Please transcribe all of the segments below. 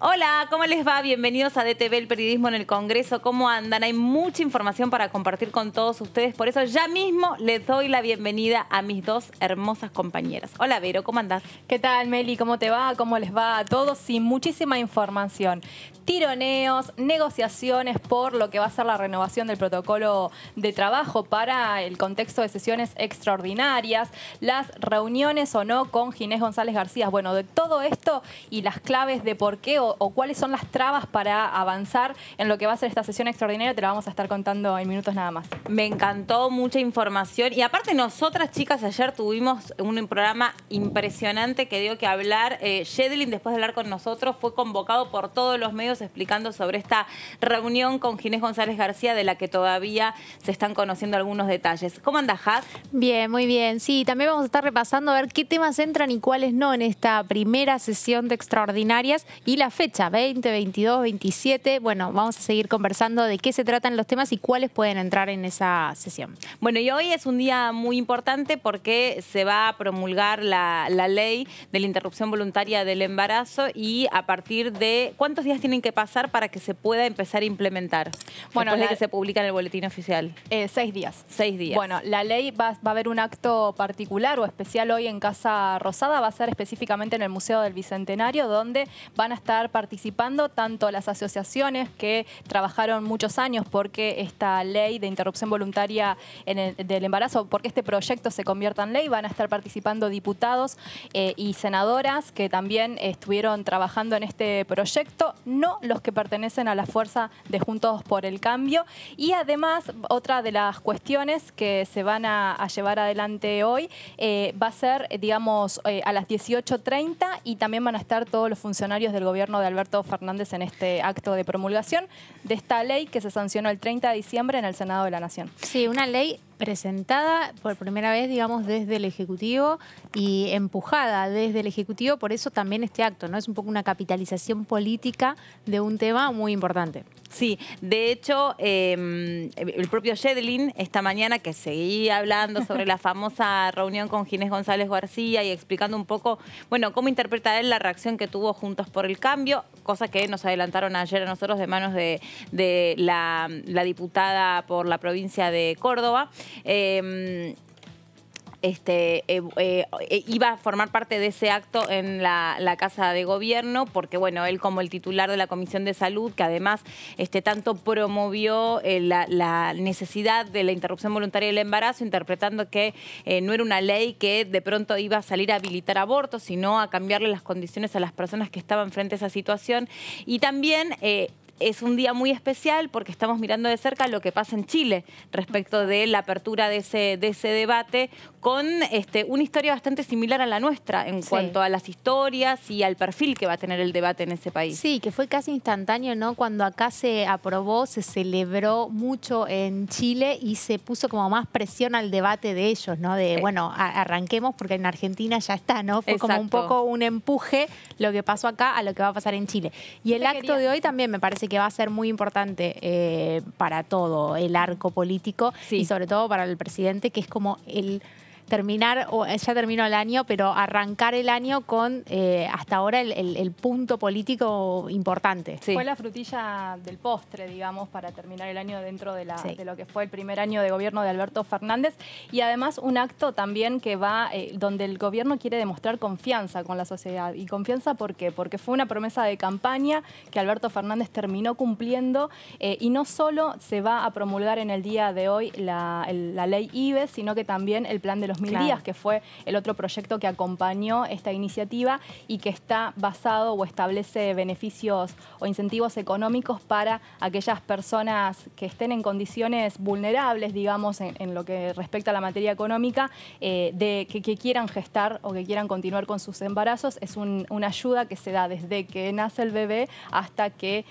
Hola, ¿cómo les va? Bienvenidos a DTV, el periodismo en el Congreso. ¿Cómo andan? Hay mucha información para compartir con todos ustedes. Por eso ya mismo les doy la bienvenida a mis dos hermosas compañeras. Hola, Vero, ¿cómo andás? ¿Qué tal, Meli? ¿Cómo te va? ¿Cómo les va a todos? Sí, muchísima información. Tironeos, negociaciones por lo que va a ser la renovación del protocolo de trabajo para el contexto de sesiones extraordinarias, las reuniones o no con Ginés González García. Bueno, de todo esto y las claves de por qué o cuáles son las trabas para avanzar en lo que va a ser esta sesión extraordinaria, te la vamos a estar contando en minutos nada más. Me encantó, mucha información. Y aparte nosotras, chicas, ayer tuvimos un programa impresionante que dio que hablar. Shedelin, después de hablar con nosotros, fue convocado por todos los medios explicando sobre esta reunión con Ginés González García, de la que todavía se están conociendo algunos detalles. ¿Cómo andás, Has? Bien, muy bien. Sí, también vamos a estar repasando a ver qué temas entran y cuáles no en esta primera sesión de extraordinarias y la fecha, 20, 22, 27. Bueno, vamos a seguir conversando de qué se tratan los temas y cuáles pueden entrar en esa sesión. Bueno, y hoy es un día muy importante porque se va a promulgar la ley de la interrupción voluntaria del embarazo y a partir de... ¿Cuántos días tienen que pasar para que se pueda empezar a implementar? Bueno, después de que se publica en el boletín oficial. 6 días. 6 días. Bueno, la ley va a haber un acto particular o especial hoy en Casa Rosada, va a ser específicamente en el Museo del Bicentenario, donde van a estar participando tanto las asociaciones que trabajaron muchos años porque esta ley de interrupción voluntaria del embarazo, porque este proyecto se convierta en ley, van a estar participando diputados y senadoras que también estuvieron trabajando en este proyecto, no los que pertenecen a la fuerza de Juntos por el Cambio. Y además, otra de las cuestiones que se van a llevar adelante hoy va a ser, digamos, a las 18:30 y también van a estar todos los funcionarios del gobierno de Alberto Fernández en este acto de promulgación de esta ley que se sancionó el 30 de diciembre en el Senado de la Nación. Sí, una ley presentada por primera vez, digamos, desde el Ejecutivo y empujada desde el Ejecutivo, por eso también este acto, ¿no? Es un poco una capitalización política de un tema muy importante. Sí, de hecho, el propio Shedelin esta mañana que seguía hablando sobre la famosa reunión con Ginés González García y explicando un poco, bueno, cómo interpreta él la reacción que tuvo Juntos por el Cambio, cosa que nos adelantaron ayer a nosotros de manos de la diputada por la provincia de Córdoba. Iba a formar parte de ese acto en la Casa de Gobierno porque, bueno, él como el titular de la Comisión de Salud, que además tanto promovió la necesidad de la interrupción voluntaria del embarazo, interpretando que no era una ley que de pronto iba a salir a habilitar abortos, sino a cambiarle las condiciones a las personas que estaban frente a esa situación. Y también... es un día muy especial porque estamos mirando de cerca lo que pasa en Chile respecto de la apertura de ese debate con una historia bastante similar a la nuestra en cuanto a las historias y al perfil que va a tener el debate en ese país. Sí, que fue casi instantáneo, ¿no? Cuando acá se aprobó, se celebró mucho en Chile y se puso como más presión al debate de ellos, ¿no? De, bueno, arranquemos porque en Argentina ya está, ¿no? Fue como un poco un empuje lo que pasó acá a lo que va a pasar en Chile. Y el acto de hoy también me parece que va a ser muy importante para todo el arco político y sobre todo para el presidente, que es como el terminar, o ya terminó el año, pero arrancar el año con hasta ahora el punto político importante. Sí. Fue la frutilla del postre, digamos, para terminar el año dentro de lo que fue el primer año de gobierno de Alberto Fernández y además un acto también que va donde el gobierno quiere demostrar confianza con la sociedad. ¿Y confianza por qué? Porque fue una promesa de campaña que Alberto Fernández terminó cumpliendo y no solo se va a promulgar en el día de hoy la ley IBE, sino que también el plan de los 1000 días, que fue el otro proyecto que acompañó esta iniciativa y que está basado o establece beneficios o incentivos económicos para aquellas personas que estén en condiciones vulnerables, digamos, en lo que respecta a la materia económica, que quieran gestar o que quieran continuar con sus embarazos. Es una ayuda que se da desde que nace el bebé hasta que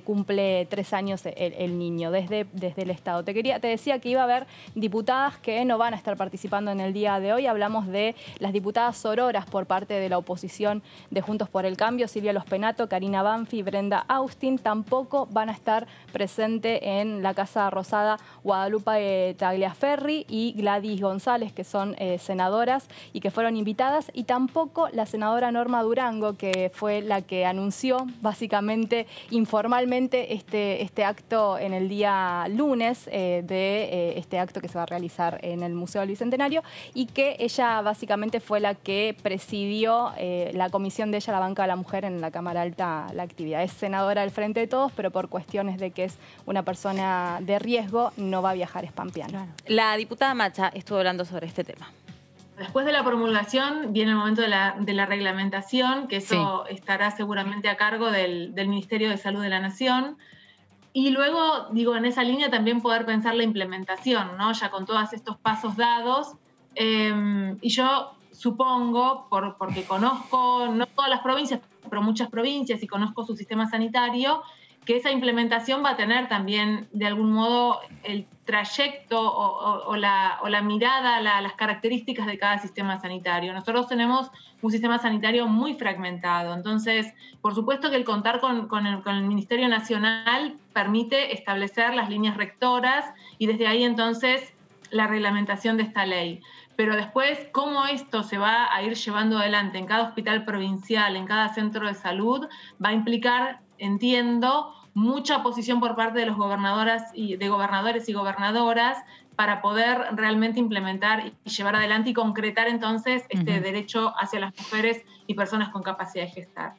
cumple 3 años el niño, desde el Estado. Te decía que iba a haber diputadas que no van a estar participando en el día de hoy. Hablamos de las diputadas sororas por parte de la oposición de Juntos por el Cambio, Silvia Lospenato, Karina Banfi, Brenda Austin. Tampoco van a estar presentes en la Casa Rosada Guadalupe Tagliaferri y Gladys González, que son senadoras y que fueron invitadas, y tampoco la senadora Norma Durango, que fue la que anunció básicamente informalmente este acto en el día lunes, este acto que se va a realizar en el Museo del Bicentenario, y que ella básicamente fue la que presidió la comisión de ella, la Banca de la Mujer, en la Cámara Alta, la actividad. Es senadora del Frente de Todos, pero por cuestiones de que es una persona de riesgo, no va a viajar a Spampiano. Claro. La diputada Macha estuvo hablando sobre este tema. Después de la promulgación viene el momento de la reglamentación, que eso estará seguramente a cargo del Ministerio de Salud de la Nación. Y luego, digo, en esa línea también poder pensar la implementación, ¿no? Ya con todos estos pasos dados. Y yo supongo, porque conozco, no todas las provincias, pero muchas provincias, y conozco su sistema sanitario, que esa implementación va a tener también, de algún modo, el trayecto o la mirada, las características de cada sistema sanitario. Nosotros tenemos un sistema sanitario muy fragmentado, entonces, por supuesto que el contar con el Ministerio Nacional permite establecer las líneas rectoras y desde ahí entonces la reglamentación de esta ley. Pero después, cómo esto se va a ir llevando adelante en cada hospital provincial, en cada centro de salud, va a implicar, entiendo, mucha posición por parte de los gobernadores y gobernadoras para poder realmente implementar y llevar adelante y concretar entonces este derecho hacia las mujeres y personas con capacidad de gestar.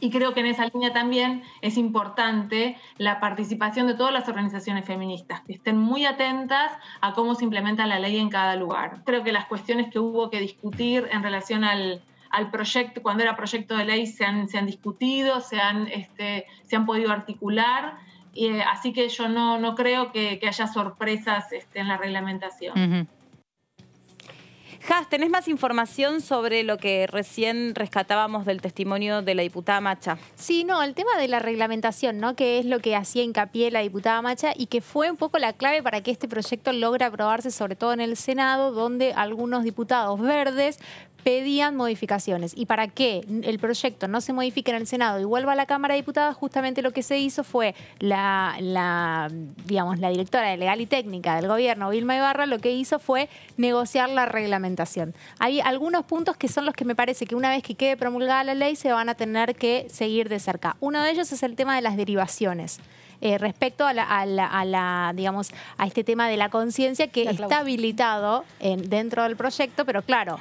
Y creo que en esa línea también es importante la participación de todas las organizaciones feministas, que estén muy atentas a cómo se implementa la ley en cada lugar. Creo que las cuestiones que hubo que discutir en relación al proyecto, cuando era proyecto de ley, se han discutido, se han podido articular, así que yo no creo que haya sorpresas en la reglamentación. Jas, ¿tenés más información sobre lo que recién rescatábamos del testimonio de la diputada Macha? Sí, no, el tema de la reglamentación, ¿no? Que es lo que hacía hincapié la diputada Macha y que fue un poco la clave para que este proyecto logre aprobarse, sobre todo en el Senado, donde algunos diputados verdes pedían modificaciones. Y para que el proyecto no se modifique en el Senado y vuelva a la Cámara de Diputados, justamente lo que se hizo fue la directora de Legal y Técnica del gobierno, Vilma Ibarra, lo que hizo fue negociar la reglamentación. Hay algunos puntos que son los que me parece que una vez que quede promulgada la ley se van a tener que seguir de cerca. Uno de ellos es el tema de las derivaciones. Respecto a este tema de la conciencia que está habilitado dentro del proyecto, pero claro,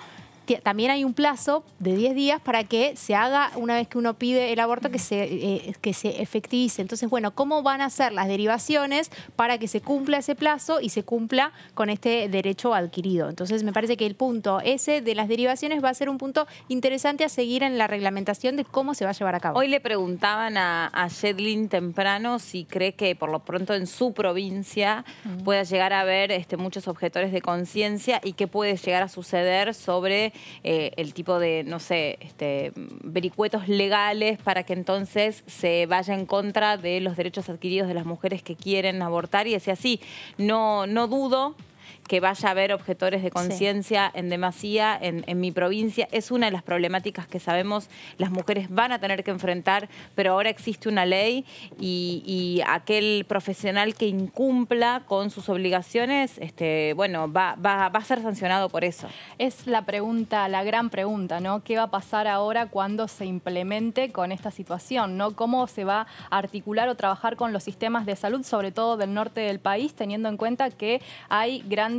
también hay un plazo de 10 días para que se haga, una vez que uno pide el aborto, que se efectivice. Entonces, bueno, ¿cómo van a ser las derivaciones para que se cumpla ese plazo y se cumpla con este derecho adquirido? Entonces, me parece que el punto ese de las derivaciones va a ser un punto interesante a seguir en la reglamentación de cómo se va a llevar a cabo. Hoy le preguntaban a Yedlin temprano si cree que por lo pronto en su provincia pueda llegar a haber muchos objetores de conciencia y qué puede llegar a suceder sobre el tipo de, no sé, vericuetos legales para que entonces se vaya en contra de los derechos adquiridos de las mujeres que quieren abortar. Y decía así, no dudo que vaya a haber objetores de conciencia en demasía en mi provincia. Es una de las problemáticas que sabemos las mujeres van a tener que enfrentar, pero ahora existe una ley y aquel profesional que incumpla con sus obligaciones, va a ser sancionado por eso. Es la pregunta, la gran pregunta, ¿no? ¿Qué va a pasar ahora cuando se implemente con esta situación, ¿no? ¿Cómo se va a articular o trabajar con los sistemas de salud, sobre todo del norte del país, teniendo en cuenta que hay grandes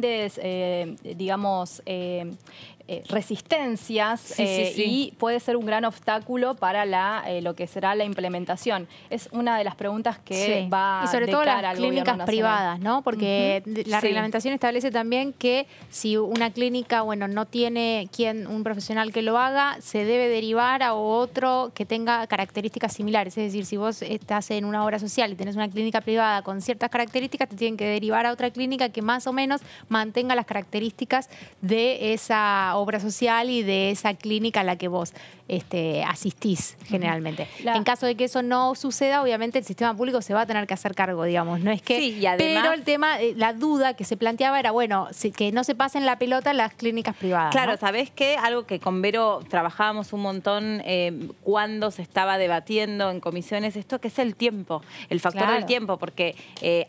resistencias y puede ser un gran obstáculo para lo que será la implementación? Es una de las preguntas que va y sobre de todo cara las al clínicas gobierno privadas, ¿no? Porque la reglamentación establece también que si una clínica, no tiene un profesional que lo haga, se debe derivar a otro que tenga características similares. Es decir, si vos estás en una obra social y tenés una clínica privada con ciertas características, te tienen que derivar a otra clínica que más o menos mantenga las características de esa obra social y de esa clínica a la que vos asistís generalmente. En caso de que eso no suceda, obviamente el sistema público se va a tener que hacer cargo, digamos. No es que, sí, y además, pero el tema, la duda que se planteaba era, bueno, que no se pasen la pelota las clínicas privadas. Claro, ¿no? ¿sabés qué? Algo que con Vero trabajábamos un montón cuando se estaba debatiendo en comisiones, esto que es el tiempo, el factor del tiempo, porque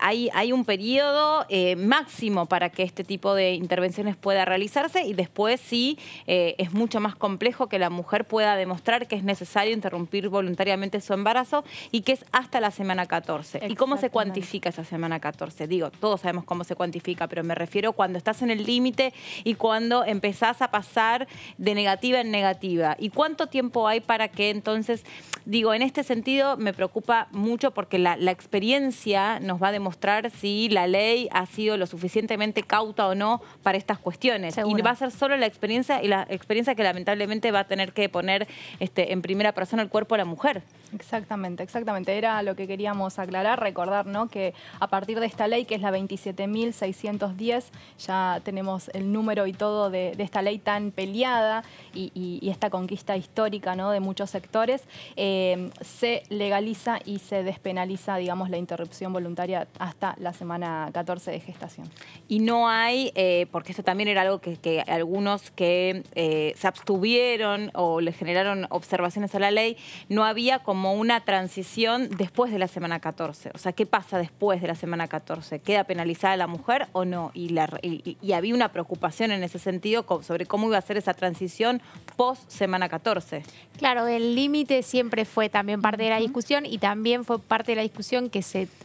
hay un periodo máximo para que este tipo de intervenciones pueda realizarse y después sí es mucho más complejo que la mujer pueda demostrar que es necesario interrumpir voluntariamente su embarazo y que es hasta la semana 14. ¿Y cómo se cuantifica esa semana 14? Digo, todos sabemos cómo se cuantifica, pero me refiero cuando estás en el límite y cuando empezás a pasar de negativa en negativa. ¿Y cuánto tiempo hay para que entonces, digo, en este sentido me preocupa mucho porque la experiencia nos va a demostrar si la ley ha sido lo suficientemente cauta o no para estas cuestiones. Seguro. Y va a ser solo la experiencia y la experiencia que lamentablemente va a tener que poner en primera persona el cuerpo de la mujer. Exactamente, exactamente. Era lo que queríamos aclarar, recordar, ¿no? Que a partir de esta ley, que es la 27.610, ya tenemos el número y todo de esta ley tan peleada y esta conquista histórica, ¿no? De muchos sectores, se legaliza y se despenaliza, digamos, la interrupción voluntaria hasta la semana 14 de gestación. Y no hay, porque esto también era algo que algunos que se abstuvieron o le generaron observaciones a la ley, no había como una transición después de la semana 14. O sea, ¿qué pasa después de la semana 14? ¿Queda penalizada la mujer o no? Y había una preocupación en ese sentido sobre cómo iba a ser esa transición post semana 14. Claro, el límite siempre fue también parte de la discusión y también fue parte de la discusión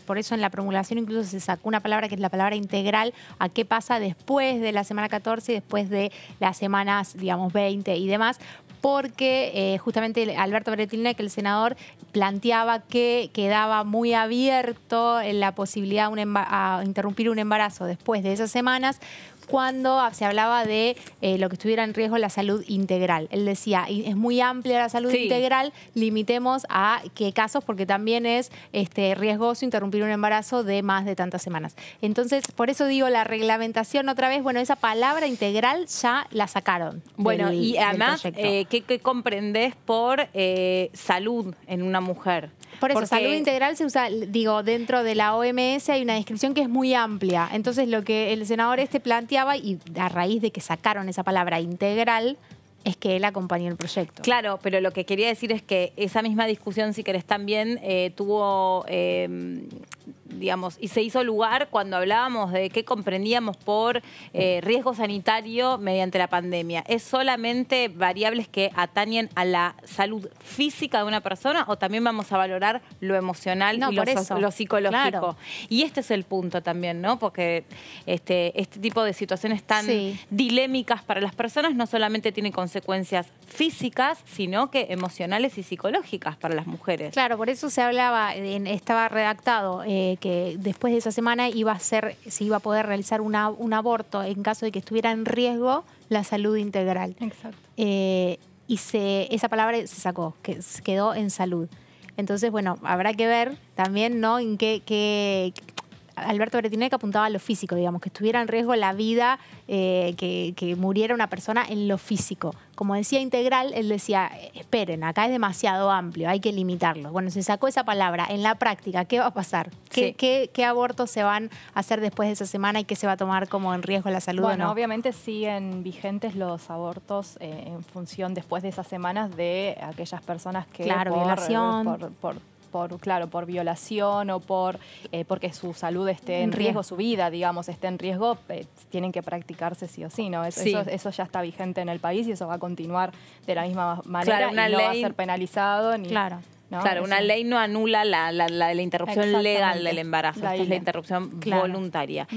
por eso en la promulgación incluso se sacó una palabra que es la palabra integral, a qué pasa después de la semana 14 y después de las semanas, digamos, 20 y demás, porque justamente Alberto Bretilnec, el senador, planteaba que quedaba muy abierto en la posibilidad a interrumpir un embarazo después de esas semanas, cuando se hablaba de lo que estuviera en riesgo la salud integral. Él decía, es muy amplia la salud integral, limitemos a qué casos, porque también es riesgoso interrumpir un embarazo de más de tantas semanas. Entonces, por eso digo, la reglamentación otra vez, bueno, esa palabra integral ya la sacaron. Bueno, y además, ¿qué comprendés por salud en una mujer? Por eso, salud integral se usa, digo, dentro de la OMS hay una descripción que es muy amplia. Entonces, lo que el senador planteaba, y a raíz de que sacaron esa palabra integral, es que él acompañó el proyecto. Claro, pero lo que quería decir es que esa misma discusión, si querés, también tuvo, digamos, y se hizo lugar cuando hablábamos de qué comprendíamos por riesgo sanitario mediante la pandemia. ¿Es solamente variables que atañen a la salud física de una persona o también vamos a valorar lo emocional y lo psicológico? Claro. Y este es el punto también, ¿no? Porque este tipo de situaciones tan dilémicas para las personas no solamente tienen consecuencias físicas, sino que emocionales y psicológicas para las mujeres. Claro, por eso se hablaba, estaba redactado que después de esa semana se iba a poder realizar un aborto en caso de que estuviera en riesgo la salud integral. Exacto. Y esa palabra se sacó, que quedó en salud. Entonces, bueno, habrá que ver también, ¿no?, en qué Alberto Bretilnec apuntaba a lo físico, digamos, que estuviera en riesgo la vida, que muriera una persona en lo físico. Como decía integral, él decía, esperen, acá es demasiado amplio, hay que limitarlo. Bueno, se sacó esa palabra. En la práctica, ¿qué va a pasar? ¿Qué abortos se van a hacer después de esa semana y qué se va a tomar como en riesgo la salud o no? Obviamente siguen vigentes los abortos en función después de esas semanas de aquellas personas que violación. Por violación o porque su salud esté en riesgo, su vida, digamos, esté en riesgo, tienen que practicarse sí o sí, ¿no? Eso ya está vigente en el país y eso va a continuar de la misma manera y no va a ser penalizado ni... ¿no? Claro, una ley no anula la interrupción legal del embarazo, esta es la interrupción voluntaria.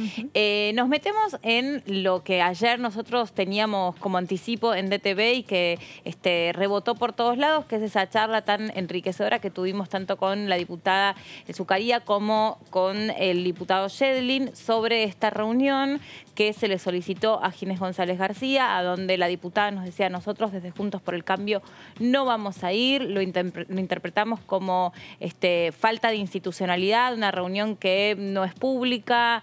Nos metemos en lo que ayer nosotros teníamos como anticipo en DTV y que rebotó por todos lados, que es esa charla tan enriquecedora que tuvimos tanto con la diputada Zucaría como con el diputado Yedlin sobre esta reunión que se le solicitó a Ginés González García, a donde la diputada nos decía, nosotros desde Juntos por el Cambio no vamos a ir, lo interpretamos interpretamos como falta de institucionalidad, una reunión que no es pública,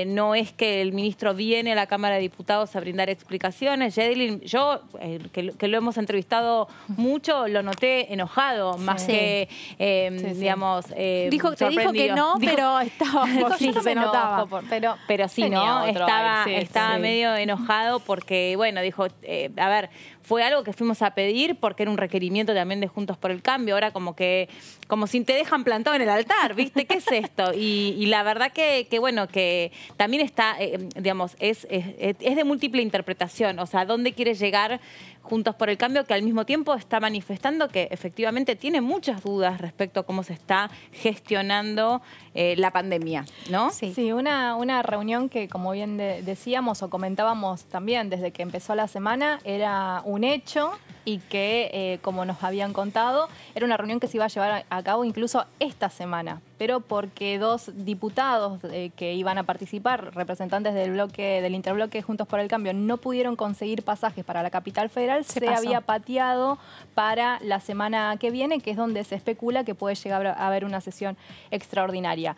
no es que el ministro viene a la Cámara de Diputados a brindar explicaciones. Yedlin, yo, que lo hemos entrevistado mucho, lo noté enojado, más que, digamos, dijo que no, pero estaba sí, se notaba. Pero sí, ¿no? Estaba medio enojado porque, bueno, dijo, a ver, fue algo que fuimos a pedir porque era un requerimiento también de Juntos por el Cambio. Ahora como si te dejan plantado en el altar, ¿viste? ¿Qué es esto? Y la verdad que bueno, que también está, digamos, es de múltiple interpretación. O sea, ¿dónde quiere llegar Juntos por el Cambio? Que al mismo tiempo está manifestando que efectivamente tiene muchas dudas respecto a cómo se está gestionando la pandemia, ¿no? Sí, una reunión que, como bien decíamos o comentábamos también desde que empezó la semana, era un hecho y que, como nos habían contado, era una reunión que se iba a llevar a cabo incluso esta semana, pero porque dos diputados que iban a participar, representantes del interbloque Juntos por el Cambio, no pudieron conseguir pasajes para la capital federal, se había pateado para la semana que viene, que es donde se especula que puede llegar a haber una sesión extraordinaria.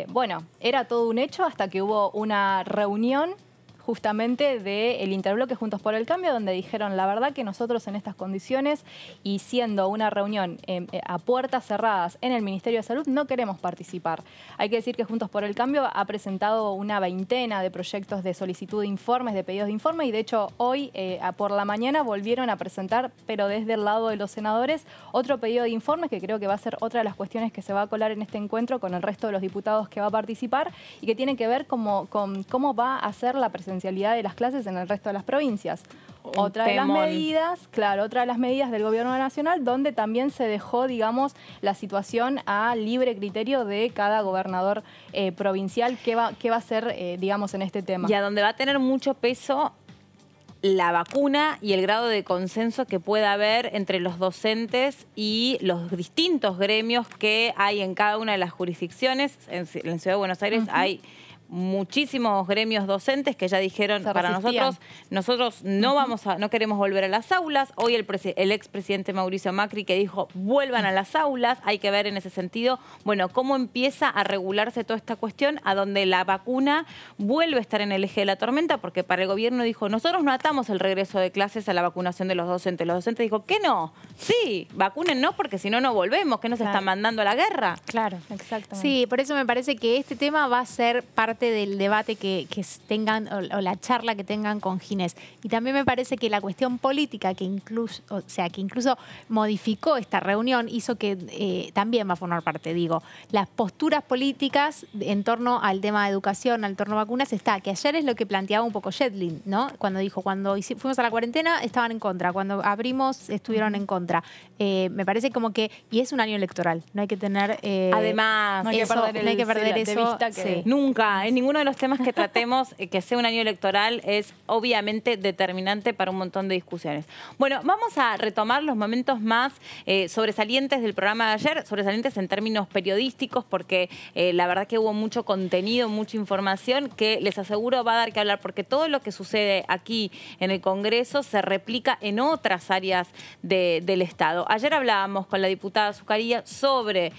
Bueno, era todo un hecho hasta que hubo una reunión justamente del interbloque Juntos por el Cambio, donde dijeron la verdad que nosotros en estas condiciones y siendo una reunión a puertas cerradas en el Ministerio de Salud no queremos participar. Hay que decir que Juntos por el Cambio ha presentado una veintena de proyectos de solicitud de informes, de pedidos de informe, y de hecho hoy por la mañana volvieron a presentar, pero desde el lado de los senadores, otro pedido de informes que creo que va a ser otra de las cuestiones que se va a colar en este encuentro con el resto de los diputados que va a participar y que tiene que ver con cómo va a ser la presencialidad de las clases en el resto de las provincias. Otra de las medidas del Gobierno Nacional, donde también se dejó, digamos, la situación a libre criterio de cada gobernador provincial qué va a hacer, digamos, en este tema. Y a donde va a tener mucho peso la vacuna y el grado de consenso que pueda haber entre los docentes y los distintos gremios que hay en cada una de las jurisdicciones. En Ciudad de Buenos Aires hay muchísimos gremios docentes que ya dijeron para nosotros no queremos volver a las aulas. Hoy el expresidente Mauricio Macri que dijo vuelvan a las aulas. Hay que ver en ese sentido, bueno, cómo empieza a regularse toda esta cuestión a donde la vacuna vuelve a estar en el eje de la tormenta, porque para el gobierno dijo, nosotros no atamos el regreso de clases a la vacunación de los docentes. Los docentes dijo, ¿qué no? Sí, vacúnennos porque si no, no volvemos. ¿Qué nos están mandando a la guerra? Claro, exactamente. Sí, por eso me parece que este tema va a ser parte del debate que tengan o la charla que tengan con Ginés. Y también me parece que la cuestión política que incluso modificó esta reunión hizo que también va a formar parte, digo, las posturas políticas en torno al tema de educación, al torno a vacunas, que ayer es lo que planteaba un poco Yedlin, ¿no? Cuando dijo, cuando fuimos a la cuarentena estaban en contra, cuando abrimos estuvieron en contra. Me parece como que, y es un año electoral, no hay que tener además no hay que perder eso de vista que nunca, en ninguno de los temas que tratemos que sea un año electoral es obviamente determinante para un montón de discusiones. Bueno, vamos a retomar los momentos más sobresalientes del programa de ayer, sobresalientes en términos periodísticos, porque la verdad que hubo mucho contenido, mucha información que les aseguro va a dar que hablar, porque todo lo que sucede aquí en el Congreso se replica en otras áreas del Estado. Ayer hablábamos con la diputada Zucaría sobre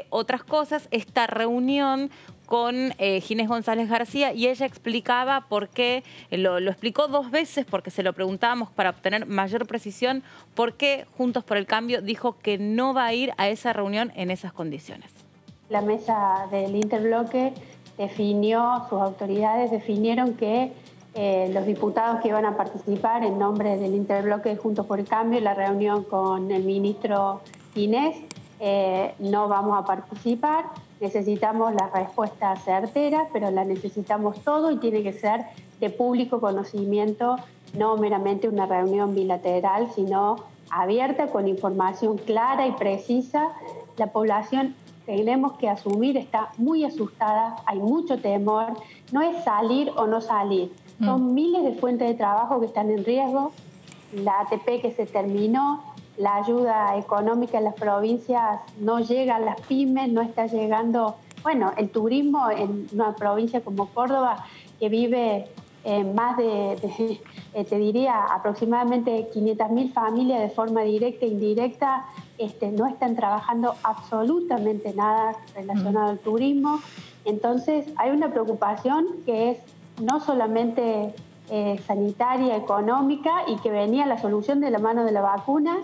otras cosas, esta reunión con Ginés González García, y ella explicaba por qué, lo explicó 2 veces porque se lo preguntábamos para obtener mayor precisión, por qué Juntos por el Cambio dijo que no va a ir a esa reunión en esas condiciones. La mesa del interbloque sus autoridades definieron que los diputados que iban a participar en nombre del interbloque Juntos por el Cambio, la reunión con el ministro Ginés, no vamos a participar. Necesitamos las respuestas certeras, pero las necesitamos todo y tiene que ser de público conocimiento, no meramente una reunión bilateral, sino abierta, con información clara y precisa. La población, tenemos que asumir, está muy asustada, hay mucho temor, no es salir o no salir. Son miles de fuentes de trabajo que están en riesgo, la ATP que se terminó, la ayuda económica en las provincias no llega a las pymes, no está llegando, bueno, el turismo en una provincia como Córdoba, que vive más te diría, aproximadamente 500.000 familias de forma directa e indirecta no están trabajando absolutamente nada relacionado al turismo. Entonces hay una preocupación que es no solamente sanitaria, económica, y que venía la solución de la mano de la vacuna,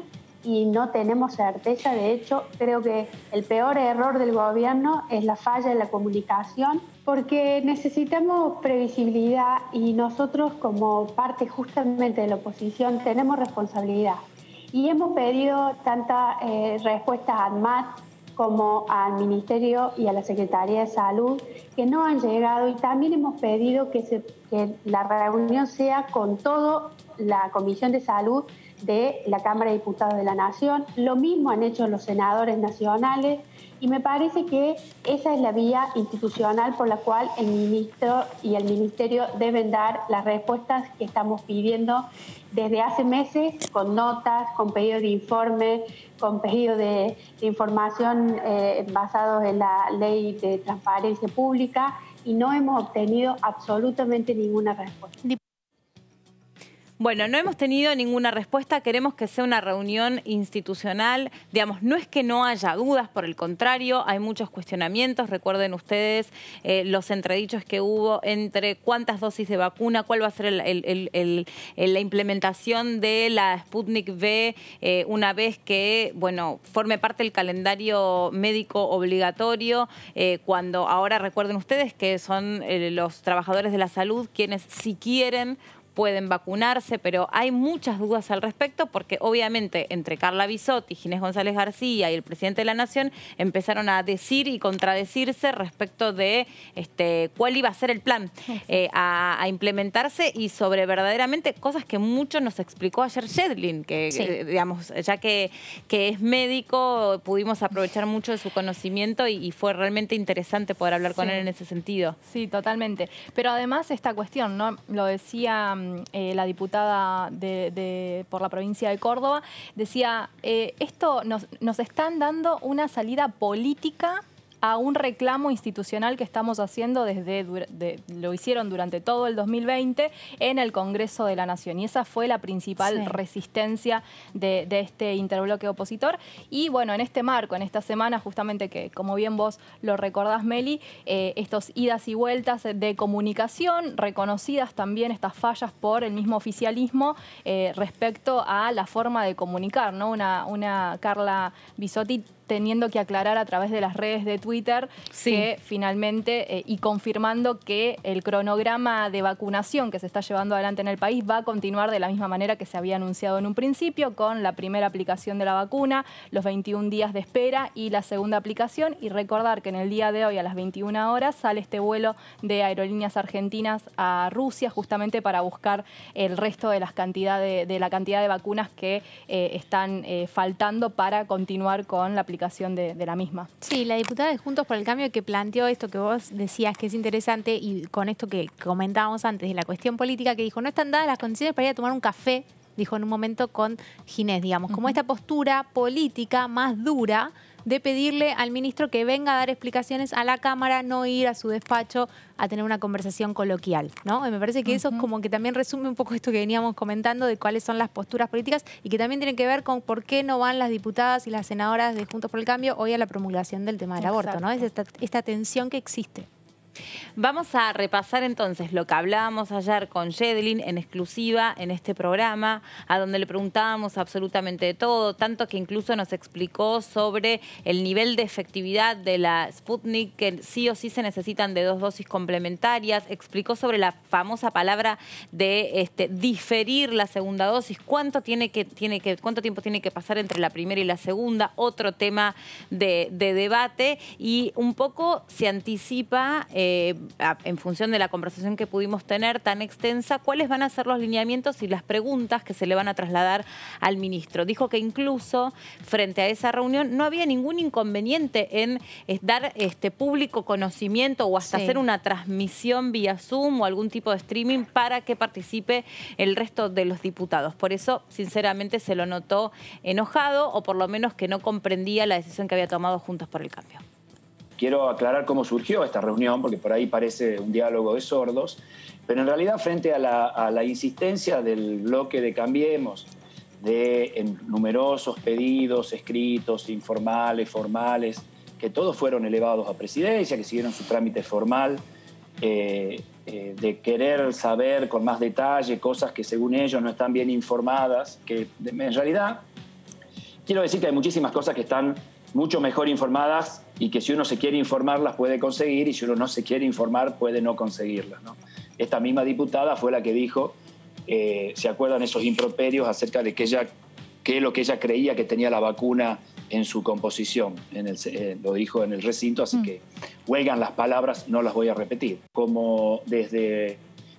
y no tenemos certeza. De hecho, creo que el peor error del gobierno es la falla en la comunicación, porque necesitamos previsibilidad y nosotros como parte justamente de la oposición tenemos responsabilidad. Y hemos pedido tantas respuestas a ANMAT como al Ministerio y a la Secretaría de Salud, que no han llegado, y también hemos pedido que la reunión sea con toda la Comisión de Salud de la Cámara de Diputados de la Nación. Lo mismo han hecho los senadores nacionales, y me parece que esa es la vía institucional por la cual el ministro y el ministerio deben dar las respuestas que estamos pidiendo desde hace meses, con notas, con pedidos de informe, con pedidos de información basados en la ley de transparencia pública, y no hemos obtenido absolutamente ninguna respuesta. Bueno, no hemos tenido ninguna respuesta. Queremos que sea una reunión institucional. Digamos, no es que no haya dudas, por el contrario, hay muchos cuestionamientos. Recuerden ustedes los entredichos que hubo entre cuántas dosis de vacuna, cuál va a ser la implementación de la Sputnik V una vez que, bueno, forme parte del calendario médico obligatorio, cuando ahora recuerden ustedes que son los trabajadores de la salud quienes, si quieren, pueden vacunarse, pero hay muchas dudas al respecto, porque obviamente entre Carla Bisotti, Ginés González García y el presidente de la Nación empezaron a decir y contradecirse respecto de cuál iba a ser el plan a implementarse, y sobre verdaderamente cosas que mucho nos explicó ayer Yedlin, que sí, digamos, ya que es médico, pudimos aprovechar mucho de su conocimiento y fue realmente interesante poder hablar con él en ese sentido. Sí, totalmente. Pero además esta cuestión, ¿no? Lo decía la diputada por la provincia de Córdoba, decía, esto nos están dando una salida política a un reclamo institucional que estamos haciendo lo hicieron durante todo el 2020 en el Congreso de la Nación. Y esa fue la principal resistencia de este interbloque opositor. Y bueno, en este marco, en esta semana, justamente que, como bien vos lo recordás, Meli, estos idas y vueltas de comunicación, reconocidas también estas fallas por el mismo oficialismo respecto a la forma de comunicar, ¿no? Una Carla Bisotti teniendo que aclarar a través de las redes de Twitter que finalmente, y confirmando que el cronograma de vacunación que se está llevando adelante en el país va a continuar de la misma manera que se había anunciado en un principio, con la primera aplicación de la vacuna, los 21 días de espera y la segunda aplicación. Y recordar que en el día de hoy a las 21 horas sale este vuelo de Aerolíneas Argentinas a Rusia, justamente para buscar el resto de la cantidad de vacunas que están faltando para continuar con la aplicación de la misma. Sí, la diputada de Juntos por el Cambio, que planteó esto que vos decías que es interesante, y con esto que comentábamos antes de la cuestión política, que dijo, no están dadas las condiciones para ir a tomar un café, dijo en un momento con Ginés, digamos, como esta postura política más dura de pedirle al ministro que venga a dar explicaciones a la Cámara, no ir a su despacho a tener una conversación coloquial, ¿no? Y me parece que eso es como que también resume un poco esto que veníamos comentando de cuáles son las posturas políticas, y que también tiene que ver con por qué no van las diputadas y las senadoras de Juntos por el Cambio hoy a la promulgación del tema del aborto, ¿no? Es esta tensión que existe. Vamos a repasar entonces lo que hablábamos ayer con Yedlin en exclusiva en este programa, a donde le preguntábamos absolutamente de todo, tanto que incluso nos explicó sobre el nivel de efectividad de la Sputnik, que sí o sí se necesitan de 2 dosis complementarias, explicó sobre la famosa palabra de diferir la segunda dosis, cuánto tiempo tiene que pasar entre la primera y la segunda, otro tema de debate, y un poco se anticipa en función de la conversación que pudimos tener tan extensa, cuáles van a ser los lineamientos y las preguntas que se le van a trasladar al ministro. Dijo que incluso frente a esa reunión no había ningún inconveniente en dar público conocimiento o hasta hacer una transmisión vía Zoom o algún tipo de streaming para que participe el resto de los diputados. Por eso, sinceramente, se lo notó enojado, o por lo menos que no comprendía la decisión que había tomado Juntos por el Cambio. quiero aclarar cómo surgió esta reunión, porque por ahí parece un diálogo de sordos, pero en realidad frente a la insistencia del bloque de Cambiemos, en numerosos pedidos escritos, informales, formales, que todos fueron elevados a presidencia, que siguieron su trámite formal, de querer saber con más detalle cosas que según ellos no están bien informadas, que en realidad quiero decir que hay muchísimas cosas que están mucho mejor informadas y que si uno se quiere informar las puede conseguir y si uno no se quiere informar puede no conseguirlas, ¿no? Esta misma diputada fue la que dijo, ¿se acuerdan esos improperios acerca de qué es lo que ella creía que tenía la vacuna en su composición? Lo dijo en el recinto, así que huelgan las palabras, no las voy a repetir. Como desde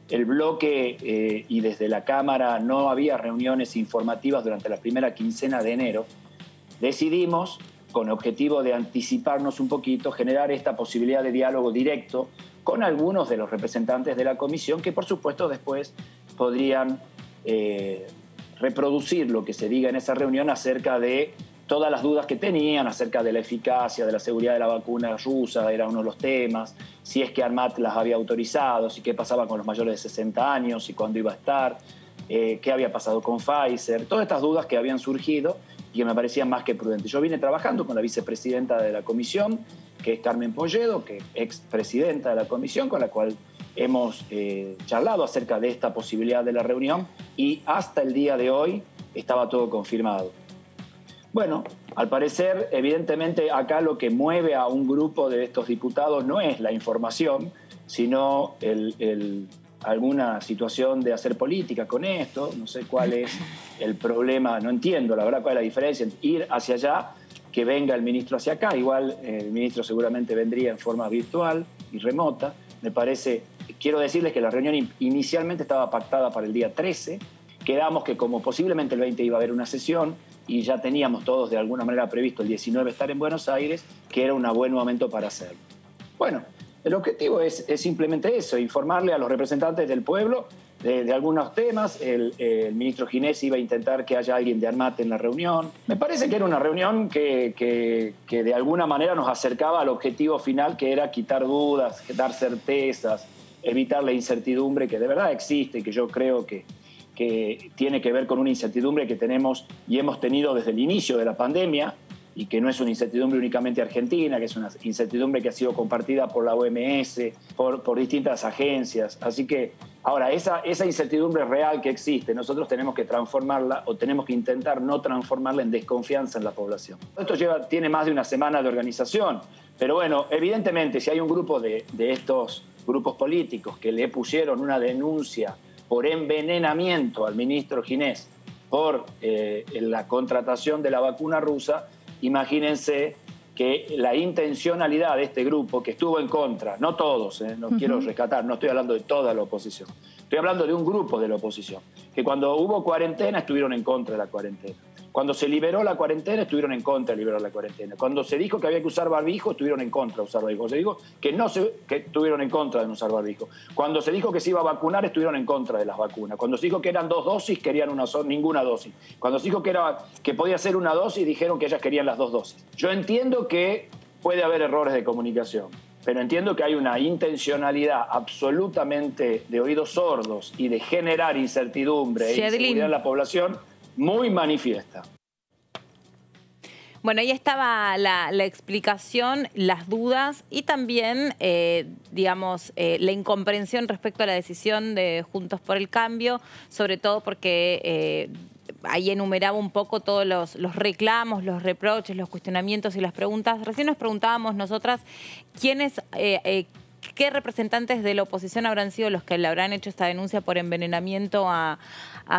el bloque y desde la Cámara no había reuniones informativas durante la primera quincena de enero, decidimos, con objetivo de anticiparnos un poquito, generar esta posibilidad de diálogo directo con algunos de los representantes de la comisión que, por supuesto, después podrían reproducir lo que se diga en esa reunión acerca de todas las dudas que tenían acerca de la eficacia, de la seguridad de la vacuna rusa, era uno de los temas, si es que ANMAT las había autorizado, si qué pasaba con los mayores de 60 años, y cuándo iba a estar, qué había pasado con Pfizer, todas estas dudas que habían surgido y que me parecían más que prudentes. Yo vine trabajando con la vicepresidenta de la comisión, que es Carmen Polledo, que es expresidenta de la comisión, con la cual hemos charlado acerca de esta posibilidad de la reunión y hasta el día de hoy estaba todo confirmado. Bueno, al parecer, evidentemente, acá lo que mueve a un grupo de estos diputados no es la información, sino alguna situación de hacer política con esto. No sé cuál es el problema, no entiendo, la verdad, cuál es la diferencia entre ir hacia allá, que venga el ministro hacia acá. Igual el ministro seguramente vendría en forma virtual y remota. Me parece, quiero decirles que la reunión inicialmente estaba pactada para el día 13. Quedamos que como posiblemente el 20 iba a haber una sesión, y ya teníamos todos de alguna manera previsto el 19 estar en Buenos Aires, que era un buen momento para hacerlo. Bueno, el objetivo es simplemente eso, informarle a los representantes del pueblo de algunos temas. El ministro Ginés iba a intentar que haya alguien de ANMAT en la reunión. Me parece que era una reunión que de alguna manera nos acercaba al objetivo final, que era quitar dudas, dar certezas, evitar la incertidumbre que de verdad existe y que yo creo que tiene que ver con una incertidumbre que tenemos y hemos tenido desde el inicio de la pandemia, y que no es una incertidumbre únicamente argentina, que es una incertidumbre que ha sido compartida por la OMS, por distintas agencias. Así que ahora, esa incertidumbre real que existe, nosotros tenemos que transformarla, o tenemos que intentar no transformarla en desconfianza en la población. Esto tiene más de una semana de organización, pero bueno, evidentemente si hay un grupo de estos grupos políticos que le pusieron una denuncia por envenenamiento al ministro Ginés por la contratación de la vacuna rusa, imagínense que la intencionalidad de este grupo, que estuvo en contra, no todos, no quiero rescatar, no estoy hablando de toda la oposición, estoy hablando de un grupo de la oposición, que cuando hubo cuarentena estuvieron en contra de la cuarentena. Cuando se liberó la cuarentena, estuvieron en contra de liberar la cuarentena. Cuando se dijo que había que usar barbijo, estuvieron en contra de usar barbijo. Se dijo que estuvieron en contra de no usar barbijo. Cuando se dijo que se iba a vacunar, estuvieron en contra de las vacunas. Cuando se dijo que eran 2 dosis, querían ninguna dosis. Cuando se dijo que podía ser una dosis, dijeron que ellas querían las 2 dosis. Yo entiendo que puede haber errores de comunicación, pero entiendo que hay una intencionalidad absolutamente de oídos sordos y de generar incertidumbre e inseguridad en la población muy manifiesta. Bueno, ahí estaba la explicación, las dudas y también, digamos, la incomprensión respecto a la decisión de Juntos por el Cambio, sobre todo porque ahí enumeraba un poco todos los reclamos, los reproches, los cuestionamientos y las preguntas. Recién nos preguntábamos nosotras ¿qué representantes de la oposición habrán sido los que le habrán hecho esta denuncia por envenenamiento a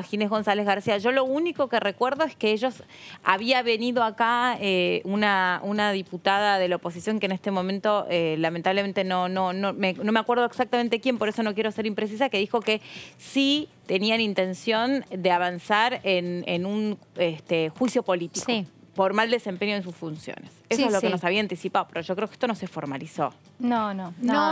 Ginés González García? Yo lo único que recuerdo es que había venido acá una diputada de la oposición que en este momento lamentablemente no me acuerdo exactamente quién, por eso no quiero ser imprecisa, que dijo que sí tenían intención de avanzar en un juicio político por mal desempeño en sus funciones. Eso es lo que nos había anticipado, pero yo creo que esto no se formalizó. No,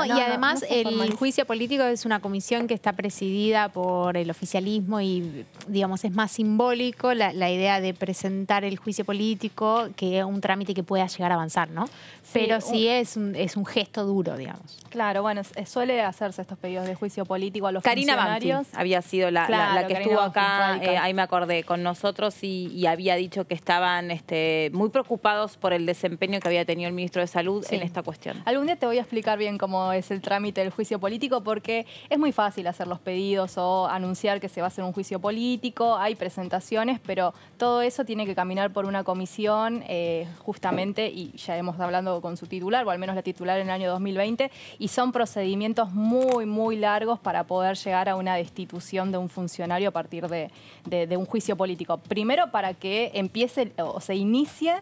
y además el juicio político es una comisión que está presidida por el oficialismo y, digamos, es más simbólico la idea de presentar el juicio político que un trámite que pueda llegar a avanzar, ¿no? Pero sí es un gesto duro, digamos. Claro, bueno, suele hacerse estos pedidos de juicio político a los Karina funcionarios. Banfi había sido la que estuvo acá, ahí me acordé, con nosotros y había dicho que estaban muy preocupados por el desempeño que había tenido el ministro de Salud en esta cuestión. Algún día te voy a explicar bien cómo es el trámite del juicio político, porque es muy fácil hacer los pedidos o anunciar que se va a hacer un juicio político, hay presentaciones, pero todo eso tiene que caminar por una comisión justamente, y ya hemos hablado con su titular, o al menos la titular en el año 2020, y son procedimientos muy, muy largos para poder llegar a una destitución de un funcionario a partir de un juicio político. Primero, para que empiece o se inicie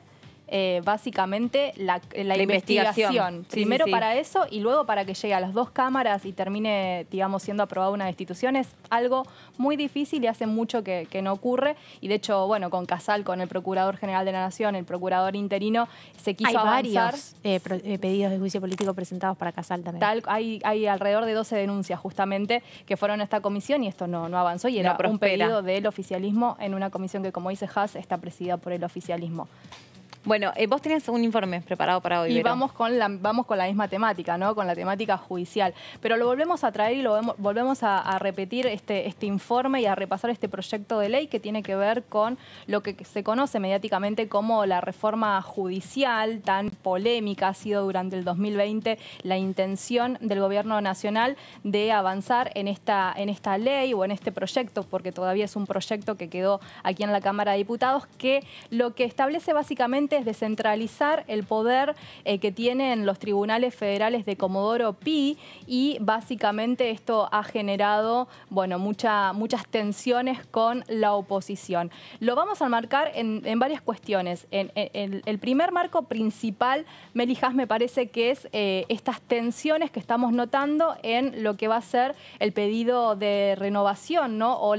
básicamente la investigación. Primero para eso y luego para que llegue a las dos cámaras y termine, digamos, siendo aprobada una destitución. Es algo muy difícil y hace mucho que no ocurre. Y de hecho, bueno, con Casal, con el Procurador General de la Nación, el Procurador Interino, se quiso avanzar. Hay varios pedidos de juicio político presentados para Casal también. Hay alrededor de 12 denuncias justamente que fueron a esta comisión y esto no avanzó y era un pedido del oficialismo en una comisión que, como dice Haas, está presidida por el oficialismo. Bueno, vos tenés un informe preparado para hoy, y vamos con la misma temática, ¿no? Con la temática judicial. Pero lo volvemos a traer y volvemos a repetir este informe y a repasar este proyecto de ley que tiene que ver con lo que se conoce mediáticamente como la reforma judicial, tan polémica ha sido durante el 2020 la intención del Gobierno Nacional de avanzar en esta ley o en este proyecto, porque todavía es un proyecto que quedó aquí en la Cámara de Diputados, que lo que establece básicamente es descentralizar el poder que tienen los tribunales federales de Comodoro Pi, y básicamente esto ha generado, bueno, muchas tensiones con la oposición. Lo vamos a marcar en varias cuestiones. El primer marco principal, Meli Haas, me parece que es estas tensiones que estamos notando en lo que va a ser el pedido de renovación, ¿no? O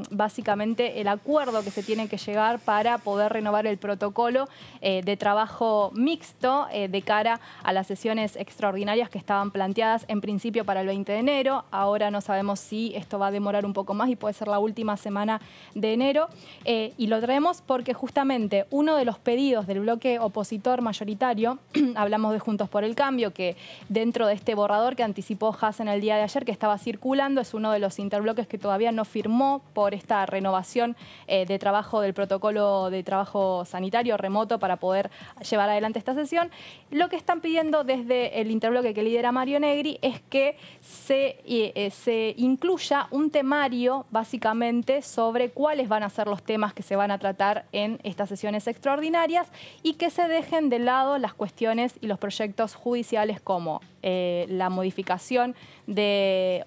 básicamente el acuerdo que se tiene que llegar para poder renovar el protocolo de trabajo mixto de cara a las sesiones extraordinarias que estaban planteadas en principio para el 20 de enero. Ahora no sabemos si esto va a demorar un poco más y puede ser la última semana de enero. Y lo traemos porque justamente uno de los pedidos del bloque opositor mayoritario, hablamos de Juntos por el Cambio, que dentro de este borrador que anticipó Haas en el día de ayer, que estaba circulando, es uno de los interbloques que todavía no firmó por esta renovación de trabajo del protocolo de trabajo sanitario remoto para poder llevar adelante esta sesión. Lo que están pidiendo desde el interbloque que lidera Mario Negri es que se incluya un temario básicamente sobre cuáles van a ser los temas que se van a tratar en estas sesiones extraordinarias y que se dejen de lado las cuestiones y los proyectos judiciales como la modificación de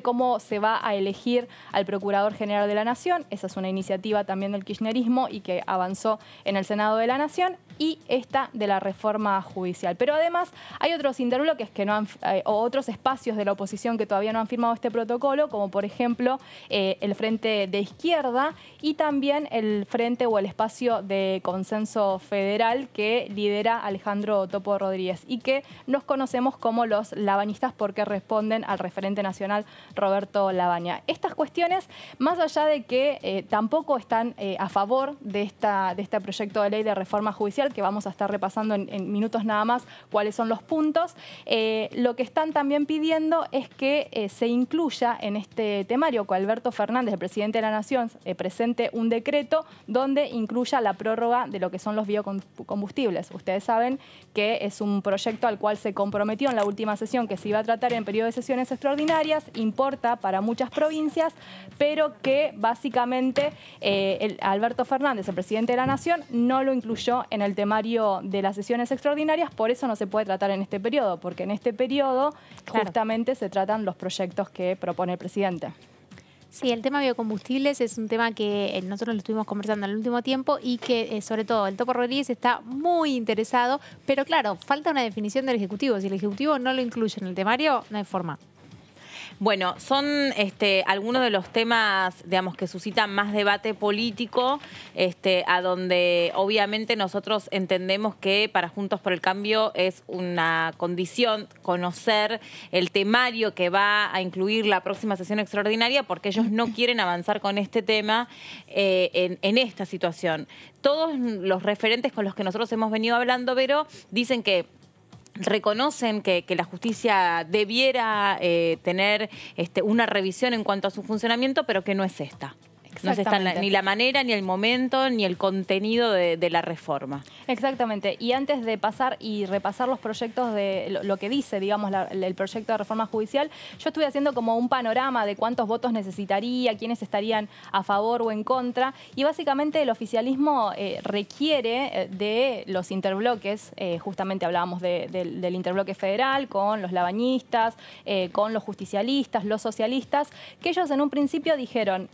cómo se va a elegir al Procurador General de la Nación. Esa es una iniciativa también del kirchnerismo y que avanzó en el Senado de la Nación, y esta de la reforma judicial. Pero además hay otros interbloques que no han, o otros espacios de la oposición que todavía no han firmado este protocolo, como por ejemplo el Frente de Izquierda y también el Frente o el Espacio de Consenso Federal que lidera Alejandro Topo Rodríguez y que nos conocemos como los labañistas porque responden al referente nacional Roberto Labaña. Estas cuestiones, más allá de que tampoco están a favor de este proyecto de ley de reforma judicial, que vamos a estar repasando en minutos nada más cuáles son los puntos, lo que están también pidiendo es que se incluya en este temario que Alberto Fernández, el presidente de la Nación, presente un decreto donde incluya la prórroga de lo que son los biocombustibles. Ustedes saben que es un proyecto al cual se comprometió en la última sesión que se iba a tratar en periodo de sesiones extraordinarias, importa para muchas provincias, pero que básicamente Alberto Fernández, el presidente de la Nación, no lo incluyó en el temario de las sesiones extraordinarias, por eso no se puede tratar en este periodo, porque en este periodo justamente se tratan los proyectos que propone el presidente. Sí, el tema biocombustibles es un tema que nosotros lo estuvimos conversando en el último tiempo y que sobre todo el Topo Rodríguez está muy interesado, pero claro, falta una definición del Ejecutivo. Si el Ejecutivo no lo incluye en el temario, no hay forma. Bueno, son algunos de los temas, digamos, que suscitan más debate político, a donde obviamente nosotros entendemos que para Juntos por el Cambio es una condición conocer el temario que va a incluir la próxima sesión extraordinaria, porque ellos no quieren avanzar con este tema en esta situación. Todos los referentes con los que nosotros hemos venido hablando, Vero, dicen que reconocen que la justicia debiera tener una revisión en cuanto a su funcionamiento, pero que no es esta. No se está ni la manera, ni el momento, ni el contenido de la reforma. Exactamente. Y antes de pasar y repasar los proyectos de lo que dice, digamos, el proyecto de reforma judicial, yo estuve haciendo como un panorama de cuántos votos necesitaría, quiénes estarían a favor o en contra. Y básicamente el oficialismo requiere de los interbloques, justamente hablábamos del interbloque federal, con los labañistas, con los justicialistas, los socialistas, que ellos en un principio dijeron,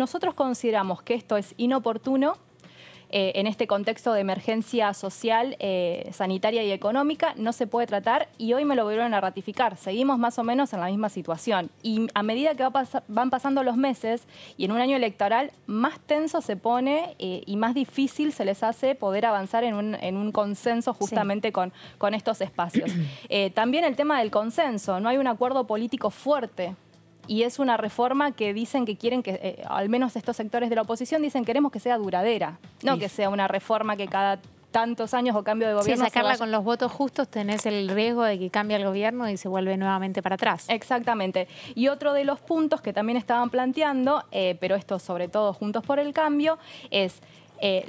nosotros consideramos que esto es inoportuno en este contexto de emergencia social, sanitaria y económica, no se puede tratar y hoy me lo volvieron a ratificar. Seguimos más o menos en la misma situación. Y a medida que van pasando los meses y en un año electoral, más tenso se pone y más difícil se les hace poder avanzar en un consenso justamente con estos espacios. También el tema del consenso, no hay un acuerdo político fuerte. Y es una reforma que dicen que quieren que, al menos estos sectores de la oposición dicen queremos que sea duradera, no que sea una reforma que cada tantos años o cambio de gobierno. Si sacarla con los votos justos tenés el riesgo de que cambie el gobierno y se vuelve nuevamente para atrás. Exactamente. Y otro de los puntos que también estaban planteando, pero esto sobre todo Juntos por el Cambio, es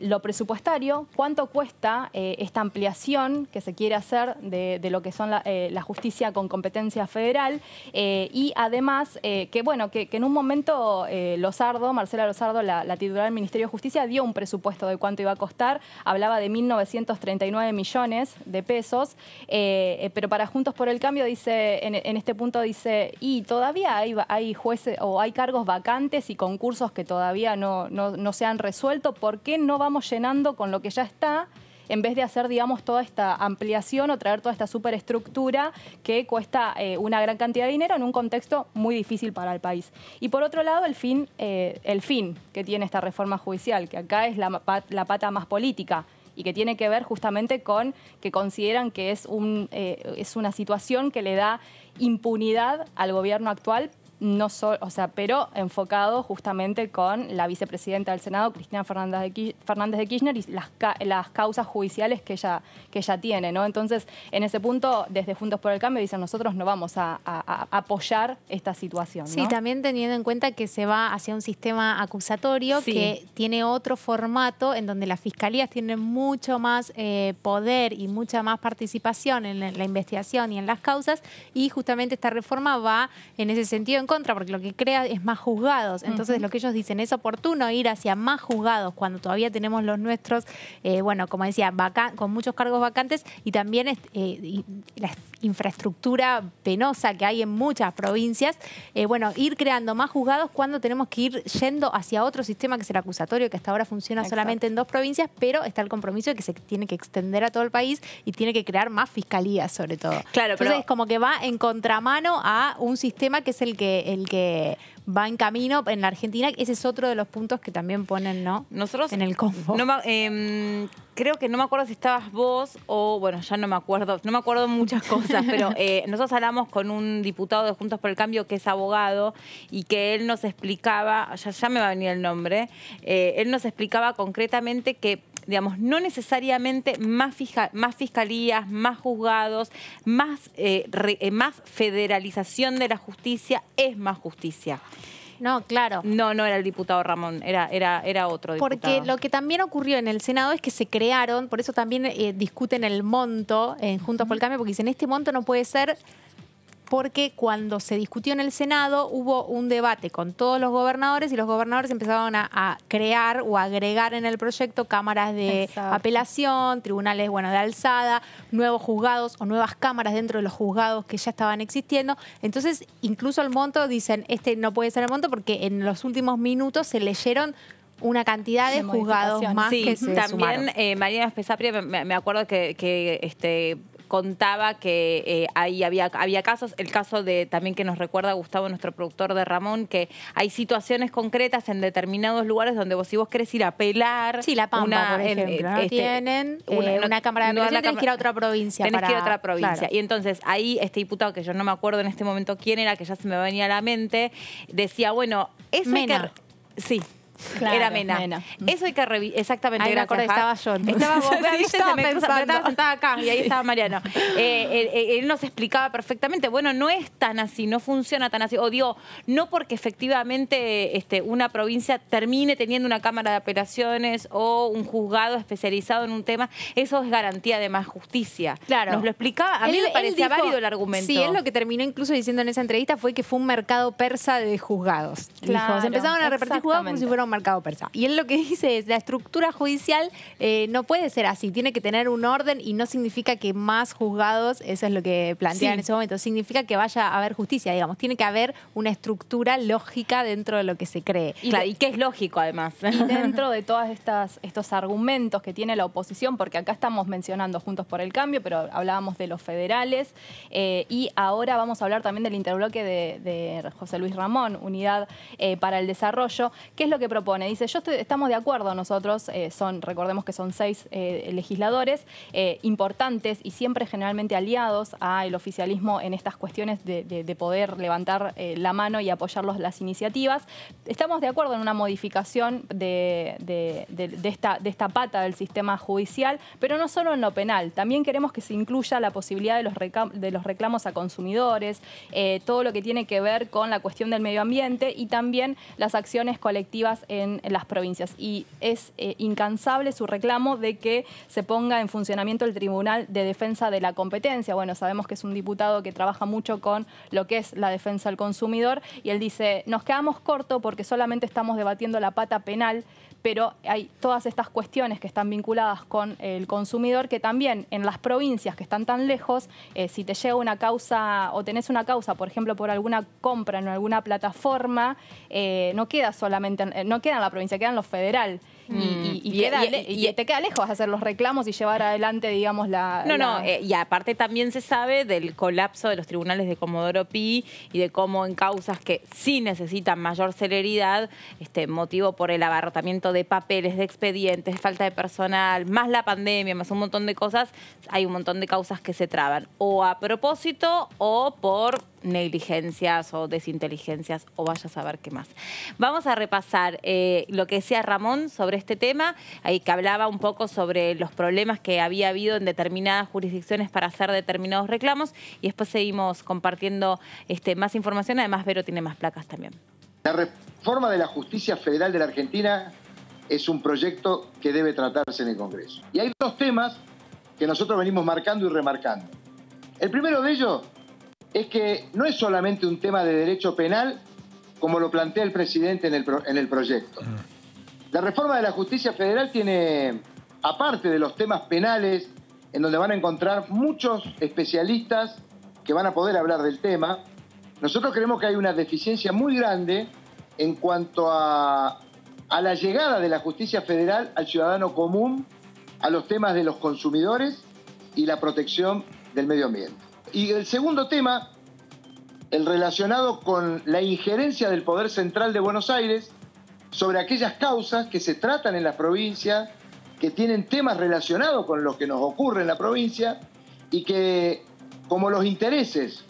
lo presupuestario, cuánto cuesta esta ampliación que se quiere hacer de lo que son la justicia con competencia federal y además que en un momento Marcela Lozardo, la titular del Ministerio de Justicia, dio un presupuesto de cuánto iba a costar, hablaba de 1.939 millones de pesos, pero para Juntos por el Cambio dice, en este punto dice, y todavía hay jueces o hay cargos vacantes y concursos que todavía no se han resuelto, ¿por qué no vamos llenando con lo que ya está en vez de hacer, digamos, toda esta ampliación o traer toda esta superestructura que cuesta una gran cantidad de dinero en un contexto muy difícil para el país? Y por otro lado, el fin que tiene esta reforma judicial, que acá es la pata más política y que tiene que ver justamente con que consideran que es una situación que le da impunidad al gobierno actual, pero enfocado justamente con la vicepresidenta del Senado, Cristina Fernández de Kirchner, y las causas judiciales que ella tiene, ¿no? Entonces, en ese punto, desde Juntos por el Cambio dicen, nosotros no vamos a apoyar esta situación, ¿no? Sí, también teniendo en cuenta que se va hacia un sistema acusatorio que tiene otro formato en donde las fiscalías tienen mucho más poder y mucha más participación en la investigación y en las causas, y justamente esta reforma va en ese sentido en contra, porque lo que crea es más juzgados. Entonces, lo que ellos dicen, es oportuno ir hacia más juzgados cuando todavía tenemos los nuestros, como decía, con muchos cargos vacantes, y también la infraestructura penosa que hay en muchas provincias. Ir creando más juzgados cuando tenemos que ir yendo hacia otro sistema que es el acusatorio, que hasta ahora funciona solamente en 2 provincias, pero está el compromiso de que se tiene que extender a todo el país y tiene que crear más fiscalías, sobre todo. Claro, entonces es como que va en contramano a un sistema que es el que va en camino en la Argentina. Ese es otro de los puntos que también ponen, ¿no? Nosotros en el combo. Creo que no me acuerdo si estabas vos o, bueno, ya no me acuerdo muchas cosas, pero nosotros hablamos con un diputado de Juntos por el Cambio que es abogado y que él nos explicaba, ya me va a venir el nombre, él nos explicaba concretamente que, digamos, no necesariamente más fiscalías, más juzgados, más federalización de la justicia es más justicia. No, claro. No era el diputado Ramón, era otro diputado. Porque lo que también ocurrió en el Senado es que se crearon, por eso también discuten el monto en Juntos por el Cambio, porque dicen, este monto no puede ser, porque cuando se discutió en el Senado hubo un debate con todos los gobernadores y los gobernadores empezaron a crear o agregar en el proyecto cámaras de apelación, tribunales de alzada, nuevos juzgados o nuevas cámaras dentro de los juzgados que ya estaban existiendo. Entonces, incluso el monto, dicen, este no puede ser el monto porque en los últimos minutos se leyeron una cantidad de juzgados más que se también sumaron. Mariana Spesapria, me acuerdo que contaba que ahí había casos, el caso de también que nos recuerda Gustavo, nuestro productor de Ramón, que hay situaciones concretas en determinados lugares donde si vos querés ir a apelar... Sí, La Pampa, por ejemplo, no tienen una cámara de apelación, tenés que ir a otra provincia. Tenés que ir a otra provincia. Claro. Y entonces ahí este diputado, que yo no me acuerdo en este momento quién era, que ya se me venía a la mente, decía, bueno, eso Mena. Sí. Claro, era Mena. Eso hay que revisar. Exactamente, ahí gracias. Estaba yo. Estaba vos, Sí, estaba sentada acá y ahí estaba Mariano. Él nos explicaba perfectamente, bueno, no es tan así, no funciona tan así. O digo, no porque efectivamente una provincia termine teniendo una cámara de apelaciones o un juzgado especializado en un tema, eso es garantía de más justicia. Claro. Nos lo explicaba, a mí me parecía válido el argumento. Sí, él lo que terminó incluso diciendo en esa entrevista fue que fue un mercado persa de juzgados. Claro, dijo, se empezaron a repartir juzgados como si fuera un mercado persa. Y él lo que dice es, la estructura judicial no puede ser así, tiene que tener un orden y no significa que más juzgados, eso es lo que plantea en ese momento, significa que vaya a haber justicia, digamos, tiene que haber una estructura lógica dentro de lo que se cree. Y que es lógico además. Y dentro de todos estos argumentos que tiene la oposición, porque acá estamos mencionando Juntos por el Cambio, pero hablábamos de los federales, y ahora vamos a hablar también del interbloque de José Luis Ramón, Unidad para el Desarrollo. ¿Qué es lo que propone? Dice, estamos de acuerdo nosotros, recordemos que son 6 legisladores importantes y siempre generalmente aliados al oficialismo en estas cuestiones de poder levantar la mano y apoyar las iniciativas. Estamos de acuerdo en una modificación de esta pata del sistema judicial, pero no solo en lo penal. También queremos que se incluya la posibilidad de los reclamos a consumidores, todo lo que tiene que ver con la cuestión del medio ambiente y también las acciones colectivas en las provincias. Y es incansable su reclamo de que se ponga en funcionamiento el Tribunal de Defensa de la Competencia. Bueno, sabemos que es un diputado que trabaja mucho con lo que es la defensa al consumidor y él dice, nos quedamos cortos porque solamente estamos debatiendo la pata penal, pero hay todas estas cuestiones que están vinculadas con el consumidor que también en las provincias que están tan lejos, si te llega una causa o tenés una causa, por ejemplo, por alguna compra en alguna plataforma, no queda solamente, no queda en la provincia, queda en lo federal. Y te queda lejos hacer los reclamos y llevar adelante, digamos, y aparte también se sabe del colapso de los tribunales de Comodoro Pi y de cómo en causas que sí necesitan mayor celeridad, motivo por el abarrotamiento de papeles, de expedientes, falta de personal, más la pandemia, más un montón de cosas, hay un montón de causas que se traban, o a propósito o por negligencias o desinteligencias o vaya a saber qué más. Vamos a repasar lo que decía Ramón sobre este tema, ahí que hablaba un poco sobre los problemas que había habido en determinadas jurisdicciones para hacer determinados reclamos y después seguimos compartiendo más información. Además, Vero tiene más placas también. La reforma de la justicia federal de la Argentina es un proyecto que debe tratarse en el Congreso. Y hay 2 temas que nosotros venimos marcando y remarcando. El primero de ellos es que no es solamente un tema de derecho penal, como lo plantea el presidente en el proyecto. La reforma de la justicia federal tiene, aparte de los temas penales, en donde van a encontrar muchos especialistas que van a poder hablar del tema, nosotros creemos que hay una deficiencia muy grande en cuanto a la llegada de la justicia federal al ciudadano común, a los temas de los consumidores y la protección del medio ambiente. Y el segundo tema, el relacionado con la injerencia del Poder Central de Buenos Aires sobre aquellas causas que se tratan en la provincia, que tienen temas relacionados con lo que nos ocurre en la provincia y que, como los intereses,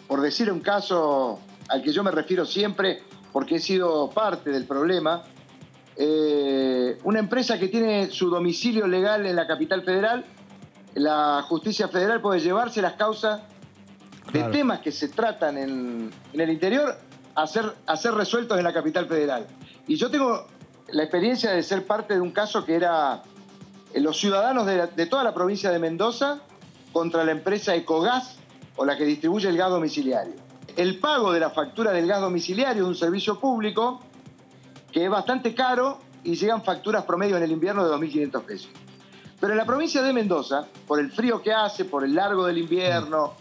por decir un caso al que yo me refiero siempre porque he sido parte del problema, una empresa que tiene su domicilio legal en la capital federal, la justicia federal puede llevarse las causas de temas que se tratan en el interior a ser resueltos en la capital federal. Y yo tengo la experiencia de ser parte de un caso que era los ciudadanos de toda la provincia de Mendoza contra la empresa Ecogas o la que distribuye el gas domiciliario. El pago de la factura del gas domiciliario es un servicio público que es bastante caro y llegan facturas promedio en el invierno de 2.500 pesos. Pero en la provincia de Mendoza, por el frío que hace, por el largo del invierno,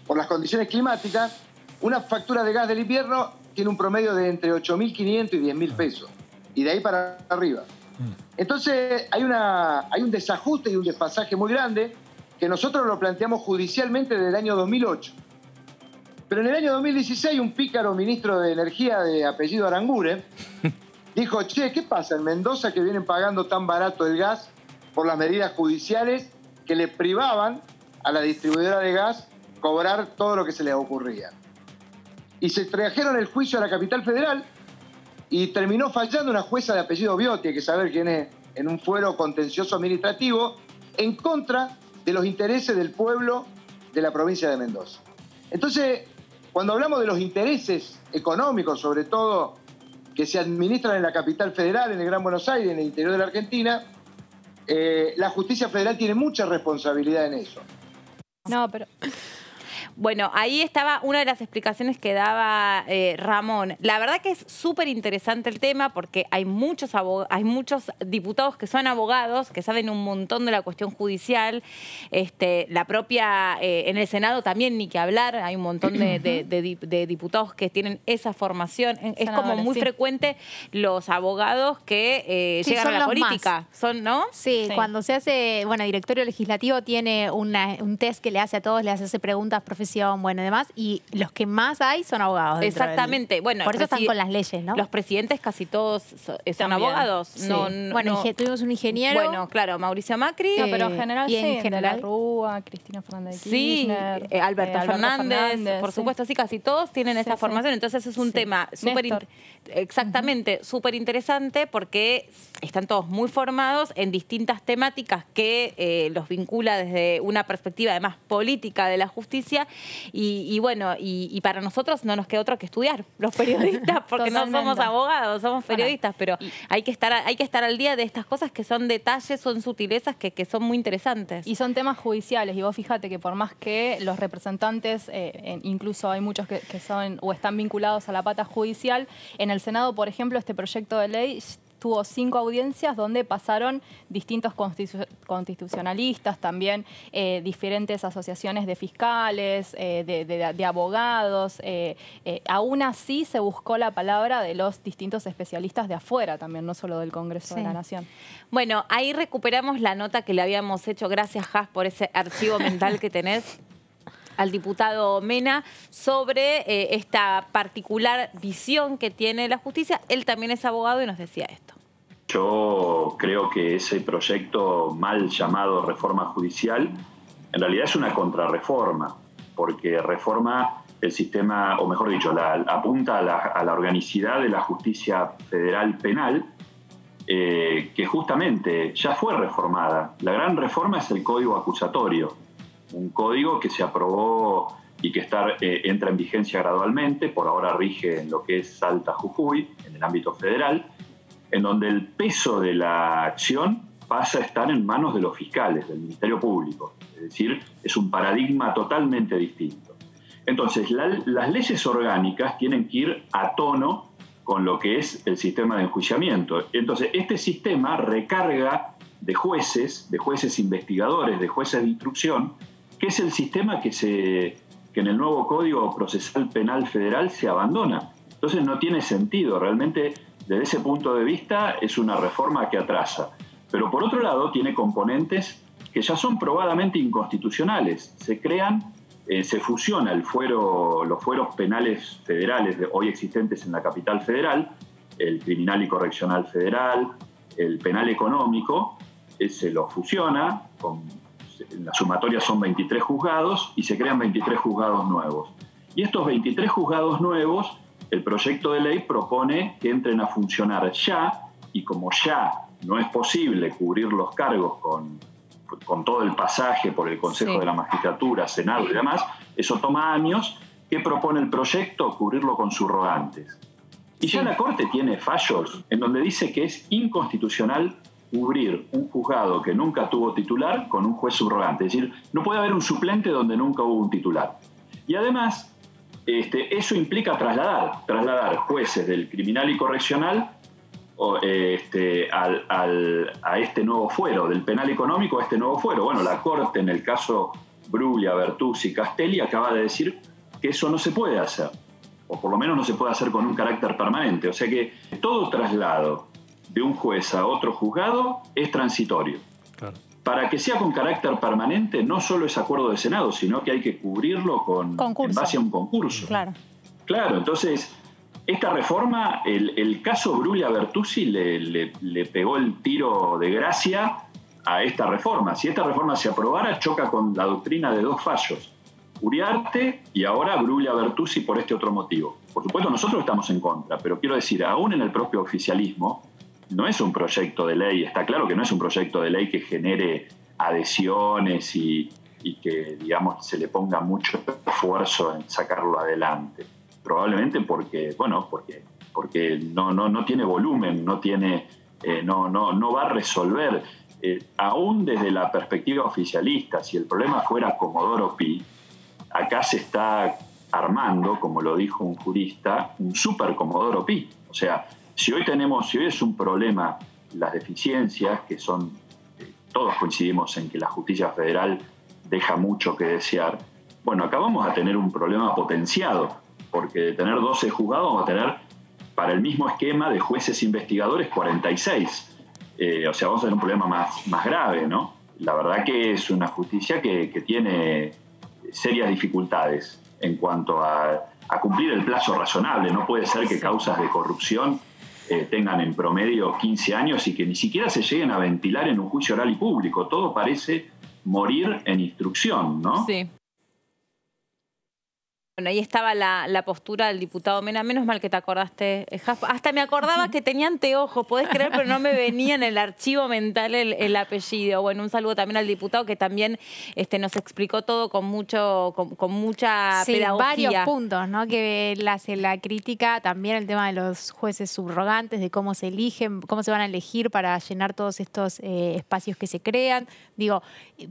por las condiciones climáticas, una factura de gas del invierno tiene un promedio de entre 8.500 y 10.000 pesos. Y de ahí para arriba. Entonces hay un desajuste y un desfasaje muy grande que nosotros lo planteamos judicialmente desde el año 2008. Pero en el año 2016 un pícaro ministro de Energía de apellido Aranguren dijo, che, ¿qué pasa en Mendoza que vienen pagando tan barato el gas por las medidas judiciales que le privaban a la distribuidora de gas cobrar todo lo que se les ocurría? Y se trajeron el juicio a la capital federal y terminó fallando una jueza de apellido Biotti, hay que saber quién es, en un fuero contencioso administrativo, en contra de los intereses del pueblo de la provincia de Mendoza. Entonces, cuando hablamos de los intereses económicos, sobre todo, que se administran en la capital federal, en el Gran Buenos Aires, en el interior de la Argentina, la justicia federal tiene mucha responsabilidad en eso. No, pero... Bueno, ahí estaba una de las explicaciones que daba Ramón. La verdad que es súper interesante el tema porque hay muchos diputados que son abogados, que saben un montón de la cuestión judicial. La propia, en el Senado también ni que hablar, hay un montón de diputados que tienen esa formación. Es como muy frecuente los abogados que llegan a la política. Son, ¿no? Sí, cuando se hace, bueno, directorio legislativo tiene un test que le hace a todos, le hace preguntas profesionales, bueno, y demás, y los que más hay son abogados. Exactamente. Bueno, por eso están con las leyes, ¿no? Los presidentes casi todos son abogados. Sí. Bueno, tuvimos un ingeniero. Bueno, claro, Mauricio Macri. No, pero en general y en sí, general, de la Rúa, Cristina Fernández de Kirchner. Sí, Alberto Fernández, por supuesto, sí, casi todos tienen esa formación. Entonces es un tema súper súper interesante porque están todos muy formados en distintas temáticas que los vincula desde una perspectiva además política de la justicia. Y bueno, y para nosotros no nos queda otro que estudiar, los periodistas, porque no somos abogados, somos periodistas, pero hay que estar al día de estas cosas que son detalles, son sutilezas que son muy interesantes. Y son temas judiciales, y vos fíjate que por más que los representantes, incluso hay muchos que son o están vinculados a la pata judicial, en el Senado, por ejemplo, este proyecto de ley tuvo 5 audiencias donde pasaron distintos constitucionalistas, también diferentes asociaciones de fiscales, de abogados. Aún así se buscó la palabra de los distintos especialistas de afuera también, no solo del Congreso de la Nación. Bueno, ahí recuperamos la nota que le habíamos hecho, gracias Jas por ese archivo mental que tenés, al diputado Mena sobre esta particular visión que tiene la justicia. Él también es abogado y nos decía esto. Yo creo que ese proyecto mal llamado reforma judicial en realidad es una contrarreforma, porque reforma el sistema, o mejor dicho, apunta a la organicidad de la justicia federal penal, que justamente ya fue reformada. La gran reforma es el Código Acusatorio, un código que se aprobó y que entra en vigencia gradualmente, por ahora rige en lo que es Salta, Jujuy, en el ámbito federal, en donde el peso de la acción pasa a estar en manos de los fiscales, del Ministerio Público. Es decir, es un paradigma totalmente distinto. Entonces, las leyes orgánicas tienen que ir a tono con lo que es el sistema de enjuiciamiento. Entonces, este sistema recarga de jueces investigadores, de jueces de instrucción, que es el sistema que en el nuevo Código Procesal Penal Federal se abandona. Entonces no tiene sentido, realmente desde ese punto de vista es una reforma que atrasa. Pero por otro lado tiene componentes que ya son probadamente inconstitucionales. Se crean, se fusiona los fueros penales federales hoy existentes en la capital federal, el criminal y correccional federal, el penal económico, se lo fusiona en la sumatoria son 23 juzgados y se crean 23 juzgados nuevos. Y estos 23 juzgados nuevos, el proyecto de ley propone que entren a funcionar ya, y como ya no es posible cubrir los cargos con todo el pasaje por el Consejo de la Magistratura, Senado y demás, eso toma años. ¿Qué propone el proyecto? Cubrirlo con subrogantes. Y ya la Corte tiene fallos en donde dice que es inconstitucional cubrir un juzgado que nunca tuvo titular con un juez subrogante. Es decir, no puede haber un suplente donde nunca hubo un titular. Y además, eso implica trasladar jueces del criminal y correccional a este nuevo fuero, del penal económico a este nuevo fuero. Bueno, la Corte en el caso Bruglia, Bertuzzi, Castelli acaba de decir que eso no se puede hacer, o por lo menos no se puede hacer con un carácter permanente. O sea que todo traslado de un juez a otro juzgado es transitorio. Claro. para que sea con carácter permanente, no solo es acuerdo de Senado, sino que hay que cubrirlo en base a un concurso. Claro, entonces, esta reforma, el caso Bruglia Bertuzzi le pegó el tiro de gracia a esta reforma. Si esta reforma se aprobara, choca con la doctrina de dos fallos. Uriarte y ahora Bruglia Bertuzzi por este otro motivo. Por supuesto, nosotros estamos en contra, pero quiero decir, aún en el propio oficialismo, no es un proyecto de ley, está claro que no es un proyecto de ley que genere adhesiones y que, digamos, se le ponga mucho esfuerzo en sacarlo adelante. Probablemente porque no tiene volumen, no va a resolver. Aún desde la perspectiva oficialista, si el problema fuera Comodoro Pi, acá se está armando, como lo dijo un jurista, un super Comodoro Pi. O sea, si hoy es un problema las deficiencias, que son, todos coincidimos en que la justicia federal deja mucho que desear, bueno, acá vamos a tener un problema potenciado, porque de tener 12 juzgados vamos a tener, para el mismo esquema de jueces investigadores, 46. O sea, vamos a tener un problema más grave, ¿no? La verdad que es una justicia que tiene serias dificultades en cuanto a cumplir el plazo razonable. No puede ser que causas de corrupción tengan en promedio 15 años y que ni siquiera se lleguen a ventilar en un juicio oral y público. Todo parece morir en instrucción, ¿no? Sí. Bueno, ahí estaba la postura del diputado Mena. Menos mal que te acordaste, Jaspa. Hasta me acordaba que tenía anteojos, podés creer, pero no me venía en el archivo mental el apellido. Bueno, un saludo también al diputado que también nos explicó todo con mucha pedagogía. Varios puntos, ¿no? Que él hace la crítica, también el tema de los jueces subrogantes, de cómo se eligen, cómo se van a elegir para llenar todos estos espacios que se crean. Digo,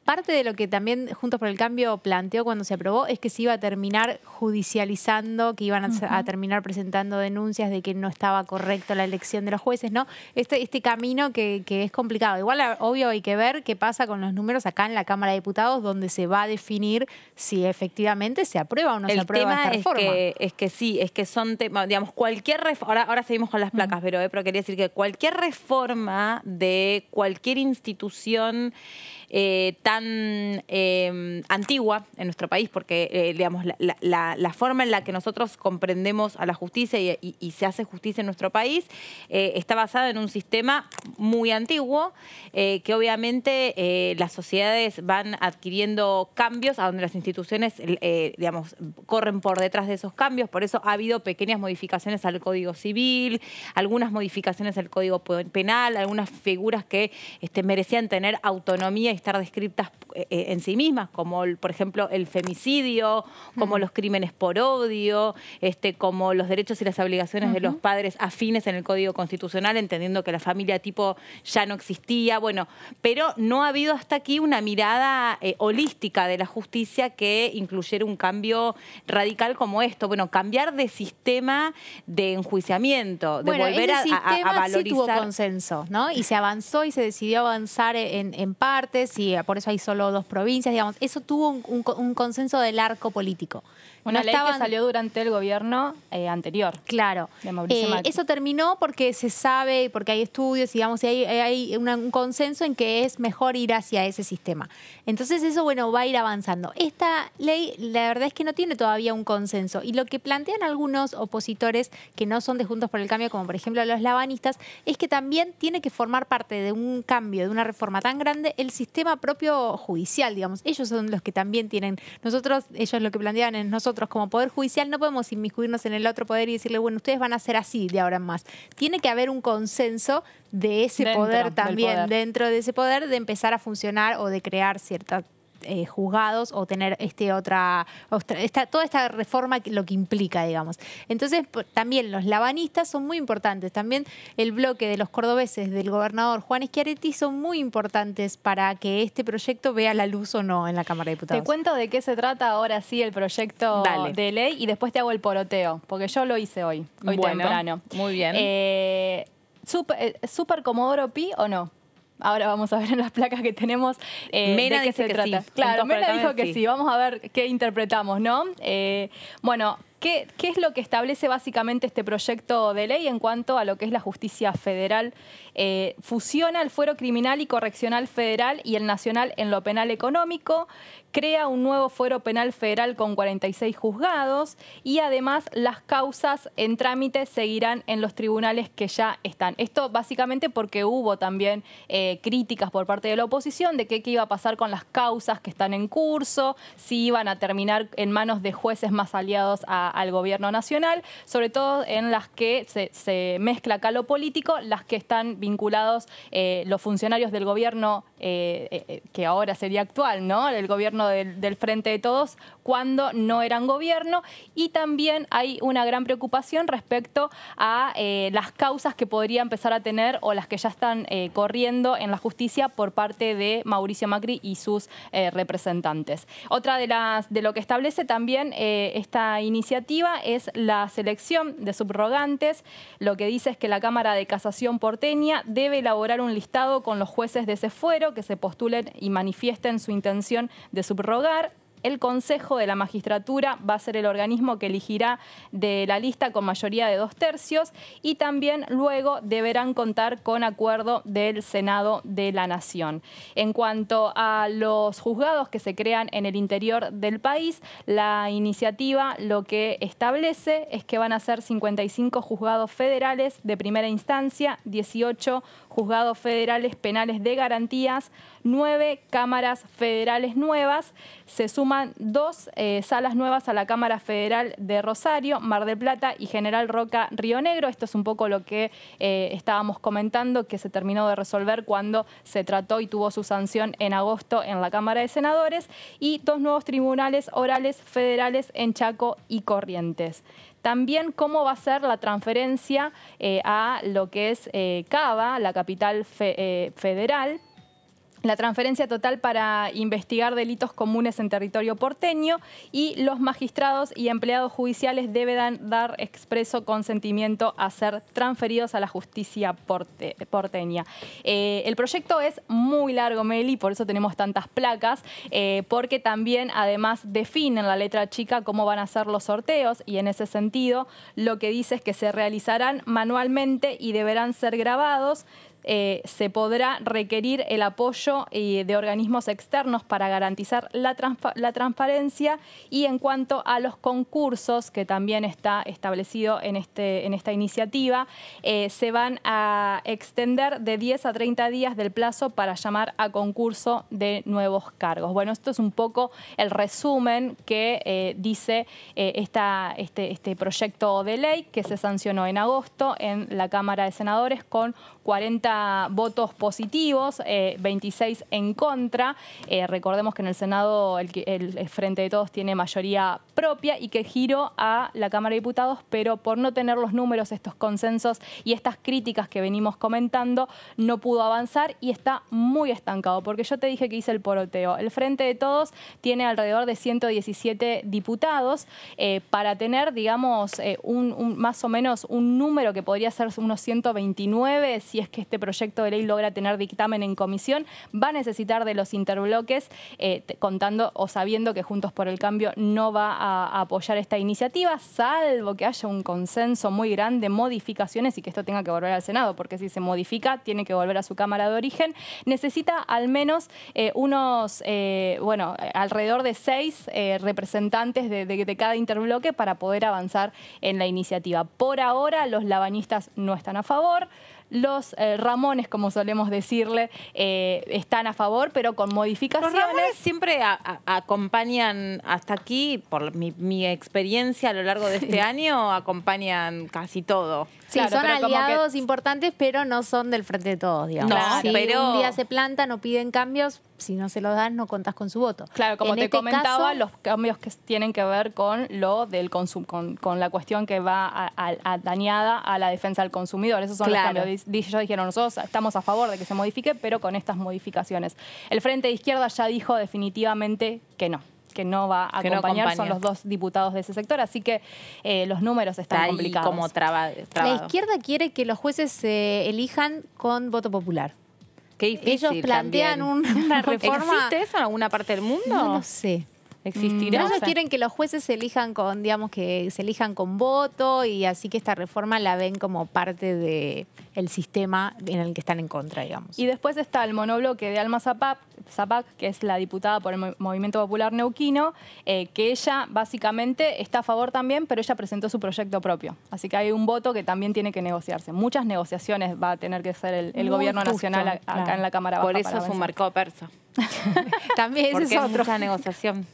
parte de lo que también Juntos por el Cambio planteó cuando se aprobó es que se iba a terminar judicializando, que iban a terminar presentando denuncias de que no estaba correcto la elección de los jueces, ¿no? Este camino que es complicado. Igual, obvio, hay que ver qué pasa con los números acá en la Cámara de Diputados, donde se va a definir si efectivamente se aprueba o no se aprueba esta reforma. Es que son temas, digamos, cualquier reforma, ahora seguimos con las placas, pero quería decir que cualquier reforma de cualquier institución tan antigua en nuestro país, porque digamos, la forma en la que nosotros comprendemos a la justicia y se hace justicia en nuestro país está basada en un sistema muy antiguo, que obviamente las sociedades van adquiriendo cambios a donde las instituciones digamos, corren por detrás de esos cambios. Por eso ha habido pequeñas modificaciones al Código Civil, algunas modificaciones al Código Penal, algunas figuras que merecían tener autonomía y estar descritas en sí mismas, como por ejemplo el femicidio, como los crímenes por odio, como los derechos y las obligaciones de los padres afines en el Código Constitucional, entendiendo que la familia tipo ya no existía. Bueno, pero no ha habido hasta aquí una mirada holística de la justicia que incluyera un cambio radical como esto. Bueno, cambiar de sistema de enjuiciamiento, de volver a valorizar. Sí tuvo consenso, ¿no? Y se avanzó y se decidió avanzar en partes, y por eso hay solo 2 provincias, digamos. Eso tuvo un consenso del arco político. Una ley que salió durante el gobierno anterior. Claro. De Mauricio Macri. Eso terminó porque se sabe, porque hay estudios, digamos, y hay un consenso en que es mejor ir hacia ese sistema. Entonces eso, bueno, va a ir avanzando. Esta ley, la verdad es que no tiene todavía un consenso. Y lo que plantean algunos opositores que no son de Juntos por el Cambio, como por ejemplo los lavanistas, es que también tiene que formar parte de un cambio, de una reforma tan grande, el sistema propio judicial, digamos. Ellos son los que también tienen, ellos lo que plantean es nosotros como Poder Judicial no podemos inmiscuirnos en el otro poder y decirle, bueno, ustedes van a ser así de ahora en más. Tiene que haber un consenso de ese poder también, dentro de ese poder, de empezar a funcionar o de crear ciertas juzgados o tener toda esta reforma, lo que implica, digamos. Entonces, también los lavanistas son muy importantes. También el bloque de los cordobeses del gobernador Juan Schiaretti son muy importantes para que este proyecto vea la luz o no en la Cámara de Diputados. Te cuento de qué se trata ahora sí el proyecto de ley y después te hago el poroteo, porque yo lo hice hoy temprano. Muy bien. ¿Super Comodoro Pi o no? Ahora vamos a ver en las placas que tenemos Mena de qué se trata. Sí. Claro, Mena dijo que sí. Vamos a ver qué interpretamos, ¿no? Bueno, ¿Qué es lo que establece básicamente este proyecto de ley en cuanto a lo que es la justicia federal? Fusiona el fuero criminal y correccional federal y el nacional en lo penal económico, crea un nuevo fuero penal federal con 46 juzgados y además las causas en trámite seguirán en los tribunales que ya están. Esto básicamente porque hubo también críticas por parte de la oposición de qué iba a pasar con las causas que están en curso, si iban a terminar en manos de jueces más aliados al gobierno nacional, sobre todo en las que se mezcla acá lo político, las que están vinculados los funcionarios del gobierno que ahora sería actual, ¿no? El gobierno del Frente de Todos cuando no eran gobierno, y también hay una gran preocupación respecto a las causas que podría empezar a tener o las que ya están corriendo en la justicia por parte de Mauricio Macri y sus representantes. Otra de lo que establece también esta iniciativa es la selección de subrogantes. Lo que dice es que la Cámara de Casación porteña debe elaborar un listado con los jueces de ese fuero que se postulen y manifiesten su intención de subrogar. El Consejo de la Magistratura va a ser el organismo que elegirá de la lista con mayoría de 2/3 y también luego deberán contar con acuerdo del Senado de la Nación. En cuanto a los juzgados que se crean en el interior del país, la iniciativa lo que establece es que van a ser 55 juzgados federales de primera instancia, 18 juzgados federales penales de garantías, 9 cámaras federales nuevas, se suman 2 salas nuevas a la Cámara Federal de Rosario, Mar del Plata y General Roca, Río Negro. Esto es un poco lo que estábamos comentando, que se terminó de resolver cuando se trató y tuvo su sanción en agosto en la Cámara de Senadores, y 2 nuevos tribunales orales federales en Chaco y Corrientes. También cómo va a ser la transferencia a lo que es Cava, la capital federal. La transferencia total para investigar delitos comunes en territorio porteño, y los magistrados y empleados judiciales deben dar expreso consentimiento a ser transferidos a la justicia porteña. El proyecto es muy largo, Meli, por eso tenemos tantas placas, porque también además define en la letra chica cómo van a ser los sorteos, y en ese sentido lo que dice es que se realizarán manualmente y deberán ser grabados. Se podrá requerir el apoyo de organismos externos para garantizar la transparencia, y en cuanto a los concursos, que también está establecido en esta iniciativa, se van a extender de 10 a 30 días del plazo para llamar a concurso de nuevos cargos. Bueno, esto es un poco el resumen que dice este proyecto de ley, que se sancionó en agosto en la Cámara de Senadores con 40 votos positivos, 26 en contra. Recordemos que en el Senado el Frente de Todos tiene mayoría propia y que giró a la Cámara de Diputados, pero por no tener los números, estos consensos y estas críticas que venimos comentando, no pudo avanzar y está muy estancado, porque yo te dije que hice el poroteo. El Frente de Todos tiene alrededor de 117 diputados para tener, digamos, más o menos un número que podría ser unos 129, si es que este proyecto de ley logra tener dictamen en comisión. Va a necesitar de los interbloques, contando o sabiendo que Juntos por el Cambio no va a apoyar esta iniciativa, salvo que haya un consenso muy grande, modificaciones, y que esto tenga que volver al Senado, porque si se modifica tiene que volver a su Cámara de origen. Necesita al menos alrededor de 6 representantes de cada interbloque para poder avanzar en la iniciativa. Por ahora los labañistas no están a favor. Los Ramones, como solemos decirle, están a favor, pero con modificaciones. Los Ramones siempre acompañan, hasta aquí, por mi experiencia a lo largo de este año, acompañan casi todo. Sí, claro, son aliados importantes, pero no son del Frente de Todos, digamos. No, si pero un día se plantan o piden cambios, si no se los dan, no contás con su voto. Claro, como te comentaba, caso, los cambios que tienen que ver con lo del consumo, con la cuestión que va dañada a la defensa del consumidor. Esos son los cambios. Ellos dijeron, nosotros estamos a favor de que se modifique, pero con estas modificaciones. El Frente de Izquierda ya dijo definitivamente que no va a acompañar, son los 2 diputados de ese sector, así que los números están complicados. Como trabado. La izquierda quiere que los jueces se elijan con voto popular. Qué difícil. Ellos plantean una reforma. ¿Existe eso en alguna parte del mundo? No lo sé. ¿Existirá? Ellos quieren que los jueces se elijan con, digamos, que se elijan con voto, y así que esta reforma la ven como parte del sistema en el que están en contra, digamos. Y después está el monobloque de Alma Zapac, que es la diputada por el Movimiento Popular Neuquino, que ella básicamente está a favor también, pero ella presentó su proyecto propio. Así que hay un voto que también tiene que negociarse. Muchas negociaciones va a tener que hacer el gobierno nacional acá en la Cámara Baja. Por eso es un mercado persa. También porque ese es otro. mucha negociación.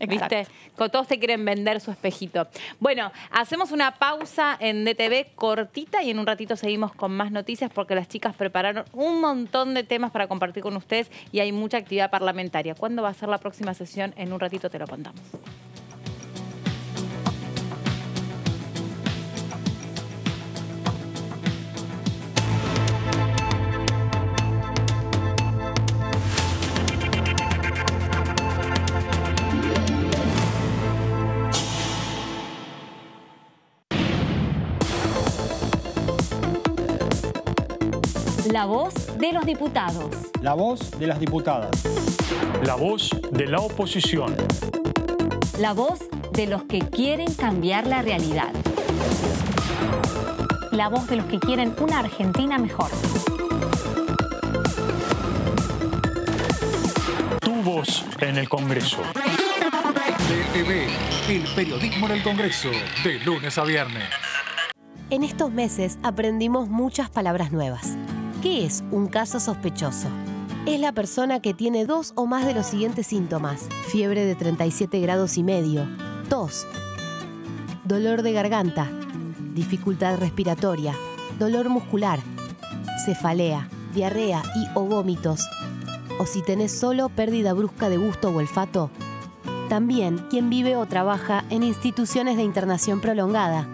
Exacto. ¿Viste? Todos te quieren vender su espejito. Bueno, hacemos una pausa en DTV cortita y en un ratito seguimos con más noticias porque las chicas prepararon un montón de temas para compartir con ustedes y hay mucha actividad parlamentaria. ¿Cuándo va a ser la próxima sesión? En un ratito te lo contamos. La voz de los diputados. La voz de las diputadas. La voz de la oposición. La voz de los que quieren cambiar la realidad. La voz de los que quieren una Argentina mejor. Tu voz en el Congreso. DTV, el periodismo en el Congreso, de lunes a viernes. En estos meses aprendimos muchas palabras nuevas. ¿Qué es un caso sospechoso? Es la persona que tiene 2 o más de los siguientes síntomas: fiebre de 37 grados y medio, tos, dolor de garganta, dificultad respiratoria, dolor muscular, cefalea, diarrea y o vómitos. O si tenés solo pérdida brusca de gusto o olfato. También quien vive o trabaja en instituciones de internación prolongada.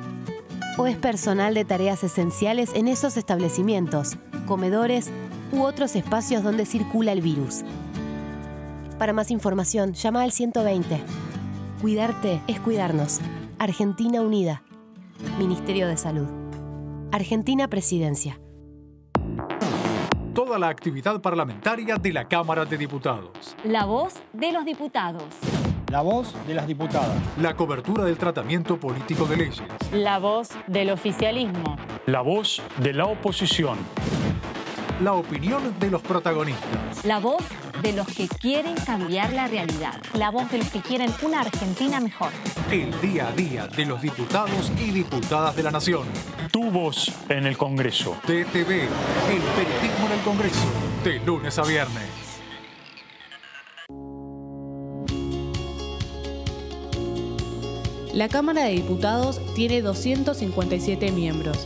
O es personal de tareas esenciales en esos establecimientos, comedores u otros espacios donde circula el virus. Para más información, llama al 120. Cuidarte es cuidarnos. Argentina Unida. Ministerio de Salud. Argentina Presidencia. Toda la actividad parlamentaria de la Cámara de Diputados. La voz de los diputados. La voz de las diputadas. La cobertura del tratamiento político de leyes. La voz del oficialismo. La voz de la oposición. La opinión de los protagonistas. La voz de los que quieren cambiar la realidad. La voz de los que quieren una Argentina mejor. El día a día de los diputados y diputadas de la Nación. Tu voz en el Congreso. DTV, el periodismo en el Congreso, de lunes a viernes. La Cámara de Diputados tiene 257 miembros.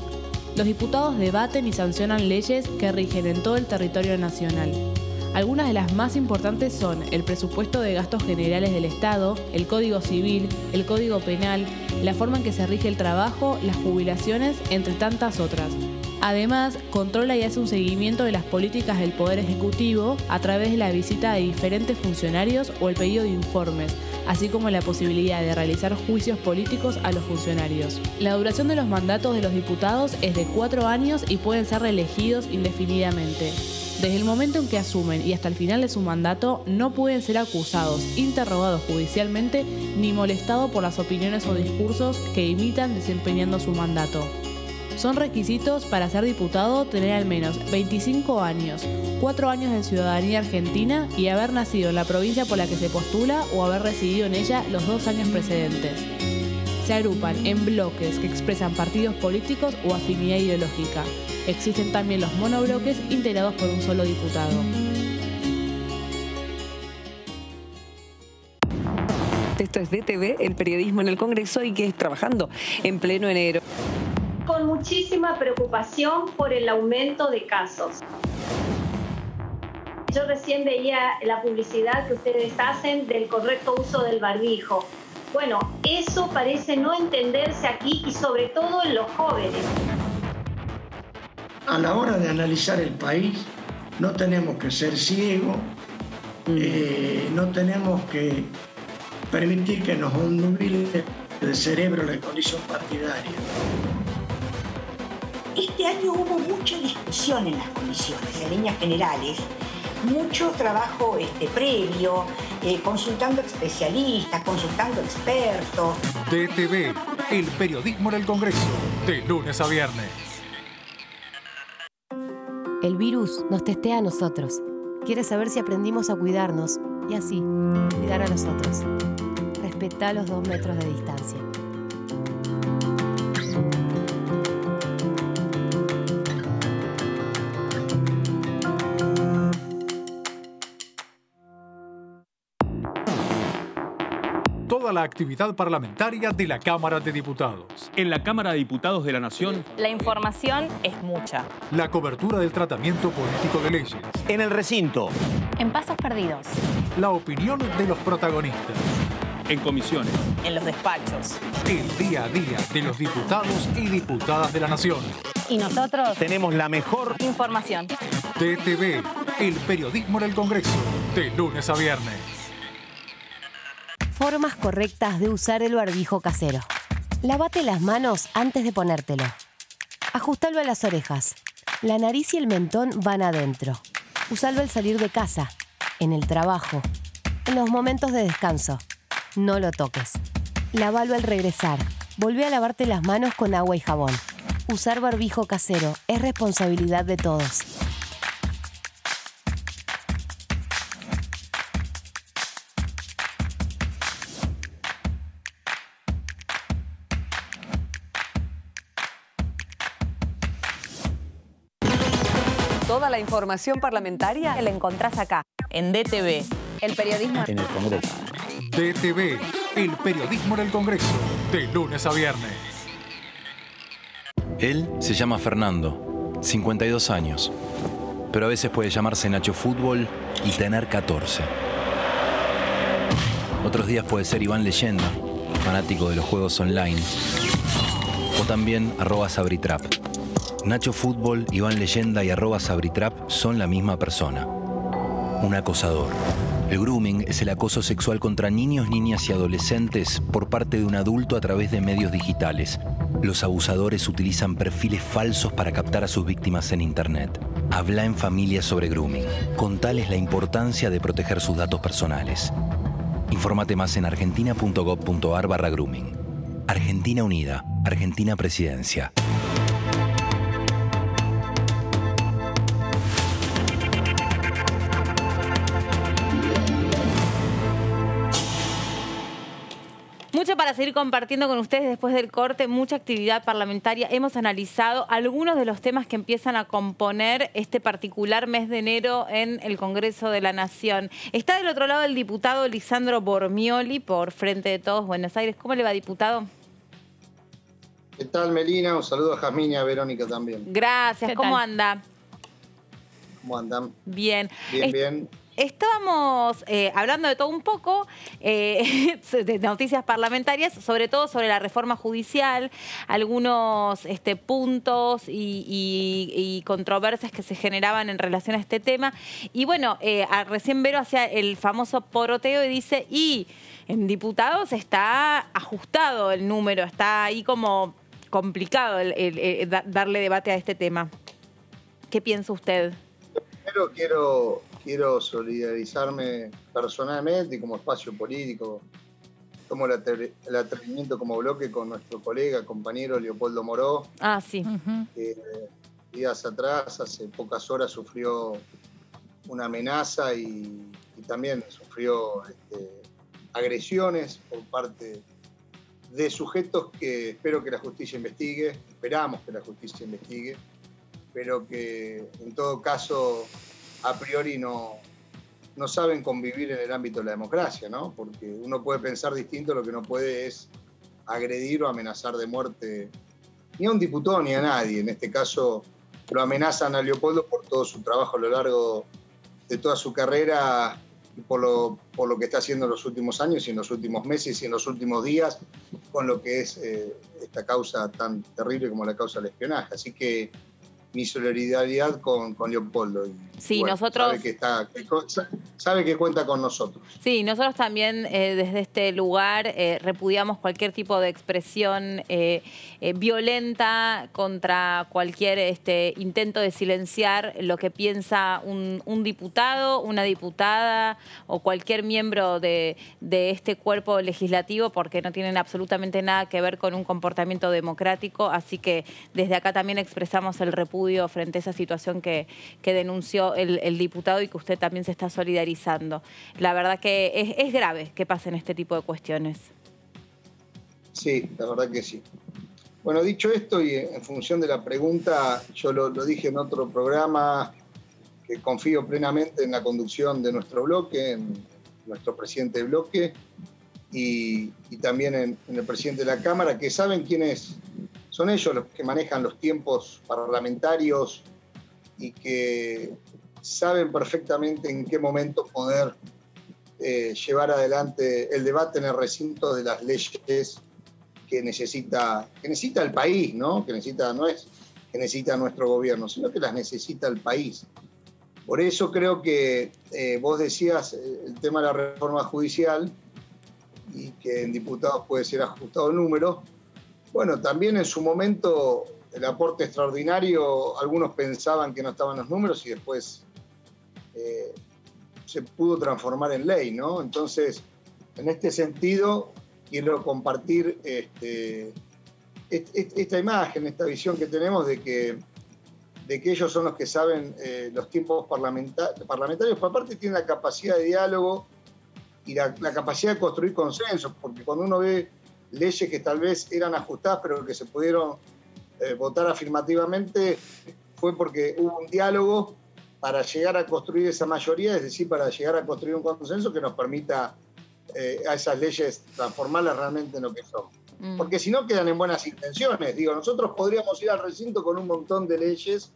Los diputados debaten y sancionan leyes que rigen en todo el territorio nacional. Algunas de las más importantes son el presupuesto de gastos generales del Estado, el Código Civil, el Código Penal, la forma en que se rige el trabajo, las jubilaciones, entre tantas otras. Además, controla y hace un seguimiento de las políticas del Poder Ejecutivo a través de la visita de diferentes funcionarios o el pedido de informes, así como la posibilidad de realizar juicios políticos a los funcionarios. La duración de los mandatos de los diputados es de 4 años y pueden ser reelegidos indefinidamente. Desde el momento en que asumen y hasta el final de su mandato, no pueden ser acusados, interrogados judicialmente, ni molestados por las opiniones o discursos que imitan desempeñando su mandato. Son requisitos para ser diputado tener al menos 25 años, 4 años de ciudadanía argentina y haber nacido en la provincia por la que se postula o haber residido en ella los 2 años precedentes. Se agrupan en bloques que expresan partidos políticos o afinidad ideológica. Existen también los monobloques integrados por un solo diputado. Esto es DTV, el periodismo en el Congreso, y que es trabajando en pleno enero. Con muchísima preocupación por el aumento de casos. Yo recién veía la publicidad que ustedes hacen del correcto uso del barbijo. Bueno, eso parece no entenderse aquí y sobre todo en los jóvenes. A la hora de analizar el país, no tenemos que ser ciegos, no tenemos que permitir que nos ondule el cerebro la condición partidaria. Este año hubo mucha discusión en las comisiones, en líneas generales, mucho trabajo previo, consultando especialistas, consultando expertos. DTV, el periodismo en el Congreso, de lunes a viernes. El virus nos testea a nosotros. Quiere saber si aprendimos a cuidarnos y así cuidar a los otros. Respetá los 2 metros de distancia. Toda la actividad parlamentaria de la Cámara de Diputados. En la Cámara de Diputados de la Nación, la información es mucha. La cobertura del tratamiento político de leyes. En el recinto. En pasos perdidos. La opinión de los protagonistas. En comisiones. En los despachos. El día a día de los diputados y diputadas de la Nación. Y nosotros tenemos la mejor información. DTV, el periodismo en el Congreso, de lunes a viernes. Formas correctas de usar el barbijo casero. Lávate las manos antes de ponértelo. Ajustalo a las orejas. La nariz y el mentón van adentro. Usalo al salir de casa, en el trabajo, en los momentos de descanso. No lo toques. Lávalo al regresar. Volvé a lavarte las manos con agua y jabón. Usar barbijo casero es responsabilidad de todos. Toda la información parlamentaria la encontrás acá, en DTV, el periodismo en el Congreso. DTV, el periodismo en el Congreso, de lunes a viernes. Él se llama Fernando, 52 años, pero a veces puede llamarse Nacho Fútbol y tener 14. Otros días puede ser Iván Leyenda, fanático de los juegos online, o también @Sabritrap. Nacho Fútbol, Iván Leyenda y @Sabritrap son la misma persona. Un acosador. El grooming es el acoso sexual contra niños, niñas y adolescentes por parte de un adulto a través de medios digitales. Los abusadores utilizan perfiles falsos para captar a sus víctimas en Internet. Habla en familia sobre grooming. Contales la importancia de proteger sus datos personales. Infórmate más en argentina.gov.ar/grooming. Argentina Unida. Argentina Presidencia. Mucho para seguir compartiendo con ustedes después del corte, mucha actividad parlamentaria. Hemos analizado algunos de los temas que empiezan a componer este particular mes de enero en el Congreso de la Nación. Está del otro lado el diputado Lisandro Bormioli por Frente de Todos Buenos Aires. ¿Cómo le va, diputado? ¿Qué tal, Melina? Un saludo a Jazmín y a Verónica también. Gracias. ¿Cómo anda? ¿Cómo andan? Bien. Bien. Estábamos hablando de todo un poco, de noticias parlamentarias, sobre todo sobre la reforma judicial, algunos puntos y controversias que se generaban en relación a este tema. Y bueno, recién Vero hacía el famoso poroteo y dice, y en diputados está ajustado el número, está ahí como complicado darle debate a este tema. ¿Qué piensa usted? Primero quiero solidarizarme personalmente y como espacio político. Tomo el atrevimiento como bloque con nuestro colega, compañero Leopoldo Moró. Ah, sí. Que días atrás, hace pocas horas, sufrió una amenaza y también sufrió agresiones por parte de sujetos que espero que la justicia investigue, esperamos que la justicia investigue, pero que en todo caso a priori no saben convivir en el ámbito de la democracia, ¿no? Porque uno puede pensar distinto, lo que no puede es agredir o amenazar de muerte ni a un diputado ni a nadie. En este caso lo amenazan a Leopoldo por todo su trabajo a lo largo de toda su carrera y por lo que está haciendo en los últimos años y en los últimos meses y en los últimos días con lo que es esta causa tan terrible como la causa del espionaje. Así que mi solidaridad con Leopoldo. Sí, bueno, nosotros... Sabe que cuenta con nosotros. Sí, nosotros también desde este lugar repudiamos cualquier tipo de expresión violenta contra cualquier intento de silenciar lo que piensa un diputado, una diputada o cualquier miembro de este cuerpo legislativo, porque no tienen absolutamente nada que ver con un comportamiento democrático. Así que desde acá también expresamos el repudio frente a esa situación que denunció el diputado y que usted también se está solidarizando. La verdad que es grave que pasen este tipo de cuestiones. Sí, la verdad que sí. Bueno, dicho esto y en función de la pregunta, yo lo dije en otro programa, que confío plenamente en la conducción de nuestro bloque, en nuestro presidente de bloque y también en el presidente de la Cámara, que saben quiénes son ellos los que manejan los tiempos parlamentarios y que saben perfectamente en qué momento poder llevar adelante el debate en el recinto de las leyes que necesita el país, ¿no? No es que necesita nuestro gobierno, sino que las necesita el país. Por eso creo que vos decías el tema de la reforma judicial y que en diputados puede ser ajustado el número. Bueno, también en su momento el aporte extraordinario, algunos pensaban que no estaban los números y después se pudo transformar en ley, ¿no? Entonces, en este sentido, quiero compartir esta imagen, esta visión que tenemos de que ellos son los que saben los tiempos parlamentarios, pero aparte tienen la capacidad de diálogo y la capacidad de construir consensos, porque cuando uno ve leyes que tal vez eran ajustadas pero que se pudieron votar afirmativamente, fue porque hubo un diálogo para llegar a construir esa mayoría, es decir, para llegar a construir un consenso que nos permita a esas leyes transformarlas realmente en lo que son. Porque si no quedan en buenas intenciones. Digo, nosotros podríamos ir al recinto con un montón de leyes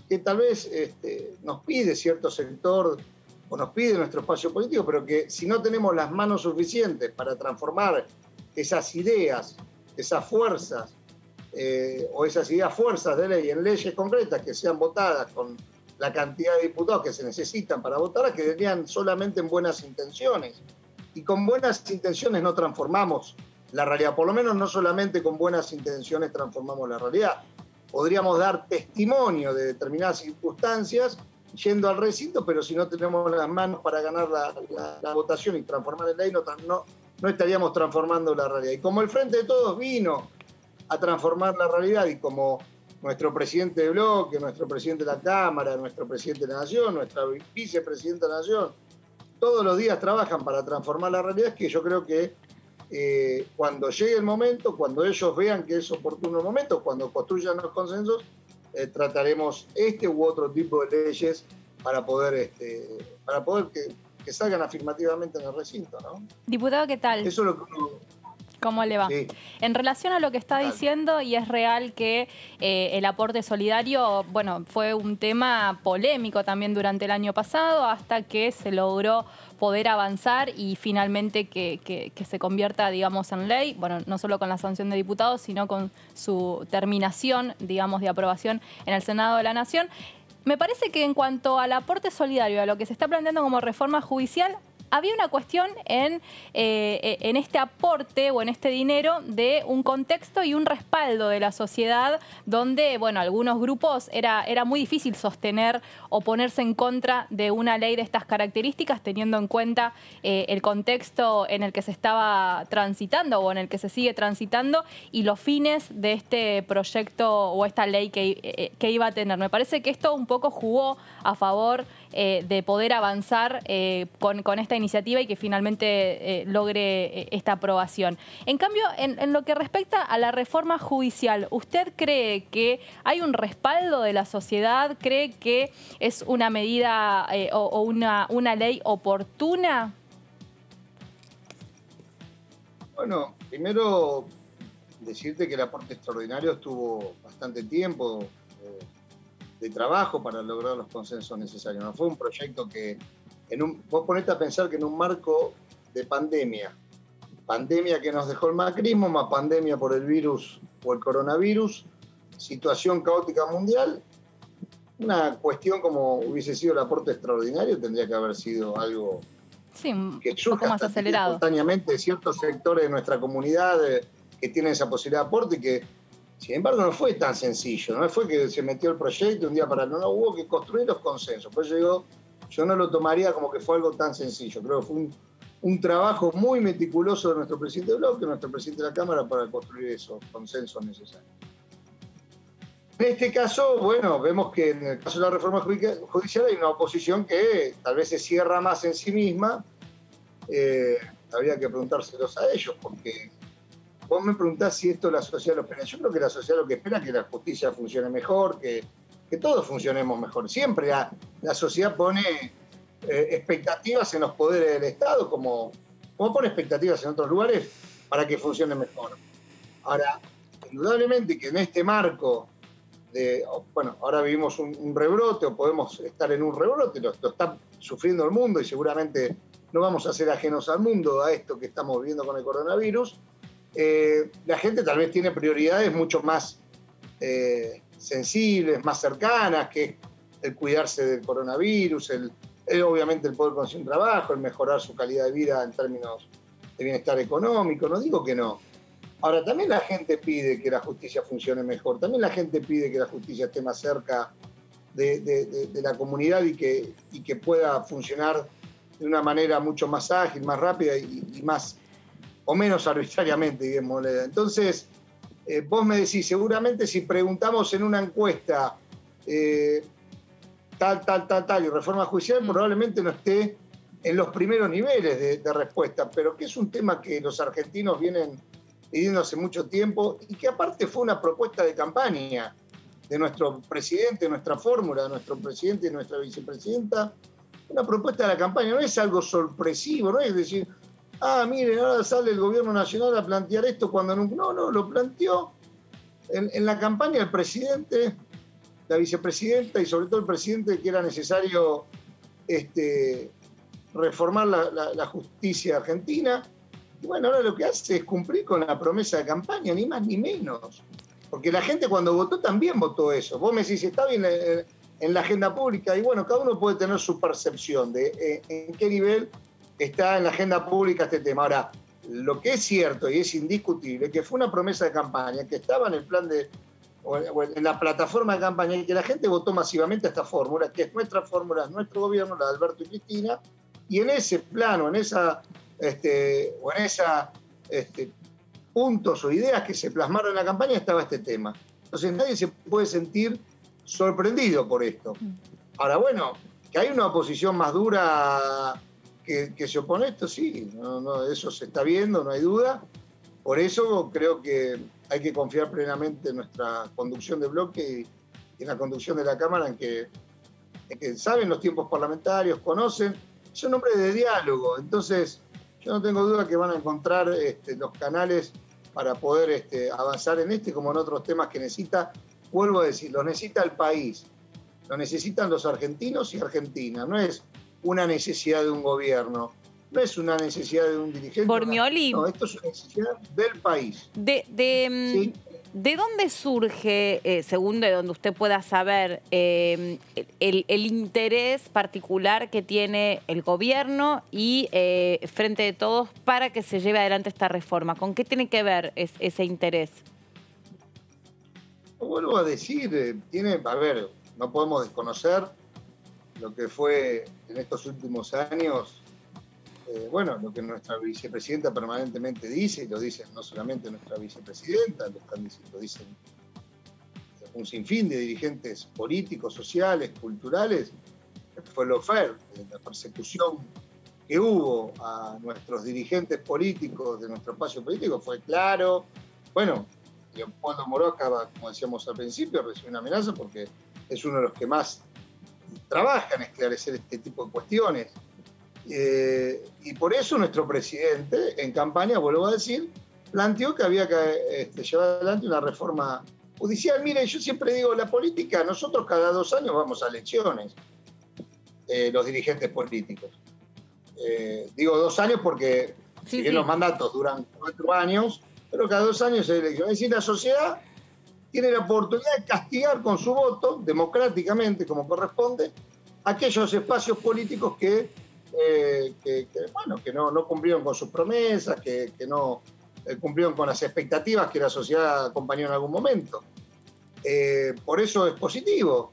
que tal vez nos pide cierto sector o nos pide nuestro espacio político, pero que si no tenemos las manos suficientes para transformar esas ideas, esas fuerzas o esas ideas fuerzas de ley en leyes concretas que sean votadas con la cantidad de diputados que se necesitan para votar, quedarían solamente en buenas intenciones. Y con buenas intenciones no transformamos la realidad, por lo menos no solamente con buenas intenciones transformamos la realidad. Podríamos dar testimonio de determinadas circunstancias yendo al recinto, pero si no tenemos las manos para ganar la votación y transformar en ley, no estaríamos transformando la realidad. Y como el Frente de Todos vino a transformar la realidad y como nuestro presidente de bloque, nuestro presidente de la Cámara, nuestro presidente de la Nación, nuestra vicepresidenta de la Nación, todos los días trabajan para transformar la realidad, es que yo creo que cuando llegue el momento, cuando ellos vean que es oportuno el momento, cuando construyan los consensos, trataremos este u otro tipo de leyes para poder que salgan afirmativamente en el recinto, ¿no? Diputado, ¿qué tal? Eso es lo que uno... ¿Cómo le va? Sí. En relación a lo que está diciendo, y es real que el aporte solidario, bueno, fue un tema polémico también durante el año pasado, hasta que se logró poder avanzar y finalmente que se convierta, digamos, en ley, bueno, no solo con la sanción de diputados, sino con su terminación, digamos, de aprobación en el Senado de la Nación. Me parece que en cuanto al aporte solidario, a lo que se está planteando como reforma judicial, había una cuestión en este aporte o en este dinero de un contexto y un respaldo de la sociedad donde, bueno, algunos grupos era muy difícil sostener o ponerse en contra de una ley de estas características teniendo en cuenta el contexto en el que se estaba transitando o en el que se sigue transitando y los fines de este proyecto o esta ley que iba a tener. Me parece que esto un poco jugó a favor de poder avanzar con esta iniciativa y que finalmente logre esta aprobación. En cambio, en lo que respecta a la reforma judicial, ¿usted cree que hay un respaldo de la sociedad? ¿Cree que es una medida o una ley oportuna? Bueno, primero decirte que el aporte extraordinario estuvo bastante tiempo de trabajo para lograr los consensos necesarios. No fue un proyecto que, vos ponete a pensar que en un marco de pandemia que nos dejó el macrismo, más pandemia por el virus o el coronavirus, situación caótica mundial, una cuestión como hubiese sido el aporte extraordinario tendría que haber sido algo que surja más acelerado. Espontáneamente de ciertos sectores de nuestra comunidad que tienen esa posibilidad de aporte y que, sin embargo, no fue tan sencillo. No fue que se metió el proyecto un día para no, hubo que construir los consensos. Por eso digo, yo no lo tomaría como que fue algo tan sencillo. Creo que fue un trabajo muy meticuloso de nuestro presidente de bloque, nuestro presidente de la Cámara, para construir esos consensos necesarios. En este caso, bueno, vemos que en el caso de la reforma judicial hay una oposición que tal vez se cierra más en sí misma. Habría que preguntárselos a ellos, porque vos me preguntás si esto la sociedad lo espera. Yo creo que la sociedad lo que espera es que la justicia funcione mejor, que todos funcionemos mejor. Siempre la sociedad pone expectativas en los poderes del Estado, como pone expectativas en otros lugares para que funcione mejor. Ahora, indudablemente que en este marco bueno, ahora vivimos un rebrote, o podemos estar en un rebrote, lo está sufriendo el mundo y seguramente no vamos a ser ajenos al mundo a esto que estamos viviendo con el coronavirus. La gente tal vez tiene prioridades mucho más sensibles, más cercanas, que el cuidarse del coronavirus, obviamente el poder conseguir un trabajo, el mejorar su calidad de vida en términos de bienestar económico. No digo que no. Ahora, también la gente pide que la justicia funcione mejor, también la gente pide que la justicia esté más cerca de la comunidad y que pueda funcionar de una manera mucho más ágil, más rápida y más o menos arbitrariamente, digámosle. Entonces, vos me decís, seguramente si preguntamos en una encuesta tal y reforma judicial, probablemente no esté en los primeros niveles de respuesta, pero que es un tema que los argentinos vienen pidiendo hace mucho tiempo y que aparte fue una propuesta de campaña de nuestro presidente, nuestra fórmula, de nuestro presidente y nuestra vicepresidenta. Una propuesta de la campaña, no es algo sorpresivo, no es decir, miren, ahora sale el gobierno nacional a plantear esto cuando no, lo planteó en la campaña el presidente, la vicepresidenta y sobre todo el presidente, que era necesario reformar la justicia argentina. Y bueno, ahora lo que hace es cumplir con la promesa de campaña, ni más ni menos. Porque la gente cuando votó también votó eso. Vos me decís, está bien en la agenda pública, y bueno, cada uno puede tener su percepción de en qué nivel está en la agenda pública este tema. Ahora, lo que es cierto y es indiscutible, que fue una promesa de campaña, que estaba en el plan en la plataforma de campaña, y que la gente votó masivamente esta fórmula, que es nuestra fórmula, nuestro gobierno, la de Alberto y Cristina, y en ese plano, en esa puntos o ideas que se plasmaron en la campaña estaba este tema. Entonces nadie se puede sentir sorprendido por esto. Ahora, bueno, que hay una oposición más dura que se opone a esto, sí, eso se está viendo, no hay duda. Por eso creo que hay que confiar plenamente en nuestra conducción de bloque y en la conducción de la Cámara, en que saben los tiempos parlamentarios, conocen, es un hombre de diálogo. Entonces, yo no tengo duda que van a encontrar los canales para poder avanzar en como en otros temas que necesita, vuelvo a decir, lo necesita el país, lo necesitan los argentinos y argentinas, no es una necesidad de un gobierno, no es una necesidad de un dirigente. Bormioli. No, esto es una necesidad del país. ¿Sí? ¿De dónde surge, según de donde usted pueda saber, el interés particular que tiene el gobierno y Frente de Todos para que se lleve adelante esta reforma? ¿Con qué tiene que ver ese interés? Vuelvo a decir, no podemos desconocer lo que fue en estos últimos años, lo que nuestra vicepresidenta permanentemente dice, y lo dicen no solamente nuestra vicepresidenta, lo dicen un sinfín de dirigentes políticos, sociales, culturales, fue lo fair, la persecución que hubo a nuestros dirigentes políticos de nuestro espacio político fue claro. Bueno, Leopoldo Moroca, como decíamos al principio, recibió una amenaza porque es uno de los que más trabaja en esclarecer este tipo de cuestiones. Y por eso nuestro presidente, en campaña, vuelvo a decir, planteó que había que llevar adelante una reforma judicial. Mire, yo siempre digo, la política, nosotros cada 2 años vamos a elecciones, los dirigentes políticos. Digo 2 años porque si bien los mandatos duran 4 años, pero cada 2 años hay elecciones. Es decir, la sociedad tiene la oportunidad de castigar con su voto, democráticamente, como corresponde, aquellos espacios políticos que no cumplieron con sus promesas, que no cumplieron con las expectativas que la sociedad acompañó en algún momento. Por eso es positivo.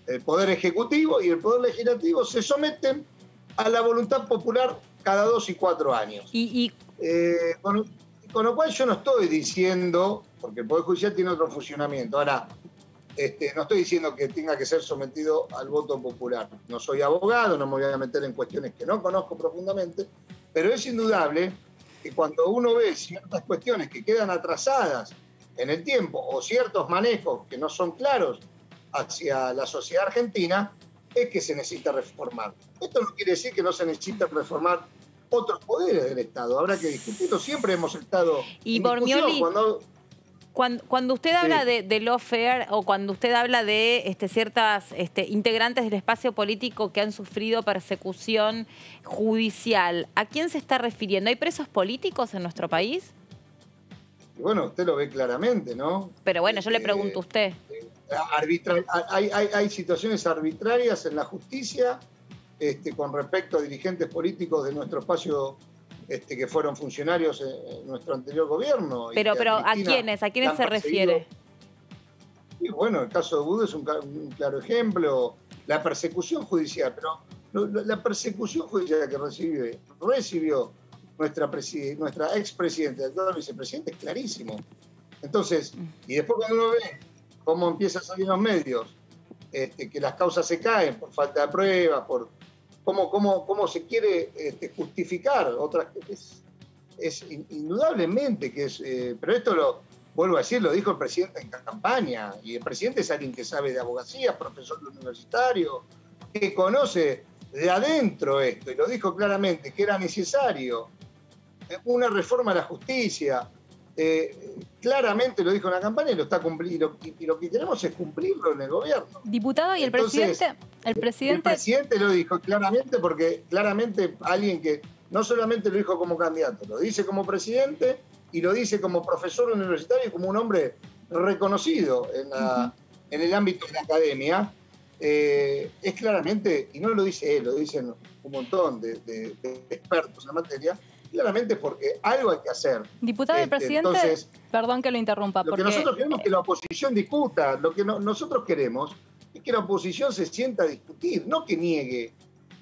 El Poder Ejecutivo y el Poder Legislativo se someten a la voluntad popular cada 2 y 4 años. Con lo cual yo no estoy diciendo, porque el Poder Judicial tiene otro funcionamiento. Ahora, no estoy diciendo que tenga que ser sometido al voto popular. No soy abogado, no me voy a meter en cuestiones que no conozco profundamente, pero es indudable que cuando uno ve ciertas cuestiones que quedan atrasadas en el tiempo o ciertos manejos que no son claros hacia la sociedad argentina, es que se necesita reformar. Esto no quiere decir que no se necesita reformar otros poderes del Estado. Habrá que discutirlo. Siempre hemos estado en Bormioli, cuando usted habla Sí. de lawfare o cuando usted habla de ciertas integrantes del espacio político que han sufrido persecución judicial, ¿a quién se está refiriendo? ¿Hay presos políticos en nuestro país? Y bueno, usted lo ve claramente, ¿no? Pero bueno, yo le pregunto a usted. Hay situaciones arbitrarias en la justicia con respecto a dirigentes políticos de nuestro espacio que fueron funcionarios en nuestro anterior gobierno. Pero ¿a quiénes? ¿A quiénes se refiere? Y bueno, el caso de Budó es un claro ejemplo. La persecución judicial, pero la persecución judicial que recibió nuestra expresidenta, el actual vicepresidente, es clarísimo. Entonces, y después cuando uno ve cómo empieza a salir en los medios, que las causas se caen por falta de pruebas, por cómo se quiere justificar otras, es indudablemente que es, pero esto lo vuelvo a decir, lo dijo el presidente en campaña, y el presidente es alguien que sabe de abogacía, profesor universitario, que conoce de adentro esto, y lo dijo claramente, que era necesario una reforma a la justicia. Claramente lo dijo en la campaña y lo está cumpliendo, y lo que queremos es cumplirlo en el gobierno. Diputado, y Entonces, el presidente lo dijo claramente, porque claramente alguien que no solamente lo dijo como candidato, lo dice como presidente y lo dice como profesor universitario y como un hombre reconocido en el ámbito de la academia, es claramente, y no lo dice él, lo dicen un montón de expertos en la materia, claramente porque algo hay que hacer. Diputado, el presidente, entonces, perdón que lo interrumpa. Lo que nosotros queremos es que la oposición discuta, lo que nosotros queremos es que la oposición se sienta a discutir, no que niegue.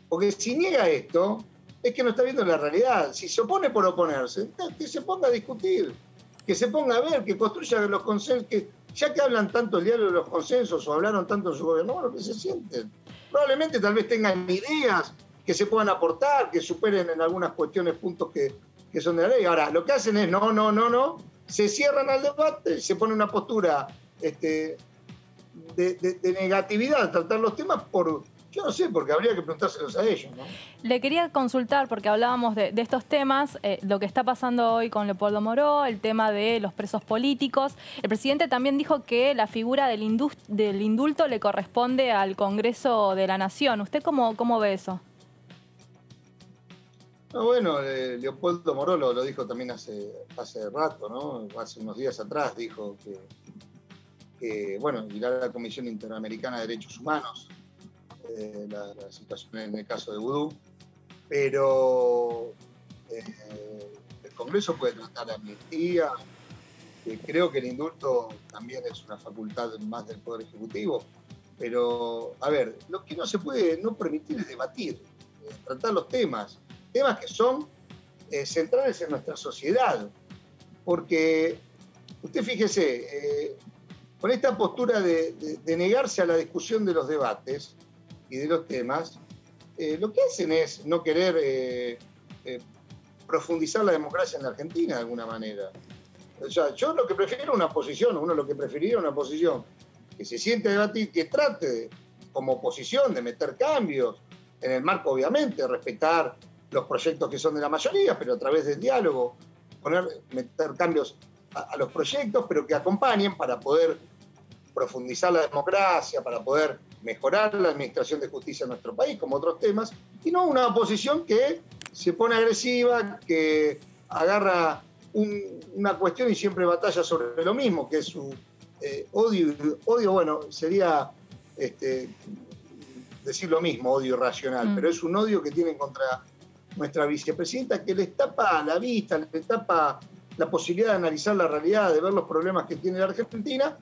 Porque si niega esto, es que no está viendo la realidad. Si se opone por oponerse, que se ponga a discutir, que se ponga a ver, que construya los consensos, que ya que hablan tanto el diálogo de los consensos o hablaron tanto en su gobierno, bueno, que se sienten. Probablemente tal vez tengan ideas que se puedan aportar, que superen en algunas cuestiones puntos que son de la ley. Ahora, lo que hacen es no, se cierran al debate, se pone una postura de negatividad al tratar los temas yo no sé, porque habría que preguntárselos a ellos, ¿no? Le quería consultar, porque hablábamos de estos temas, lo que está pasando hoy con Leopoldo Moró, el tema de los presos políticos. El presidente también dijo que la figura del indulto le corresponde al Congreso de la Nación. ¿Usted cómo ve eso? No, bueno, Leopoldo Moró lo dijo también hace rato, ¿no? Hace unos días atrás dijo que irá a la Comisión Interamericana de Derechos Humanos, la situación en el caso de Vudú, pero el Congreso puede tratar de amnistía. Creo que el indulto también es una facultad más del Poder Ejecutivo, pero, a ver, lo que no se puede no permitir es debatir, tratar los temas que son centrales en nuestra sociedad, porque usted fíjese, con esta postura de negarse a la discusión de los debates y de los temas, lo que hacen es no querer profundizar la democracia en la Argentina de alguna manera. O sea, yo lo que prefiero una oposición, uno lo que preferiría una oposición que se siente a debatir, que trate como oposición de meter cambios, en el marco obviamente de respetar los proyectos que son de la mayoría, pero a través del diálogo, meter cambios a los proyectos, pero que acompañen para poder profundizar la democracia, para poder mejorar la administración de justicia en nuestro país, como otros temas, y no una oposición que se pone agresiva, que agarra una cuestión y siempre batalla sobre lo mismo, que es odio, bueno, sería decir lo mismo, odio irracional, pero es un odio que tienen contra nuestra vicepresidenta, que les tapa la vista, les tapa la posibilidad de analizar la realidad, de ver los problemas que tiene la Argentina,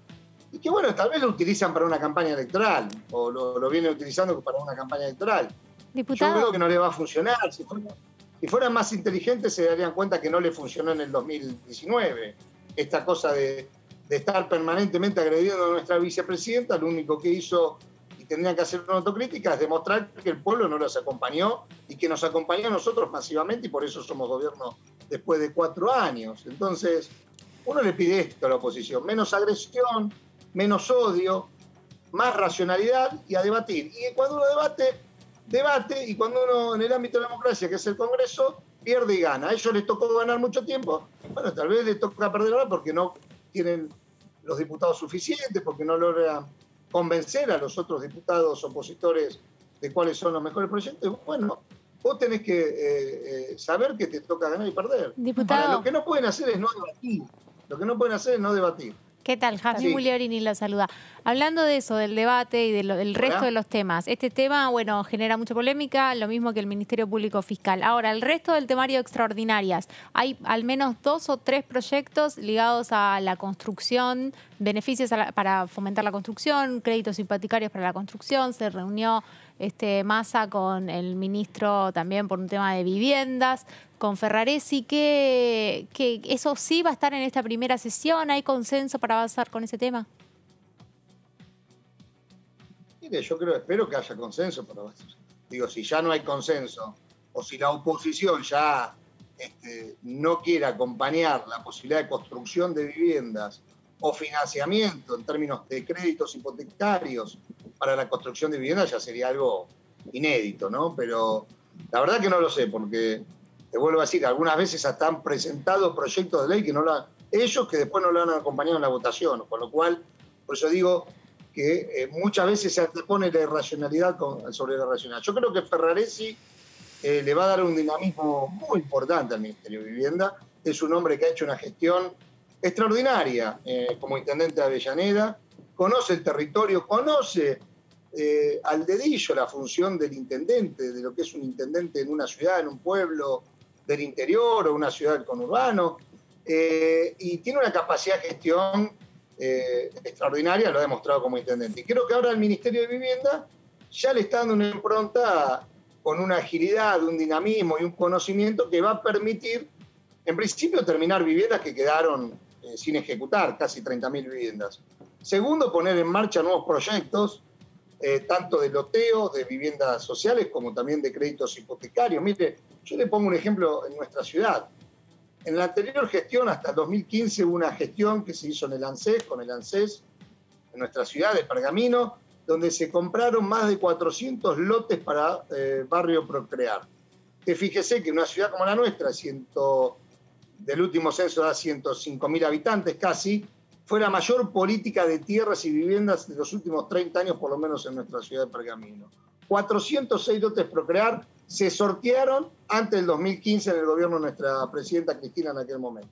y que bueno, tal vez lo utilizan para una campaña electoral, o lo vienen utilizando para una campaña electoral. Diputado. Yo creo que no le va a funcionar. Si fueran más inteligentes se darían cuenta que no le funcionó en el 2019. Esta cosa de estar permanentemente agrediendo a nuestra vicepresidenta, lo único que hizo, y tendrían que hacer una autocrítica, es demostrar que el pueblo no los acompañó y que nos acompañó a nosotros masivamente, y por eso somos gobierno después de 4 años. Entonces, uno le pide esto a la oposición: menos agresión, menos odio, más racionalidad y a debatir. Y cuando uno debate, y cuando uno en el ámbito de la democracia, que es el Congreso, pierde y gana. A ellos les tocó ganar mucho tiempo, bueno, tal vez les toca perder ahora porque no tienen los diputados suficientes, porque no logran convencer a los otros diputados opositores de cuáles son los mejores proyectos. Bueno, vos tenés que saber que te toca ganar y perder. Diputado. Ahora, lo que no pueden hacer es no debatir. ¿Qué tal? Jazmín Muliorini la saluda. Hablando de eso, del debate y del resto de los temas. Este tema, bueno, genera mucha polémica, lo mismo que el Ministerio Público Fiscal. Ahora, el resto del temario extraordinarias. Hay al menos 2 o 3 proyectos ligados a la construcción, beneficios para fomentar la construcción, créditos hipotecarios para la construcción. Se reunió Massa con el ministro también por un tema de viviendas, con Ferraresi, que eso sí va a estar en esta primera sesión. ¿Hay consenso para avanzar con ese tema? Mire, yo espero que haya consenso para avanzar. Digo, si ya no hay consenso, o si la oposición ya no quiere acompañar la posibilidad de construcción de viviendas o financiamiento en términos de créditos hipotecarios para la construcción de viviendas, ya sería algo inédito, ¿no? Pero la verdad que no lo sé, porque te vuelvo a decir, algunas veces hasta han presentado proyectos de ley que ellos que después no lo han acompañado en la votación, con lo cual, por eso digo que muchas veces se antepone la irracionalidad sobre la racionalidad. Yo creo que Ferraresi le va a dar un dinamismo muy importante al Ministerio de Vivienda. Es un hombre que ha hecho una gestión extraordinaria como intendente de Avellaneda, conoce el territorio, conoce al dedillo la función del intendente, de lo que es un intendente en una ciudad, en un pueblo del interior o una ciudad del conurbano, y tiene una capacidad de gestión extraordinaria, lo ha demostrado como intendente. Y creo que ahora el Ministerio de Vivienda ya le está dando una impronta con una agilidad, un dinamismo y un conocimiento que va a permitir, en principio, terminar viviendas que quedaron sin ejecutar, casi 30.000 viviendas. Segundo, poner en marcha nuevos proyectos, tanto de loteo, de viviendas sociales, como también de créditos hipotecarios. Mire, yo le pongo un ejemplo en nuestra ciudad. En la anterior gestión, hasta el 2015, hubo una gestión que se hizo en el ANSES, con el ANSES, en nuestra ciudad de Pergamino, donde se compraron más de 400 lotes para Barrio Procrear. Que fíjese que una ciudad como la nuestra, del último censo da 105.000 habitantes casi, fue la mayor política de tierras y viviendas de los últimos 30 años, por lo menos en nuestra ciudad de Pergamino. 406 lotes Procrear se sortearon antes del 2015 en el gobierno de nuestra presidenta Cristina en aquel momento.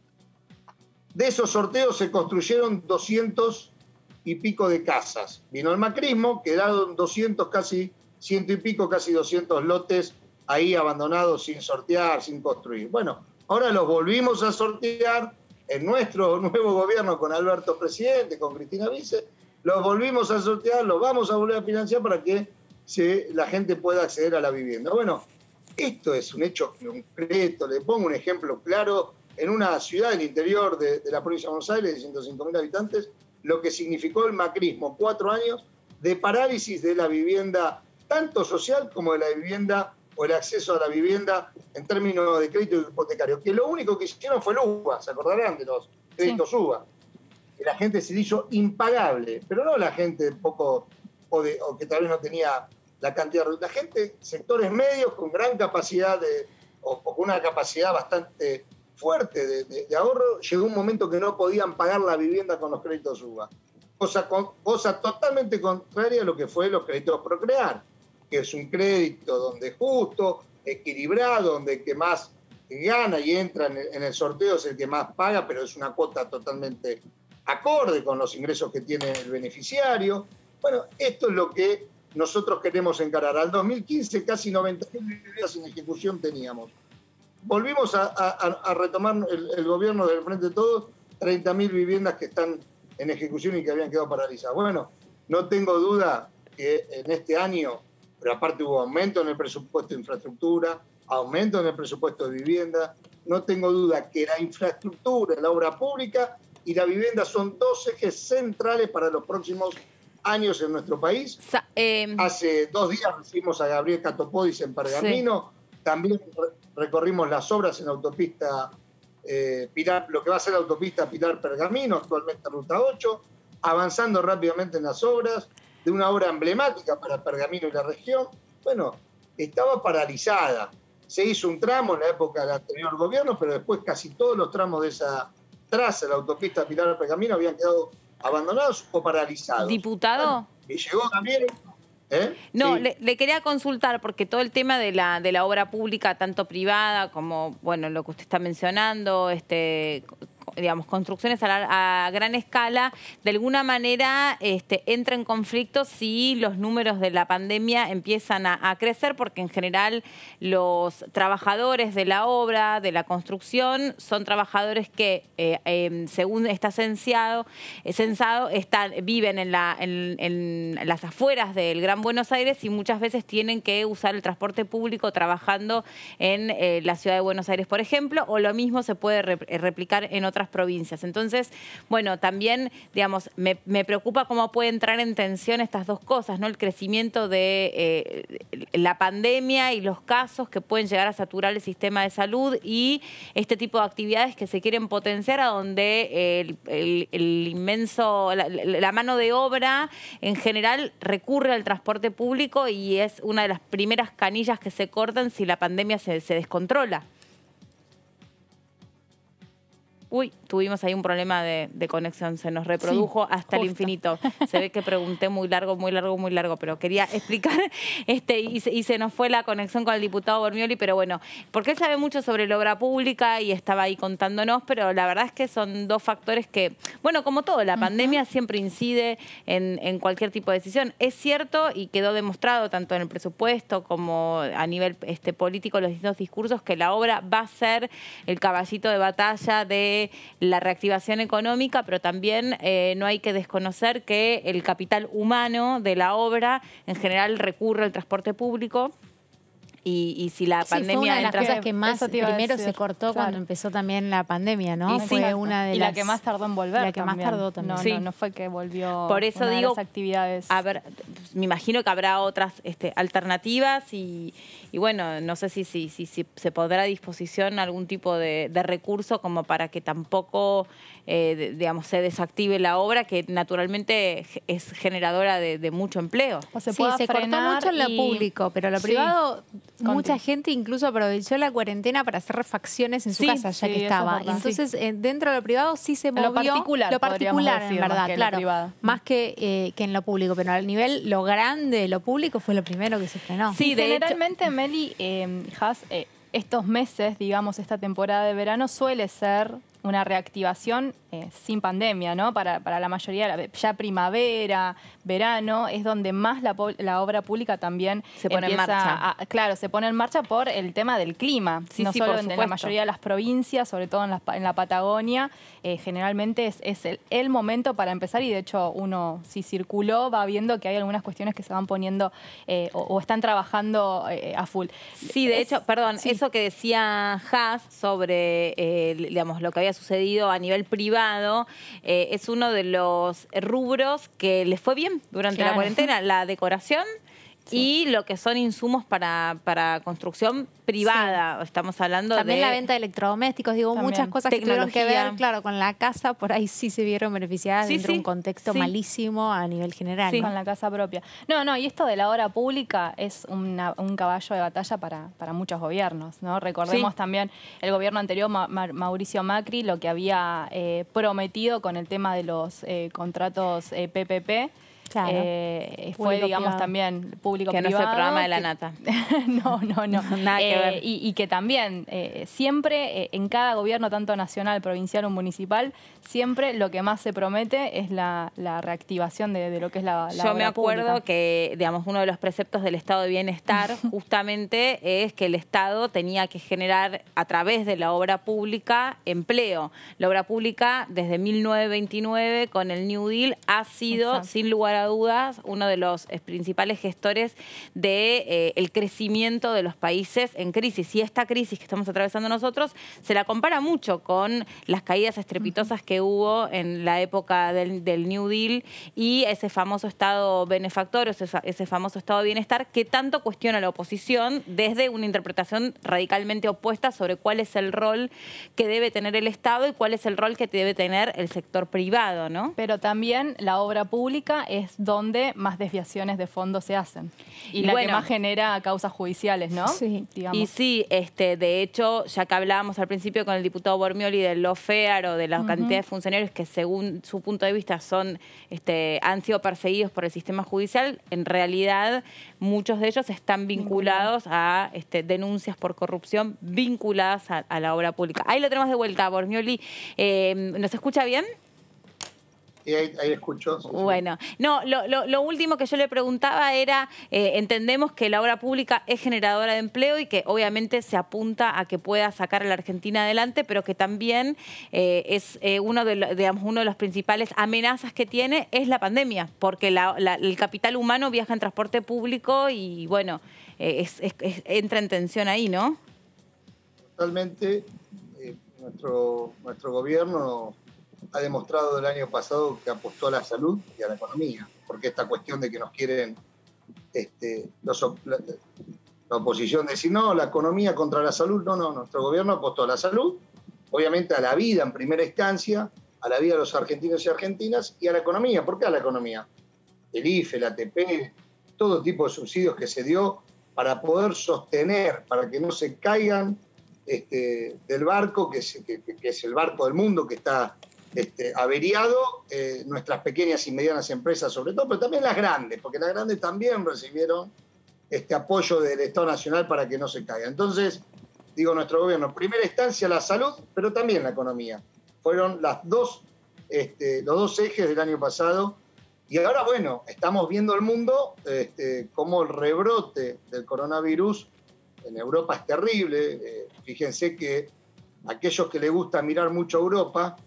De esos sorteos se construyeron 200 y pico de casas. Vino el macrismo, quedaron 200, casi 100 y pico, casi 200 lotes ahí abandonados sin sortear, sin construir. Bueno, ahora los volvimos a sortear en nuestro nuevo gobierno con Alberto presidente, con Cristina vice, los volvimos a sortear, los vamos a volver a financiar para que la gente pueda acceder a la vivienda. Bueno, esto es un hecho concreto, le pongo un ejemplo claro, en una ciudad del interior de la provincia de Buenos Aires, de 105.000 habitantes, lo que significó el macrismo, 4 años de parálisis de la vivienda, tanto social como de la vivienda o el acceso a la vivienda en términos de crédito hipotecario, que lo único que hicieron fue el UBA, se acordarán de los créditos UBA, que la gente se hizo impagable, pero no la gente poco o que tal vez no tenía la cantidad, la gente, sectores medios con gran capacidad o con una capacidad bastante fuerte de ahorro, llegó un momento que no podían pagar la vivienda con los créditos UBA, cosa totalmente contraria a lo que fue los créditos Procrear, que es un crédito donde es justo, equilibrado, donde el que más gana y entra en el sorteo es el que más paga, pero es una cuota totalmente acorde con los ingresos que tiene el beneficiario. Bueno, esto es lo que nosotros queremos encarar. Al 2015 casi 90.000 viviendas en ejecución teníamos. Volvimos a retomar el gobierno del Frente de Todos, 30.000 viviendas que están en ejecución y que habían quedado paralizadas. Bueno, no tengo duda que en este año, pero aparte hubo aumento en el presupuesto de infraestructura, aumento en el presupuesto de vivienda, no tengo duda que la infraestructura, la obra pública y la vivienda son dos ejes centrales para los próximos años en nuestro país. Hace 2 días recibimos a Gabriel Catopodis en Pergamino, también recorrimos las obras en la autopista Pilar, lo que va a ser la autopista Pilar-Pergamino, actualmente Ruta 8, avanzando rápidamente en las obras, de una obra emblemática para Pergamino y la región. Bueno, estaba paralizada. Se hizo un tramo en la época del anterior gobierno, pero después casi todos los tramos de esa traza, la autopista Pilar-Pergamino, habían quedado abandonados o paralizados. ¿Diputado? Bueno, y llegó también... No, sí. le quería consultar, porque todo el tema de la obra pública, tanto privada como, bueno, lo que usted está mencionando, digamos, construcciones a gran escala, de alguna manera entra en conflicto si los números de la pandemia empiezan a crecer, porque en general los trabajadores de la obra, de la construcción, son trabajadores que, según está censado, viven en las afueras del Gran Buenos Aires y muchas veces tienen que usar el transporte público trabajando en la ciudad de Buenos Aires, por ejemplo, o lo mismo se puede replicar en otras provincias. Entonces, bueno, también, digamos, me preocupa cómo puede entrar en tensión estas dos cosas, ¿no? El crecimiento de la pandemia y los casos que pueden llegar a saturar el sistema de salud y este tipo de actividades que se quieren potenciar, a donde la mano de obra en general recurre al transporte público y es una de las primeras canillas que se cortan si la pandemia se descontrola. Uy, tuvimos ahí un problema de conexión, se nos reprodujo hasta el infinito. Se ve que pregunté muy largo, pero quería explicar y se nos fue la conexión con el diputado Bormioli, pero bueno, porque él sabe mucho sobre la obra pública y estaba ahí contándonos, pero la verdad es que son dos factores que, bueno, como todo, la pandemia siempre incide en cualquier tipo de decisión. Es cierto y quedó demostrado tanto en el presupuesto como a nivel político, los distintos discursos, que la obra va a ser el caballito de batalla de la reactivación económica, pero también no hay que desconocer que el capital humano de la obra en general recurre al transporte público. Y si la pandemia fue una de las cosas que más primero decir, se cortó cuando empezó también la pandemia, ¿no? Y fue una de y las... la que más tardó en volver. La que más tardó también. No fue que volvió. Por eso una digo, de las actividades. A ver, me imagino que habrá otras alternativas y bueno, no sé si se podrá a disposición algún tipo de recurso como para que tampoco, digamos, se desactive la obra, que naturalmente es generadora de mucho empleo. O se cortó mucho en lo público, pero lo privado... Mucha gente incluso aprovechó la cuarentena para hacer refacciones en su casa, ya que estaba. Entonces, dentro de lo privado sí se movió. Lo particular en verdad, claro. Más que en lo público. Pero al nivel, lo grande, lo público fue lo primero que se frenó. Sí, generalmente, Meli, estos meses, digamos, esta temporada de verano suele ser una reactivación sin pandemia, ¿no? Para la mayoría, ya primavera, verano, es donde más la obra pública también se pone en marcha. Claro, se pone en marcha por el tema del clima. Sí, no sí, solo por en la supuesto. mayoría de las provincias, sobre todo en la Patagonia, generalmente es el momento para empezar, y de hecho uno, si circuló, va viendo que hay algunas cuestiones que se van poniendo o están trabajando a full. Sí, de hecho, perdón, eso que decía Haas sobre digamos, lo que había sucedido a nivel privado, es uno de los rubros que les fue bien durante la cuarentena, la decoración. Sí. Y lo que son insumos para construcción privada. Sí. Estamos hablando también la venta de electrodomésticos, digo, también muchas cosas que tuvieron que ver, claro, con la casa, por ahí sí se vieron beneficiadas dentro de un contexto malísimo a nivel general. Sí, ¿no? Con la casa propia. No, y esto de la obra pública es un caballo de batalla para muchos gobiernos, ¿no? Recordemos también el gobierno anterior, Mauricio Macri, lo que había prometido con el tema de los contratos PPP, Claro. Fue, digamos, también público-privado. Que no es el programa de la nata. No. Nada que ver. Y que también, siempre, en cada gobierno, tanto nacional, provincial o municipal, siempre lo que más se promete es la reactivación de lo que es la Yo me acuerdo pública. que, digamos, uno de los preceptos del Estado de Bienestar justamente es que el Estado tenía que generar, a través de la obra pública, empleo. La obra pública, desde 1929, con el New Deal, ha sido, Exacto, sin lugar a dudas, uno de los principales gestores de el crecimiento de los países en crisis. Y esta crisis que estamos atravesando nosotros se la compara mucho con las caídas estrepitosas que hubo en la época del New Deal y ese famoso Estado benefactor, ese famoso Estado de Bienestar que tanto cuestiona la oposición desde una interpretación radicalmente opuesta sobre cuál es el rol que debe tener el Estado y cuál es el rol que debe tener el sector privado, ¿no? Pero también la obra pública es donde más desviaciones de fondos se hacen. Y la que más genera causas judiciales, ¿no? Sí. Digamos. Y sí, de hecho, ya que hablábamos al principio con el diputado Bormioli del lawfare o de la cantidad de funcionarios que según su punto de vista han sido perseguidos por el sistema judicial, en realidad muchos de ellos están vinculados a denuncias por corrupción vinculadas a la obra pública. Ahí lo tenemos de vuelta, Bormioli. ¿Nos escucha bien? Y ahí escucho. Sí, bueno, no, lo último que yo le preguntaba era, entendemos que la obra pública es generadora de empleo y que obviamente se apunta a que pueda sacar a la Argentina adelante, pero que también es uno de los principales amenazas que tiene es la pandemia, porque el capital humano viaja en transporte público y bueno, entra en tensión ahí, ¿no? Totalmente. Nuestro gobierno ha demostrado el año pasado que apostó a la salud y a la economía, porque esta cuestión de que nos quieren la oposición decir, no, la economía contra la salud, no, nuestro gobierno apostó a la salud, obviamente a la vida en primera instancia, a la vida de los argentinos y argentinas y a la economía. ¿Por qué a la economía? El IFE, el ATP, todo tipo de subsidios que se dio para poder sostener, para que no se caigan del barco, que es el barco del mundo que está averiado, nuestras pequeñas y medianas empresas sobre todo, pero también las grandes, porque las grandes también recibieron apoyo del Estado Nacional para que no se caiga. Entonces, digo, nuestro gobierno, en primera instancia la salud, pero también la economía. Fueron los dos ejes del año pasado. Y ahora, bueno, estamos viendo el mundo, cómo el rebrote del coronavirus en Europa es terrible. Fíjense que aquellos que les gusta mirar mucho a Europa,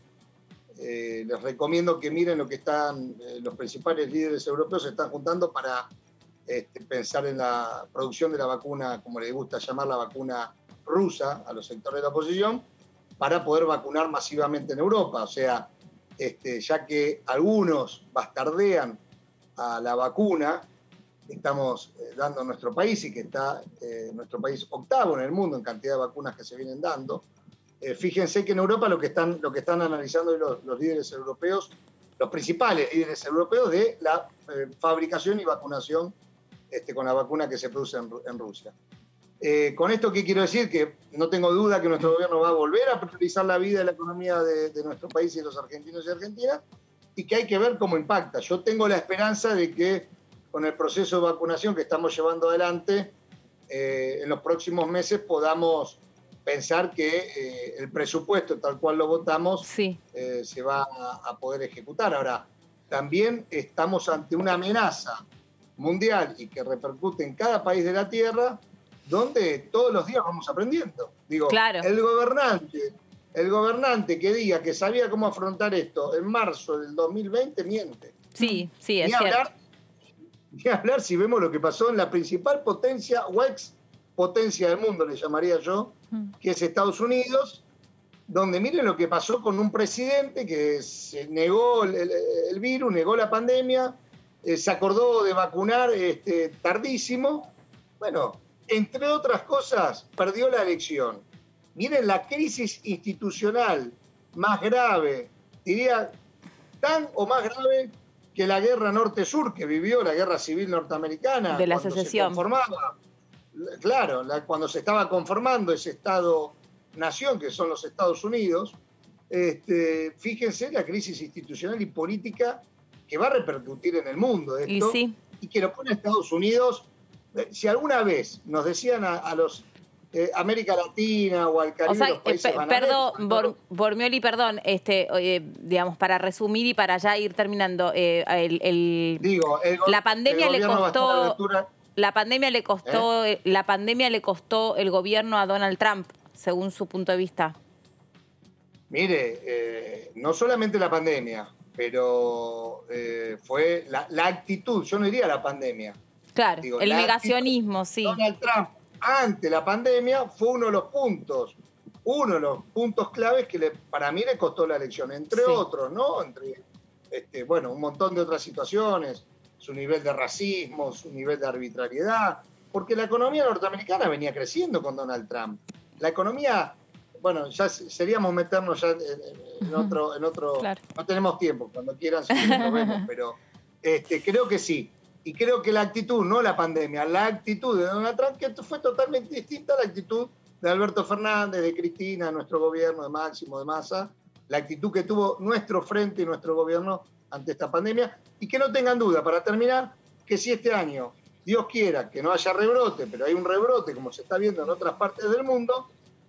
les recomiendo que miren lo que están los principales líderes europeos se están juntando para pensar en la producción de la vacuna, como les gusta llamar la vacuna rusa a los sectores de la oposición, para poder vacunar masivamente en Europa. O sea, ya que algunos bastardean a la vacuna que estamos dando en nuestro país y que está nuestro país octavo en el mundo en cantidad de vacunas que se vienen dando. Fíjense que en Europa lo que están analizando hoy los líderes europeos, los principales líderes europeos, de la fabricación y vacunación con la vacuna que se produce en Rusia. Con esto, ¿qué quiero decir? Que no tengo duda que nuestro gobierno va a volver a priorizar la vida y la economía de nuestro país y de los argentinos y argentinas, y que hay que ver cómo impacta. Yo tengo la esperanza de que con el proceso de vacunación que estamos llevando adelante, en los próximos meses podamos pensar que el presupuesto tal cual lo votamos se va a poder ejecutar. Ahora, también estamos ante una amenaza mundial y que repercute en cada país de la Tierra, donde todos los días vamos aprendiendo. Digo, claro. El gobernante que diga que sabía cómo afrontar esto en marzo del 2020 miente. Sí, es cierto. Ni hablar si vemos lo que pasó en la principal potencia o ex potencia del mundo, le llamaría yo, que es Estados Unidos, donde miren lo que pasó con un presidente que se negó el virus, negó la pandemia, se acordó de vacunar tardísimo. Bueno, entre otras cosas, perdió la elección. Miren la crisis institucional más grave, diría tan o más grave que la guerra norte-sur que vivió, la guerra civil norteamericana. De la secesión. Claro, cuando se estaba conformando ese Estado-nación, que son los Estados Unidos, fíjense la crisis institucional y política que va a repercutir en el mundo esto, y que lo pone a Estados Unidos. Si alguna vez nos decían a los América Latina o al Caribe, o sea, los países perdón, Bormioli, perdón, digamos, para resumir y para ya ir terminando, la pandemia le costó, la pandemia le costó el gobierno a Donald Trump, según su punto de vista. Mire, no solamente la pandemia, pero fue la actitud, yo no diría la pandemia. Claro, el negacionismo, sí. Donald Trump, ante la pandemia, fue uno de los puntos claves que para mí le costó la elección, entre otros, ¿no? Entre, bueno, un montón de otras situaciones, su nivel de racismo, su nivel de arbitrariedad, porque la economía norteamericana venía creciendo con Donald Trump. La economía, bueno, ya seríamos meternos ya en otro claro. No tenemos tiempo, cuando quieran lo vemos, pero creo que sí. Y creo que la actitud, no la pandemia, la actitud de Donald Trump, que fue totalmente distinta a la actitud de Alberto Fernández, de Cristina, de nuestro gobierno, de Máximo, de Massa, la actitud que tuvo nuestro frente y nuestro gobierno ante esta pandemia. Y que no tengan duda, para terminar, que si este año, Dios quiera, que no haya rebrote, pero hay un rebrote como se está viendo en otras partes del mundo,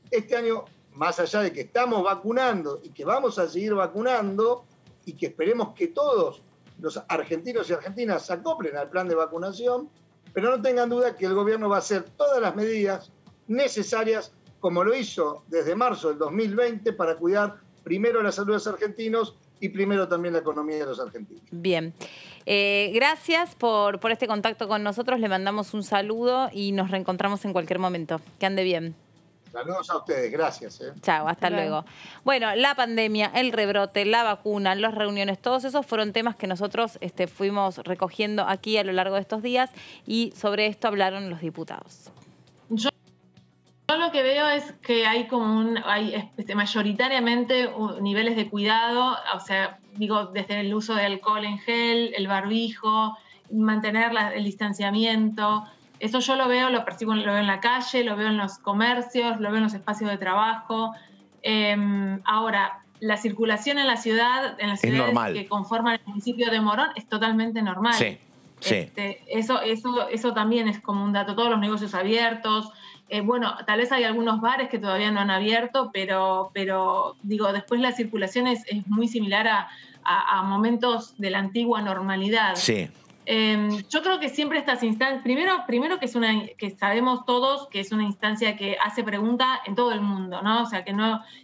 este año, más allá de que estamos vacunando y que vamos a seguir vacunando y que esperemos que todos los argentinos y argentinas se acoplen al plan de vacunación, pero no tengan duda que el gobierno va a hacer todas las medidas necesarias, como lo hizo desde marzo del 2020, para cuidar primero la salud de los argentinos y primero también la economía de los argentinos. Bien. Gracias por este contacto con nosotros. Le mandamos un saludo y nos reencontramos en cualquier momento. Que ande bien. Saludos a ustedes, gracias. Chao, hasta luego. Bueno, la pandemia, el rebrote, la vacuna, las reuniones, todos esos fueron temas que nosotros fuimos recogiendo aquí a lo largo de estos días y sobre esto hablaron los diputados. Yo lo que veo es que hay como mayoritariamente niveles de cuidado, o sea, digo, desde el uso de alcohol en gel, el barbijo, mantener el distanciamiento. Eso yo lo veo, lo percibo, lo veo en la calle, lo veo en los comercios, lo veo en los espacios de trabajo. Ahora, la circulación en la ciudad, en las ciudades que conforman el municipio de Morón, es totalmente normal. Sí, sí. Eso también es como un dato. Todos los negocios abiertos. Bueno, tal vez hay algunos bares que todavía no han abierto, pero digo, después la circulación es muy similar a momentos de la antigua normalidad. Sí. Yo creo que siempre estas instancias, primero que sabemos todos que es una instancia que hace pregunta en todo el mundo, ¿no? O sea, que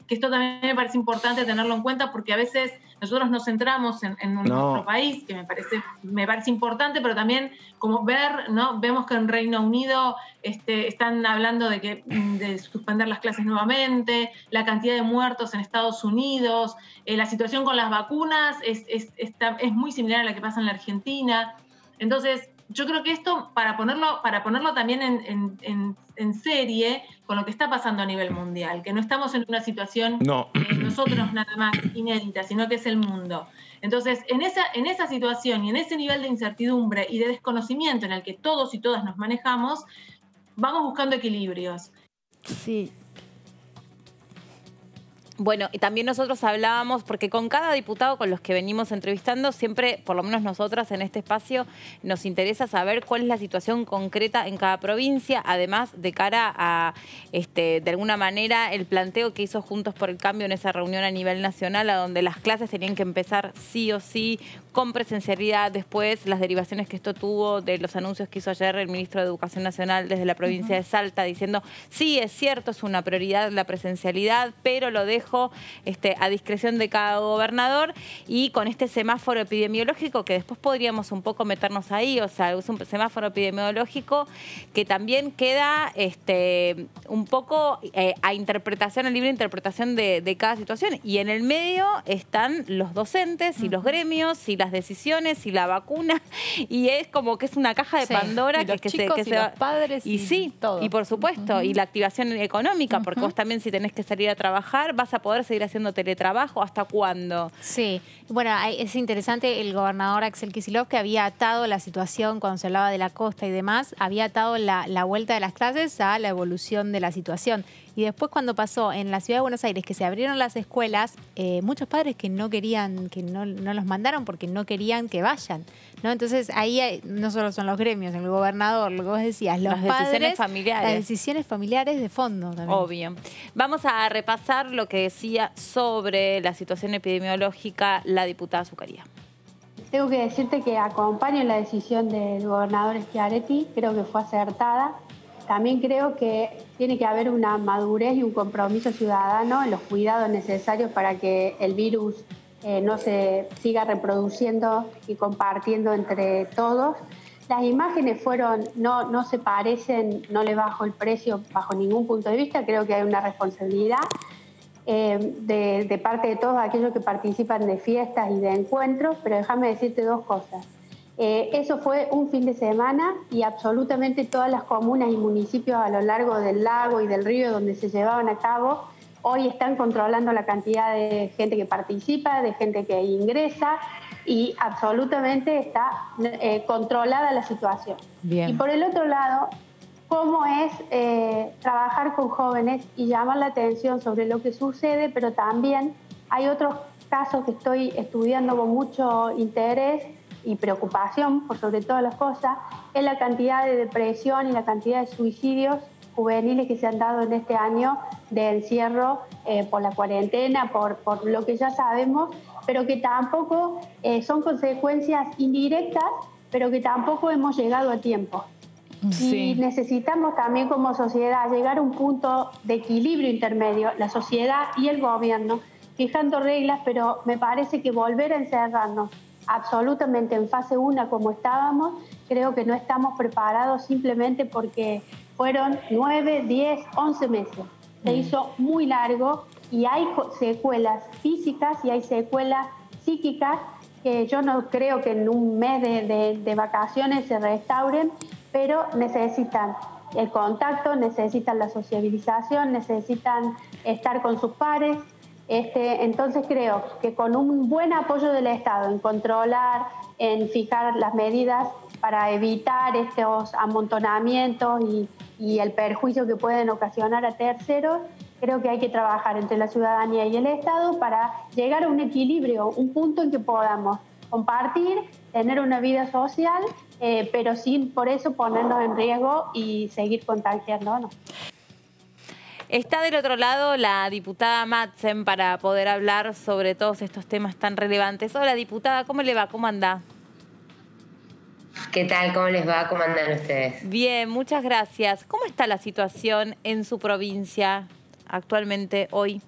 esto también me parece importante tenerlo en cuenta, porque a veces nosotros nos centramos en nuestro país, que me parece importante, pero también como ver, ¿no? Vemos que en Reino Unido están hablando de suspender las clases nuevamente, la cantidad de muertos en Estados Unidos, la situación con las vacunas es muy similar a la que pasa en la Argentina. Entonces, yo creo que esto, para ponerlo también en serie con lo que está pasando a nivel mundial, que no estamos en una situación nosotros nada más inédita, sino que es el mundo. Entonces, en esa situación y en ese nivel de incertidumbre y de desconocimiento en el que todos y todas nos manejamos, vamos buscando equilibrios. Sí. Bueno, y también nosotros hablábamos, porque con cada diputado con los que venimos entrevistando, siempre, por lo menos nosotras en este espacio, nos interesa saber cuál es la situación concreta en cada provincia, además de cara a, de alguna manera, el planteo que hizo Juntos por el Cambio en esa reunión a nivel nacional, a donde las clases tenían que empezar sí o sí, con presencialidad, después las derivaciones que esto tuvo de los anuncios que hizo ayer el ministro de Educación Nacional desde la provincia de Salta, diciendo, sí, es cierto, es una prioridad la presencialidad, pero lo dejo a discreción de cada gobernador, y con este semáforo epidemiológico que después podríamos un poco meternos ahí, o sea, es un semáforo epidemiológico que también queda un poco a interpretación, a libre interpretación de cada situación, y en el medio están los docentes y los gremios y las decisiones y la vacuna, y es como que es una caja de Pandora y los chicos y los padres y todo. Y por supuesto, y la activación económica, porque vos también, si tenés que salir a trabajar, vas a poder seguir haciendo teletrabajo. ¿Hasta cuándo? Sí. Bueno, es interesante, el gobernador Axel Kicillof, que había atado la situación cuando se hablaba de la costa y demás, había atado la vuelta de las clases a la evolución de la situación. Y después cuando pasó en la Ciudad de Buenos Aires que se abrieron las escuelas, muchos padres que no querían, que no los mandaron porque no querían que vayan, ¿no? Entonces ahí no solo son los gremios, el gobernador, lo que vos decías, los padres, decisiones familiares. Las decisiones familiares de fondo también. Obvio. Vamos a repasar lo que decía sobre la situación epidemiológica la diputada Zucaría. Tengo que decirte que acompaño la decisión del gobernador Schiaretti, creo que fue acertada. También creo que tiene que haber una madurez y un compromiso ciudadano en los cuidados necesarios para que el virus no se siga reproduciendo y compartiendo entre todos. Las imágenes no se parecen, no le bajo el precio bajo ningún punto de vista, creo que hay una responsabilidad de parte de todos aquellos que participan de fiestas y de encuentros, pero déjame decirte dos cosas. Eso fue un fin de semana y absolutamente todas las comunas y municipios a lo largo del lago y del río donde se llevaban a cabo, hoy están controlando la cantidad de gente que participa, de gente que ingresa y absolutamente está controlada la situación. Bien. Y por el otro lado, cómo es trabajar con jóvenes y llamar la atención sobre lo que sucede, pero también hay otros casos que estoy estudiando con mucho interés y preocupación, por sobre todas las cosas, es la cantidad de depresión y la cantidad de suicidios juveniles que se han dado en este año de encierro por la cuarentena, por lo que ya sabemos, pero que tampoco son consecuencias indirectas, pero que tampoco hemos llegado a tiempo. Sí. Y necesitamos también como sociedad llegar a un punto de equilibrio intermedio, la sociedad y el gobierno, fijando reglas, pero me parece que volver a encerrarnos absolutamente en fase 1 como estábamos, creo que no estamos preparados simplemente porque fueron 9, 10, 11 meses. Se hizo muy largo y hay secuelas físicas y hay secuelas psíquicas que yo no creo que en un mes de vacaciones se restauren, pero necesitan el contacto, necesitan la sociabilización, necesitan estar con sus pares. Entonces creo que con un buen apoyo del Estado en controlar, en fijar las medidas para evitar estos amontonamientos y el perjuicio que pueden ocasionar a terceros, creo que hay que trabajar entre la ciudadanía y el Estado para llegar a un equilibrio, un punto en que podamos compartir, tener una vida social, pero sin por eso ponernos en riesgo y seguir contagiándonos. Está del otro lado la diputada Madsen para poder hablar sobre todos estos temas tan relevantes. Hola, diputada, ¿cómo le va? ¿Cómo anda? ¿Qué tal? ¿Cómo les va? ¿Cómo andan ustedes? Bien, muchas gracias. ¿Cómo está la situación en su provincia actualmente, hoy?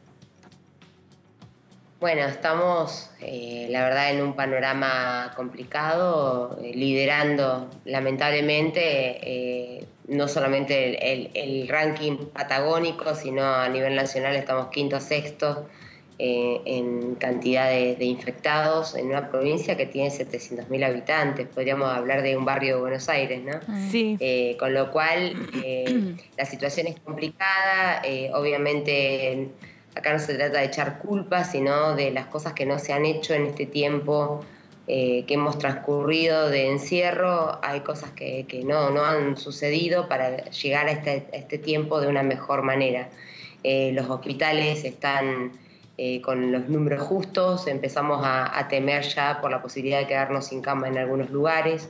Bueno, estamos, la verdad, en un panorama complicado, liderando, lamentablemente, no solamente el ranking patagónico, sino a nivel nacional estamos quinto, sexto en cantidad de infectados en una provincia que tiene 700.000 habitantes. Podríamos hablar de un barrio de Buenos Aires, ¿no? Sí. Con lo cual, la situación es complicada, obviamente. Acá no se trata de echar culpas, sino de las cosas que no se han hecho en este tiempo que hemos transcurrido de encierro. Hay cosas que no han sucedido para llegar a este tiempo de una mejor manera. Los hospitales están con los números justos, empezamos a temer ya por la posibilidad de quedarnos sin cama en algunos lugares.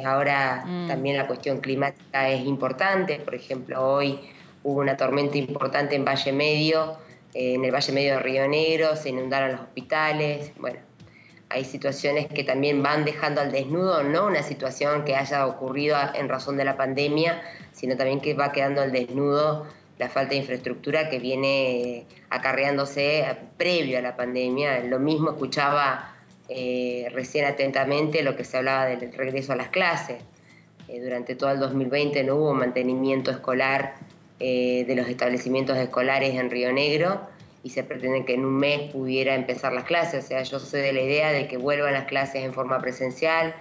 Ahora también la cuestión climática es importante. Por ejemplo, hoy hubo una tormenta importante en Valle Medio, en el Valle Medio de Río Negro, se inundaron los hospitales. Bueno, hay situaciones que también van dejando al desnudo, no una situación que haya ocurrido en razón de la pandemia, sino también que va quedando al desnudo la falta de infraestructura que viene acarreándose previo a la pandemia. Lo mismo escuchaba recién atentamente lo que se hablaba del regreso a las clases. Durante todo el 2020 no hubo mantenimiento escolar de los establecimientos escolares en Río Negro y se pretende que en un mes pudiera empezar las clases. O sea, yo soy de la idea de que vuelvan las clases en forma presencial,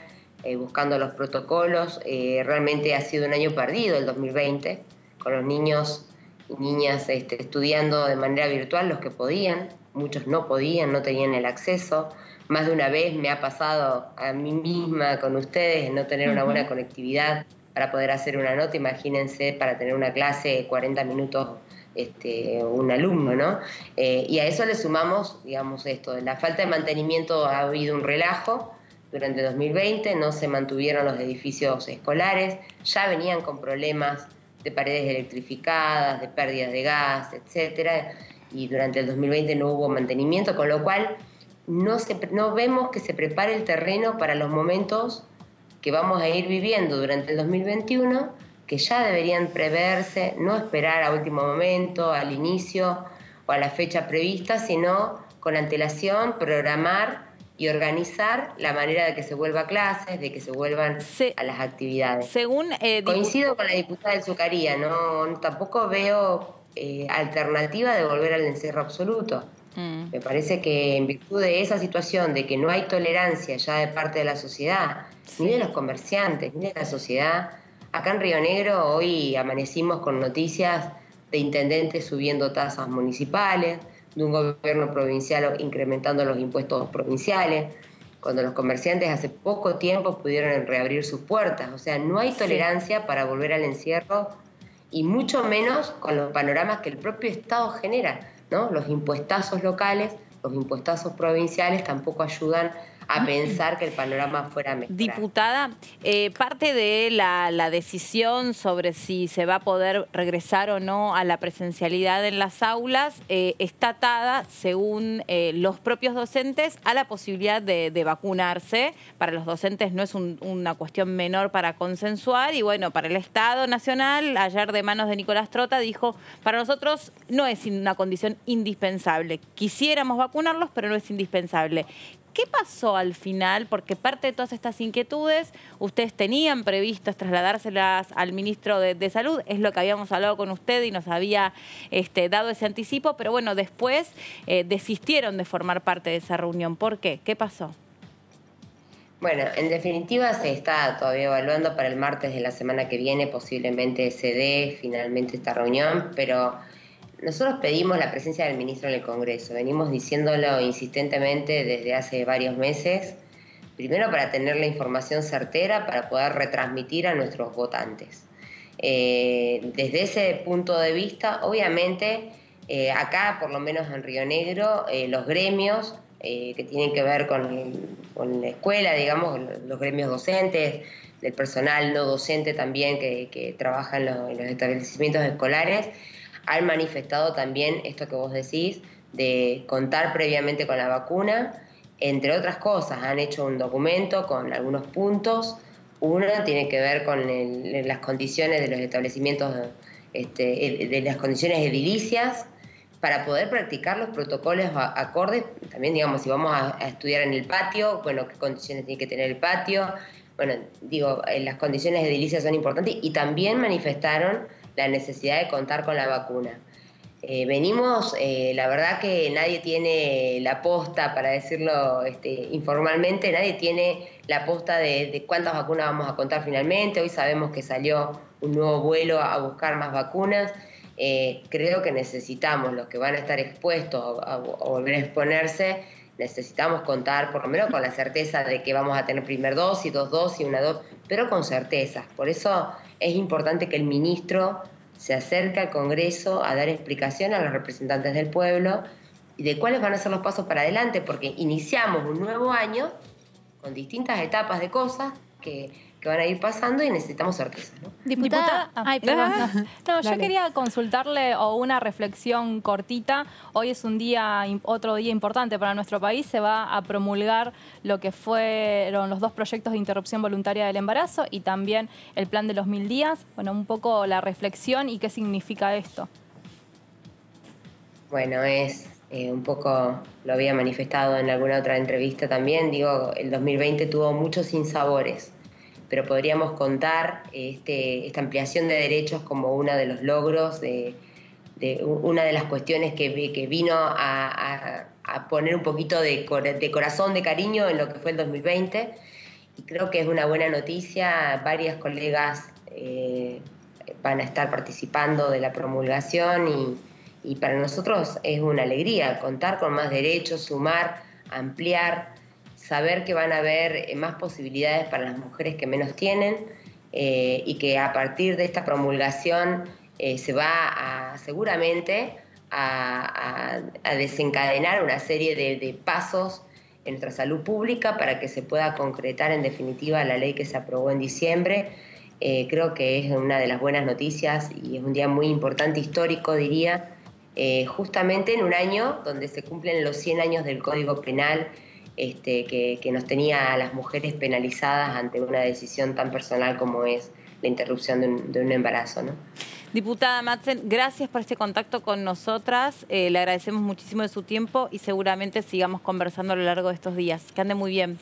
buscando los protocolos. Realmente ha sido un año perdido el 2020, con los niños y niñas estudiando de manera virtual, los que podían, muchos no podían, no tenían el acceso. Más de una vez me ha pasado a mí misma con ustedes no tener una buena conectividad para poder hacer una nota. Imagínense, para tener una clase 40 minutos un alumno, ¿no? Y a eso le sumamos, digamos, esto, de la falta de mantenimiento. Ha habido un relajo durante 2020, no se mantuvieron los edificios escolares, ya venían con problemas de paredes electrificadas, de pérdidas de gas, etcétera, y durante el 2020 no hubo mantenimiento, con lo cual no vemos que se prepare el terreno para los momentos que vamos a ir viviendo durante el 2021, que ya deberían preverse, no esperar a último momento, al inicio o a la fecha prevista, sino con antelación, programar y organizar la manera de que se vuelva a clases, de que se vuelvan a las actividades. Coincido con la diputada del Zucaría, tampoco veo alternativa de volver al encierro absoluto. Me parece que en virtud de esa situación de que no hay tolerancia ya de parte de la sociedad, ni de los comerciantes, ni de la sociedad, acá en Río Negro hoy amanecimos con noticias de intendentes subiendo tasas municipales, de un gobierno provincial incrementando los impuestos provinciales, cuando los comerciantes hace poco tiempo pudieron reabrir sus puertas. O sea, no hay tolerancia para volver al encierro, y mucho menos con los panoramas que el propio Estado genera, ¿no? Los impuestazos locales, los impuestazos provinciales tampoco ayudan a pensar que el panorama fuera mejor. Diputada, parte de la decisión sobre si se va a poder regresar o no a la presencialidad en las aulas está atada, según los propios docentes, a la posibilidad de vacunarse. Para los docentes no es una cuestión menor para consensuar, y bueno, para el Estado Nacional, ayer de manos de Nicolás Trota, dijo, para nosotros no es una condición indispensable. Quisiéramos vacunarlos, pero no es indispensable. ¿Qué pasó al final? Porque parte de todas estas inquietudes, ustedes tenían previstas trasladárselas al ministro de Salud, es lo que habíamos hablado con usted y nos había dado ese anticipo, pero bueno, después desistieron de formar parte de esa reunión. ¿Por qué? ¿Qué pasó? Bueno, en definitiva se está todavía evaluando para el martes de la semana que viene, posiblemente se dé finalmente esta reunión, pero nosotros pedimos la presencia del ministro en el Congreso, venimos diciéndolo insistentemente desde hace varios meses, primero para tener la información certera, para poder retransmitir a nuestros votantes. Desde ese punto de vista, obviamente, acá, por lo menos en Río Negro, los gremios que tienen que ver con la escuela, digamos, los gremios docentes, del personal no docente también que trabaja en los establecimientos escolares, han manifestado también esto que vos decís, de contar previamente con la vacuna. Entre otras cosas, han hecho un documento con algunos puntos. Uno tiene que ver con las condiciones de los establecimientos, de las condiciones edilicias, para poder practicar los protocolos acordes. También, digamos, si vamos a estudiar en el patio, bueno, qué condiciones tiene que tener el patio. Bueno, digo, las condiciones edilicias son importantes, y también manifestaron la necesidad de contar con la vacuna. Venimos, la verdad que nadie tiene la posta, para decirlo informalmente, nadie tiene la posta de cuántas vacunas vamos a contar finalmente. Hoy sabemos que salió un nuevo vuelo a buscar más vacunas. Creo que necesitamos, los que van a estar expuestos a volver a exponerse, necesitamos contar por lo menos con la certeza de que vamos a tener primer dosis, dos dosis, una dosis, pero con certezas. Por eso es importante que el ministro se acerque al Congreso a dar explicación a los representantes del pueblo y de cuáles van a ser los pasos para adelante, porque iniciamos un nuevo año con distintas etapas de cosas que van a ir pasando y necesitamos certeza, ¿no? Diputada, ay, perdón. No, yo quería consultarle una reflexión cortita. Hoy es otro día importante para nuestro país. Se va a promulgar lo que fueron los 2 proyectos de interrupción voluntaria del embarazo y también el plan de los 1000 días. Bueno, un poco la reflexión y qué significa esto. Bueno, es un poco, lo había manifestado en alguna otra entrevista también, digo, el 2020 tuvo muchos sinsabores, pero podríamos contar esta ampliación de derechos como uno de los logros, una de las cuestiones que vino a poner un poquito de corazón, de cariño en lo que fue el 2020, y creo que es una buena noticia. Varias colegas van a estar participando de la promulgación y para nosotros es una alegría contar con más derechos, sumar, ampliar, saber que van a haber más posibilidades para las mujeres que menos tienen y que a partir de esta promulgación se va seguramente a desencadenar una serie de pasos en nuestra salud pública para que se pueda concretar en definitiva la ley que se aprobó en diciembre. Creo que es una de las buenas noticias y es un día muy importante, histórico diría, justamente en un año donde se cumplen los 100 años del Código Penal, que nos tenía a las mujeres penalizadas ante una decisión tan personal como es la interrupción de un embarazo, ¿no? Diputada Madsen, gracias por este contacto con nosotras. Le agradecemos muchísimo de su tiempo y seguramente sigamos conversando a lo largo de estos días. Que ande muy bien.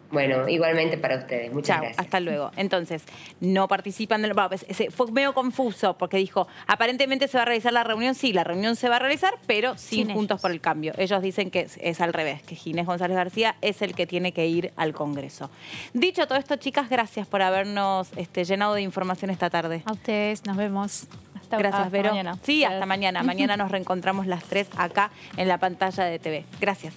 Bueno, igualmente para ustedes. Muchas gracias. Hasta luego. Entonces, no participan del... Fue medio confuso porque dijo, aparentemente se va a realizar la reunión. Sí, la reunión se va a realizar, pero sin Juntos por el Cambio. Ellos dicen que es al revés, que Ginés González García es el que tiene que ir al Congreso. Dicho todo esto, chicas, gracias por habernos llenado de información esta tarde. A ustedes, nos vemos. Gracias, Vero. Mañana. Sí, hasta mañana. Mañana nos reencontramos las 3 acá en la pantalla de TV. Gracias.